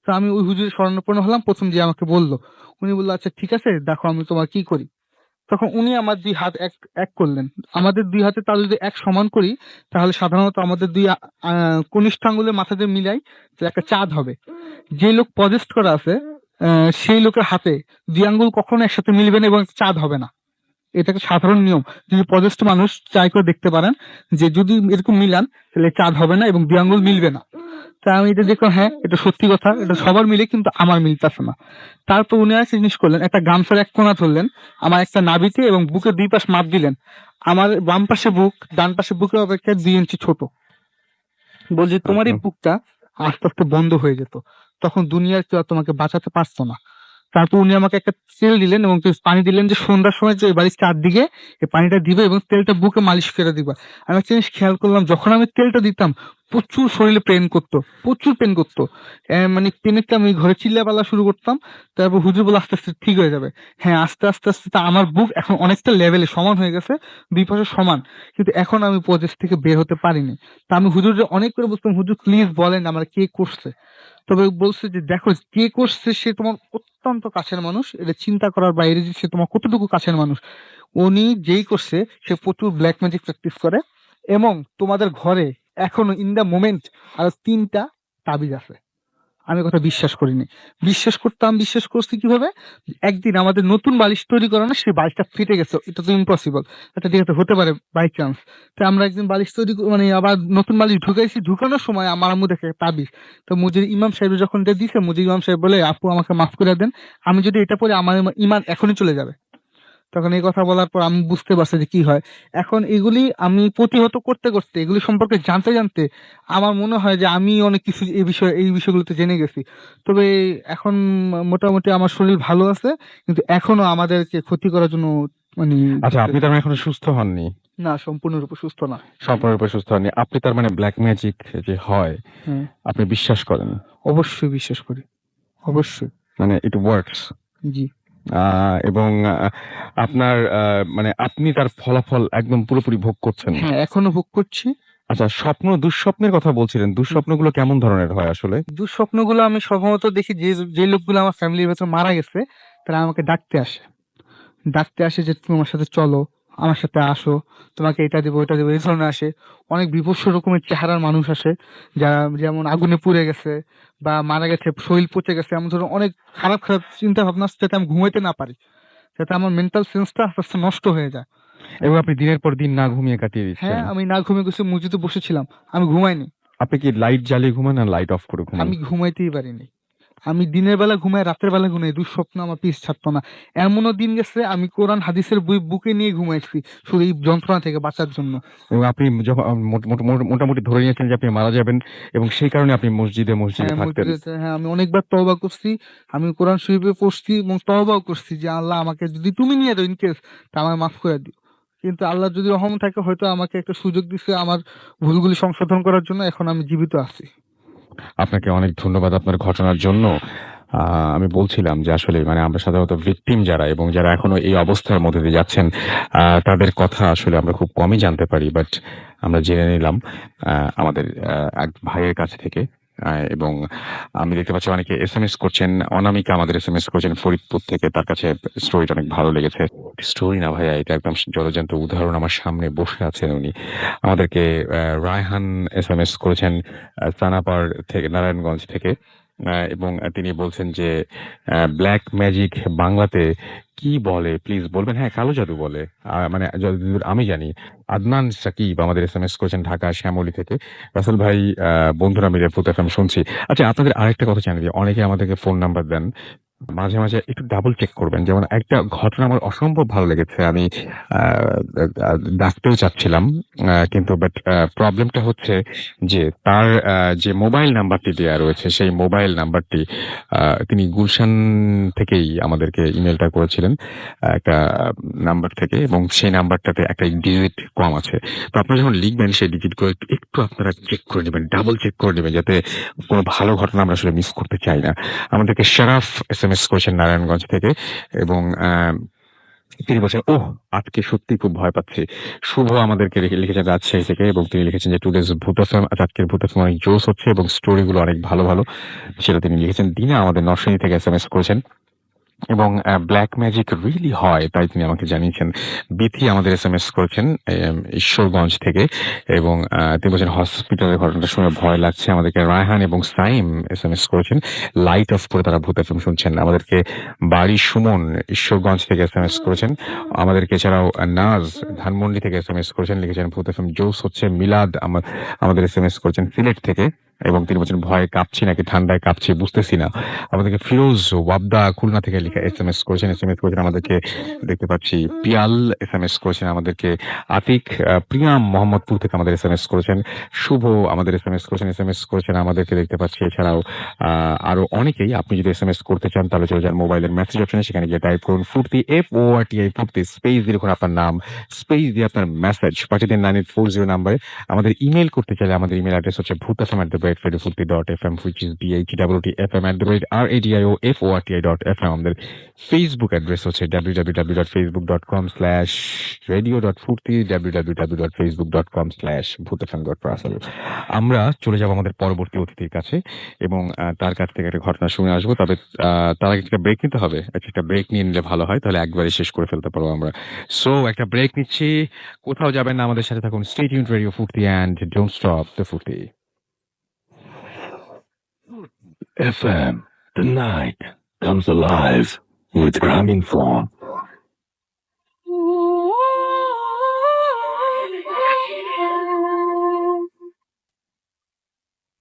তো আমি ওই হুজুরের শরণাপন্ন হলাম, প্রথম যে আমাকে বললো, উনি বললো আচ্ছা ঠিক আছে দেখো আমি তোমার কি করি। তখন উনি আমার দুই হাত এক এক করলেন। আমাদের দুই হাতে তাহলে যদি এক সমান করি, তাহলে সাধারণত আমাদের দুই কনিষ্ঠ আঙ্গুলের মাথা দিয়ে মিলাই যে একটা চাঁদ হবে। যে লোক পজেস্ট করা আছে সেই লোকের হাতে দুই আঙ্গুল কখনো একসাথে মিলবে না এবং চাঁদ হবে না। এটা একটা সাধারণ নিয়ম। যদি পজেস্ট মানুষ ট্রাই করে দেখতে পারেন যে যদি এরকম মিলান তাহলে চাঁদ হবে না এবং দুই আঙ্গুল মিলবে না। তা আমি এটা দেখলাম, হ্যাঁ এটা সত্যি কথা, এটা সবার মিলে কিন্তু আমার মিলতেছে না। তারপর উনি একটা জিনিস করলেন, একটা গামছার এক কোণা ধরলেন আমার একটা নাভিতে এবং বুকের দুই পাশ মাপ দিলেন। আমার বাম পাশে বুক, ডান পাশে বুকের অপেক্ষা 2 ইঞ্চি ছোট। বলছি তোমার এই বুকটা আস্তে আস্তে বন্ধ হয়ে যেত, তখন দুনিয়ার কেউ আর তোমাকে বাঁচাতে পারতো না। তারপর উনি আমাকে একটা তেল দিলেন এবং পানি দিলেন যে সন্ধ্যার সময় যে বাড়ির চারদিকে এই পানিটা দিবে এবং তেলটা বুকে মালিশ করে দিবা। আমি একটা জিনিস খেয়াল করলাম, যখন আমি তেলটা দিতাম প্রচুর শরীরে পেন করতো, প্রচুর পেন করতো। মানে পেনের আমি ঘরে চিল্লাপালা শুরু করতাম। তারপর হুজুর বলে আস্তে আস্তে ঠিক হয়ে যাবে। হ্যাঁ আস্তে আস্তে আস্তে তা আমার বুক এখন অনেকটা লেভেলে সমান হয়ে গেছে, দুই পাশে সমান। কিন্তু এখন আমি প্রজেস থেকে বের হতে পারিনি। তা আমি হুজুরে অনেক করে বলতাম, হুজুর প্লিজ বলেন আমার কে করছে। তবে বলছে যে দেখো কে করছে সে তোমার অত্যন্ত কাছের মানুষ, এটা চিন্তা করার বাইরে যে সে তোমার কতটুকু কাছের মানুষ। উনি যেই করছে সে প্রচুর ব্ল্যাক ম্যাজিক প্র্যাকটিস করে এবং তোমাদের ঘরে এখনো ইন দা মোমেন্ট আরো 3টা তাবিজ আছে। আমি কথা বিশ্বাস করিনি, বিশ্বাস করতাম, বিশ্বাস করছি কিভাবে, একদিন আমাদের নতুন বালিশ তৈরি করে না, সেই বালিশটা ফেটে গেছে, এটা তো ইম্পসিবল, এটা ঠিক আছে হতে পারে বাই চান্স। তো আমরা একদিন বালিশ তৈরি মানে আবার নতুন বালিশ ঢুকাইছি, ঢুকানোর সময় আমার আম্মু দেখে তাবিজ। তো মুজির ইমাম সাহেব যখন এটা দিছে, মুজির ইমাম সাহেব বলে আপু আমাকে মাফ করে দেন, আমি যদি এটা পরে আমার ইমান এখনই চলে যাবে। তখন এই কথা বলার পর আমি বুঝতে পারছি যে কি হয়। এখন এগুলি আমি প্রতিহত করতে করতে, এগুলি সম্পর্কে জানতে জানতে আমার মনে হয় যে আমি অনেক কিছু এই বিষয়গুলোতে জেনে গেছি। তবে এখন মোটামুটি আমার শরীর ভালো আছে, কিন্তু এখনো আমাদেরকে ক্ষতি করার জন্য মানে আচ্ছা, আপনি তার মানে এখনো সুস্থ হননি, না, সম্পূর্ণরূপে সুস্থ না। সম্পূর্ণরূপে সুস্থ হননি। আপনি তার মানে ব্ল্যাক ম্যাজিক যে হয় হ্যাঁ, আপনি বিশ্বাস করেন? অবশ্যই বিশ্বাস করি, অবশ্যই। মানে ইট ওয়ার্কস। জি। এবং আপনার মানে আপনি তার ফলাফল একদম পুরোপুরি ভোগ করছেন? হ্যাঁ, এখনো ভোগ করছি। আচ্ছা, দুঃস্বপ্নের কথা বলছিলেন, দুঃস্বপ্নগুলো কেমন ধরনের হয় আসলে? দুঃস্বপ্নগুলো আমি সাধারণত দেখি যে যে লোকগুলো আমার ফ্যামিলির ভেতর মারা গেছে তারা আমাকে ডাকতে আসে যে তুমি আমার সাথে চলো, আমার সাথে আসো, তোমাকে এটা দেবো ওটা দেবো, এই ধরনের আসে। অনেক বিভৎস রকমের চেহারার মানুষ আসে, যারা যেমন আগুনে পুড়ে গেছে বা মারা গেছে, শরীর পচে গেছে, এমন ধরনের অনেক খারাপ খারাপ চিন্তা ভাবনা আসছে, যাতে আমি ঘুমাইতে না পারি, যাতে আমার মেন্টাল সেন্সটা আস্তে আস্তে নষ্ট হয়ে যায়। এবং আপনি দিনের পর দিন না ঘুমিয়ে কাটিয়ে দিচ্ছেন? হ্যাঁ, আমি না ঘুমিয়ে গেছি, মসজিদে বসেছিলাম, আমি ঘুমাইনি। আপনি কি লাইট জ্বালিয়ে ঘুমান না লাইট অফ করে ঘুমান? আমি ঘুমাইতেই পারিনি। আমি দিনের বেলা ঘুমাই, রাতের বেলা ঘুমাই, দুঃস্বপ্ন আমার পিছ ছাড়তো না। এমনও দিন গেছে আমি কোরআন হাদিসের বই বুকে নিয়ে ঘুমাইছি শুধু এই যন্ত্রণা থেকে বাঁচার জন্য। এবং আপনি যখন মোটামুটি ধরে নিয়েছেন যে আপনি মারা যাবেন এবং সেই কারণে আপনি মসজিদে হ্যাঁ, থাকতেন? হ্যাঁ, আমি অনেকবার তওবা করছি, আমি কোরআন শরীফে পড়ছি এবং তওবাও করছি যে আল্লাহ আমাকে যদি তুমি নিয়ে যাও ইনকেস, তা আমায় মাফ করে দিও। কিন্তু আল্লাহ যদি রহম থাকে হয়তো আমাকে একটা সুযোগ দিচ্ছে আমার ভুলগুলি সংশোধন করার জন্য, এখন আমি জীবিত আছি। আপনাকে অনেক ধন্যবাদ আপনার ঘটনার জন্য। আমি বলছিলাম যে আসলে মানে আমরা সাধারণত ভিকটিম যারা এবং যারা এখনো এই অবস্থার মধ্যে দিয়ে যাচ্ছেন তাদের কথা আসলে আমরা খুব কমই জানতে পারি, বাট আমরা জেনে নিলাম আমাদের এক ভাইয়ের কাছ থেকে। এবং আমি দেখতে পাচ্ছি অনেকে SMS করছেন। অনামিকা আমাদের SMS করছেন ফরিদপুর থেকে, তার কাছে স্টোরিটা অনেক ভালো লেগেছে। স্টোরি না ভাইয়া, এটা একদম জলজ্যান্ত উদাহরণ, আমার সামনে বসে আছেন উনি। আমাদেরকে রায়হান SMS করেছেন চানাপাড় থেকে, নারায়ণগঞ্জ থেকে। এবং তিনি বলছেন যে ব্ল্যাক ম্যাজিক বাংলাতে কি বলে প্লিজ বলবেন? হ্যাঁ, কালো জাদু বলে, মানে যতদূর আমি জানি। আদনান সাকিব আমাদের SMS করেছেন ঢাকা শ্যামলী থেকে। রাসেল ভাই, বন্ধুরা মিলে ফুত FM শুনছি। আচ্ছা, আপনাদের আরেকটা কথা জানিয়ে দিই, অনেকে আমাদেরকে ফোন নাম্বার দেন, মাঝে মাঝে একটু ডাবল চেক করবেন। যেমন একটা ঘটনা আমার অসম্ভব ভালো লেগেছে, আমি ডাকতেও চাচ্ছিলাম, কিন্তু বাট প্রবলেমটা হচ্ছে যে তার যে মোবাইল নাম্বারটি দেওয়া রয়েছে সেই মোবাইল নাম্বারটি তিনি গুলশান থেকেই আমাদেরকে ইমেলটা করেছিলেন একটা নাম্বার থেকে, এবং সেই নাম্বারটাতে একটা ডিজিট কম আছে। তো আপনারা যখন লিখবেন সেই ডিজিটগুলো একটু আপনারা চেক করে নেবেন, ডাবল চেক করে নেবেন, যাতে কোনো ভালো ঘটনা আমরা আসলে মিস করতে চাই না। আমাদেরকে শরাফ SMS করেছেন নারায়ণগঞ্জ থেকে, এবং তিনি বলছেন, ওহ আজকে সত্যি খুব ভয় পাচ্ছি। শুভ আমাদেরকে লিখেছেন রাজশাহী থেকে, এবং তিনি লিখেছেন যে টুডেজ ভূত FM, আজকের ভূত FM অনেক জোস হচ্ছে এবং স্টোরিগুলো অনেক ভালো ভালো, সেটা তিনি লিখেছেন। দিনা আমাদের নরসিংদী থেকে SMS করেছেন, এবং ব্ল্যাক ম্যাজিক রিয়েলি হয় তাই তিনি আমাকে জানিয়েছেন। বিথি আমাদের SMS করেছেন ঈশ্বরগঞ্জ থেকে, এবং তিনি বলছেন হসপিটালের ঘটনাটা শুনে ভয় লাগছে আমাদেরকে। রায়হান এবং সাইম SMS করেছেন, লাইট অফ করে তারা ভূত FM শুনছেন। আমাদেরকে বাড়ি সুমন ঈশ্বরগঞ্জ থেকে SMS করেছেন। আমাদেরকে এছাড়াও নাজ ধানমন্ডি থেকে SMS করেছেন, লিখেছেন ভূত FM জোস হচ্ছে। মিলাদ আমাদের SMS করেছেন সিলেট থেকে, এবং তিনি বলছেন ভয়ে কাঁপছি নাকি ঠান্ডায় কাঁপছি বুঝতেছি না। আমাদেরকে ফিরোজ ওয়াবদা খুলনা থেকে লিখে SMS করেছেন। আমাদেরকে দেখতে পাচ্ছি পিয়াল SMS করেছেন আমাদেরকে। আতিক প্রিয়াম মোহাম্মদপুর থেকে আমাদের SMS করেছেন। শুভ আমাদের SMS করেছেন আমাদেরকে দেখতে পাচ্ছি। এছাড়াও আরো অনেকেই। আপনি যদি SMS করতে চান তাহলে চলে যান মোবাইলের মেসেজ অপশনে, সেখানে গিয়ে টাইপ করুন ফুর্তি FORTI ফুর্তি, স্পেস দিয়ে লিখুন আপনার নাম, স্পেস দিয়ে আপনার মেসেজ পাঠিয়ে দিন 9840 নাম্বারে। আমাদের ইমেল করতে চাইলে আমাদের ইমেল অ্যাড্রেস হচ্ছে bhutfm@radiofurti.fm, which is BHWTFM@radiofurti.fm। আমাদের ফেসবুক অ্যাড্রেস হচ্ছে www.facebook.com/radio.furti, www.facebook.com/bhutfm.russell। আমরা চলে যাব আমাদের পরবর্তী অতিথির কাছে, এবং তার কাছ থেকে একটা ঘটনা শুনে আসবো। তবে তার আগে একটা ব্রেক নিতে হবে। একটা ব্রেক নিয়ে নিলে ভালো হয়, তাহলে একবারে শেষ করে ফেলতে পারবো আমরা। সো একটা ব্রেক নিচ্ছি, কোথাও যাবেন না, আমাদের সাথে থাকুন। স্টে টিউনড রেডিও ফুর্তি অ্যান্ড ডোন্ট স্টপ দ্য ফুর্তি। FM, the night comes alive with Graminphone.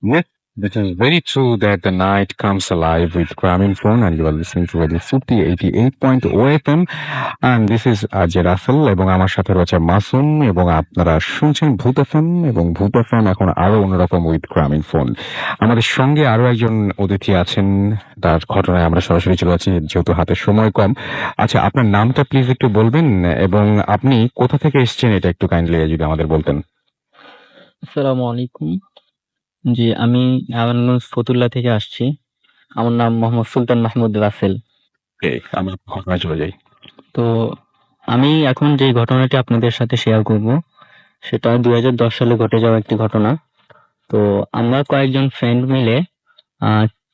Yes, it is very true that the night comes alive with Graminphone, and you are listening to Radio Futi 88.0 FM, and this is Ajay Russell, এবং আমার সাথে রয়েছে মাসুম, এবং আপনারা শুনছেন ভূত FM, এবং ভূত FM এখন আরো অন্যরকম উইথ Graminphone। আমাদের সঙ্গে আরো একজন অতিথি আছেন, তার ঘটনায় আমরা সরাসরি চলে যাচ্ছি যেহেতু হাতে সময় কম। আচ্ছা, আপনার নামটা প্লিজ একটু বলবেন, এবং আপনি কোথা থেকে এসেছেন এটা একটু কাইন্ডলি যদি আমাদের বলতেন। আসসালামু আলাইকুম। জি, আমি নারায়ণগঞ্জ ফতুল্লা থেকে আসছি। আমার নাম মোহাম্মদ সুলতান মাহমুদ রাসেল। আমরা ঘটনায় চলে যাই। তো আমি এখন যে ঘটনাটি আপনাদের সাথে শেয়ার করব সেটা 2010 সালে ঘটে যাওয়া একটি ঘটনা। তো আমরা কয়েকজন ফ্রেন্ড মিলে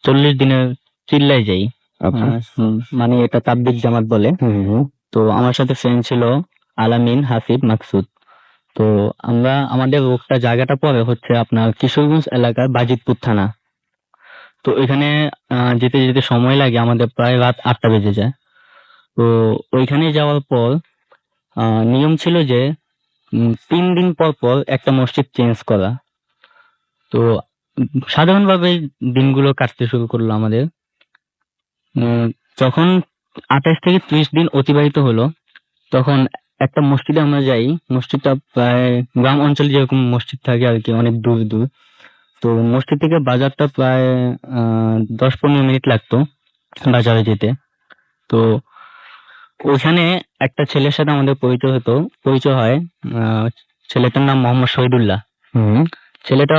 40 দিনের চিল্লায় যাই। মানে এটা তাবলিগ জামাত বলে। তো আমার সাথে ফ্রেন্ড ছিল আলামিন, হাসিব, মাকসুদ। তো আমরা আমাদের রোগটা জায়গাটা পড়ে হচ্ছে আপনার কিশোরগঞ্জ এলাকার বাজিতপুর থানা। তো এখানে যেতে যেতে সময় লাগে আমাদের প্রায় রাত 8টা বেজে যায়। তো ওইখানে যাওয়ার পর নিয়ম ছিল যে 3 দিন পর পর একটা মসজিদ চেঞ্জ করা। তো সাধারণভাবে দিনগুলো কাটতে শুরু করলো আমাদের। যখন 28 থেকে 30 দিন অতিবাহিত হলো, তখন একটা মসজিদে আমরা যাই। মসজিদটা প্রায় গ্রাম অঞ্চলে যেরকম মসজিদ থাকে আর কি, অনেক দূর দূর। তো মসজিদ থেকে বাজারটা প্রায় 10-15 মিনিট লাগতো বাজারে যেতে। তো ওখানে একটা ছেলের সাথে আমাদের পরিচয় হয়। ছেলেটার নাম মোহাম্মদ শহীদুল্লাহ। ছেলেটা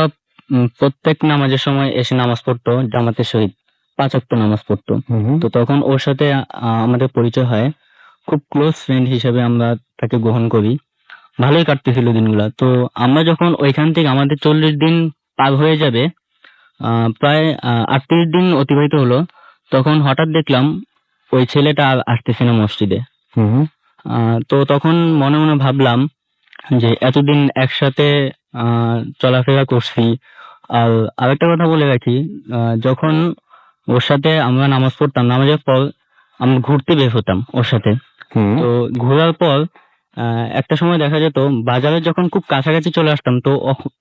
প্রত্যেক নামাজের সময় এসে নামাজ পড়তো জামাতের সহিত, 5 ওয়াক্ত নামাজ পড়তো। তো তখন ওর সাথে আমাদের পরিচয় হয়, খুব ক্লোজ ফ্রেন্ড হিসেবে আমরা তাকে গ্রহণ করি। ভালোই কাটতেছিল দিনগুলা। তো আমরা যখন ওইখান থেকে আমাদের 40 দিন পার হয়ে যাবে, প্রায় 38 দিন অতিবাহিত হলো, তখন হঠাৎ দেখলাম ওই ছেলেটা আর আসতেছে না মসজিদে। তো তখন মনে মনে ভাবলাম যে এতদিন একসাথে চলাফেরা করছি। আর আরেকটা কথা বলে রাখি, যখন ওর সাথে আমরা নামাজ পড়তাম, নামাজের পর আমরা ঘুরতে বের হতাম ওর সাথে। তো ঘোরার পর একটা সময় দেখা যেত বাজারে যখন খুব কাছাকাছি চলে আসতাম, তো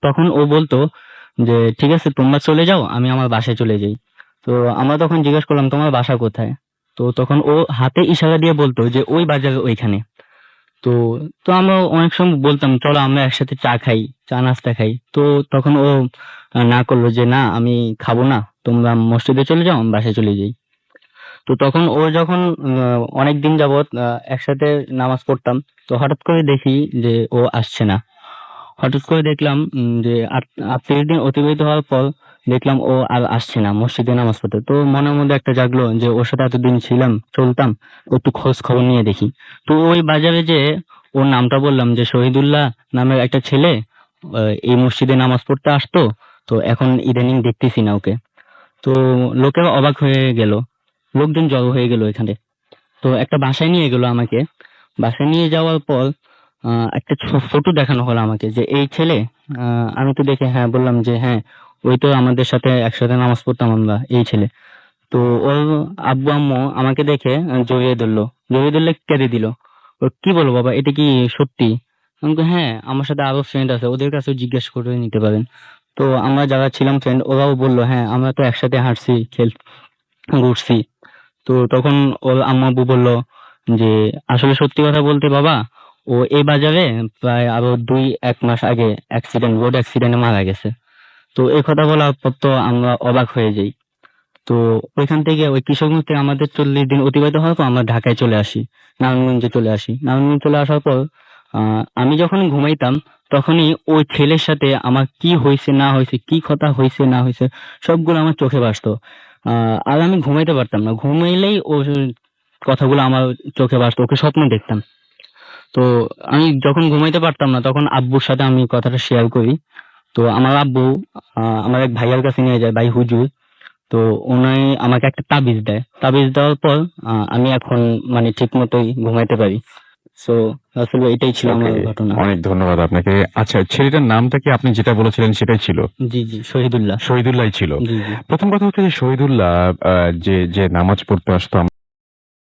তখন ও বলতো যে ঠিক আছে তোমরা চলে যাও, আমি আমার বাসায় চলে যাই। তো আমরা তখন জিজ্ঞেস করলাম তোমার বাসা কোথায়? তো তখন ও হাতে ইশারা দিয়ে বলতো যে ওই বাজারে ওইখানে। তো তো আমরা অনেক সময় বলতাম চলো আমরা একসাথে চা খাই, চা নাস্তা খাই। তো তখন ও না করলো যে না আমি খাবো না, তোমরা মসজিদে চলে যাও, আমি বাসায় চলে যাই। তো তখন ও যখন অনেকদিন যাবত একসাথে নামাজ পড়তাম, তো হঠাৎ করে দেখি যে ও আসছে না। হঠাৎ করে দেখলাম যে 38 দিন অতিবাহিত হওয়ার পর দেখলাম ও আর আসছে না মসজিদে নামাজ পড়তে। তো মনের মধ্যে একটা জাগলো যে ওর সাথে এতদিন ছিলাম, চলতাম, ও একটু খোঁজ খবর নিয়ে দেখি। তো ওই বাজারে যে ওর নামটা বললাম যে শহীদুল্লাহ নামের একটা ছেলে এই মসজিদে নামাজ পড়তে আসতো, তো এখন ইদানিং দেখতেছি না ওকে। তো লোকেরা অবাক হয়ে গেল, লোকজন জড়ো হয়ে গেল এখানে। তো একটা বাসায় নিয়ে গেল আমাকে। বাসায় নিয়ে যাওয়ার পর একটা ফটো দেখানো হলো আমাকে যে এই ছেলে। আমি তো দেখে হ্যাঁ বললাম যে হ্যাঁ ওই তো আমাদের সাথে একসাথে নামাজ পড়তাম আমরা, এই ছেলে। তো ওর আব্বু আম্মু আমাকে দেখে জড়িয়ে ধরলে কেঁদে দিল। ও কি বলো বাবা, এটা কি সত্যি? আমি বললাম, হ্যাঁ আমার সাথে আরো ফ্রেন্ড আছে, ওদের কাছেও জিজ্ঞেস করে নিতে পারেন। তো আমরা যারা ছিলাম ফ্রেন্ড ওরাও বললো হ্যাঁ আমরা তো একসাথে হাঁটছি, ঘুরছি। তো তখন ওর আম্মা আব্বু বললো যে আসলে সত্যি কথা বলতে বাবা, ও এই বাজারে প্রায় আরো 2-1 মাস আগে রোড অ্যাক্সিডেন্টে মারা গেছে। তো এই কথা বলার পর তো আমরা অবাক হয়ে যাই। তো ওইখান থেকে ওই কিশোরগঞ্জ থেকে আমাদের 40 দিন অতিবাহিত হওয়ার পর আমরা ঢাকায় চলে আসি, নারায়ণগঞ্জে চলে আসি। নারায়ণগঞ্জ চলে আসার পর আমি যখন ঘুমাইতাম তখনই ওই ছেলের সাথে আমার কি হয়েছে না হয়েছে, কি কথা হয়েছে না হয়েছে সবগুলো আমার চোখে ভাসতো। আর আমি ঘুমাইতে পারতাম না, ঘুমাইলেই ও কথাগুলো আমার চোখে ভাসতো, ওকে স্বপ্ন দেখতাম। তো আমি যখন ঘুমাইতে পারতাম না তখন আব্বুর সাথে আমি কথাটা শেয়ার করি। তো আমার আব্বু আমার এক ভাইয়ার কাছে নিয়ে যায়, ভাই হুজুর। তো উনি আমাকে একটা তাবিজ দেয়, তাবিজ দেওয়ার পর আমি এখন মানে ঠিক মতোই ঘুমাইতে পারি। সো আসলে এটাই ছিল আমার Okay, ঘটনা। অনেক ধন্যবাদ আপনাকে। আচ্ছা, ছেলেটার নামটা কি আপনি যেটা বলেছিলেন সেটাই ছিল? জি জি, শহীদুল্লাহ। শহীদুল্লাহ ছিল। জি জি। প্রথম কথা হচ্ছে যে শহীদুল্লাহ যে যে নামাজ পড়তে আসতো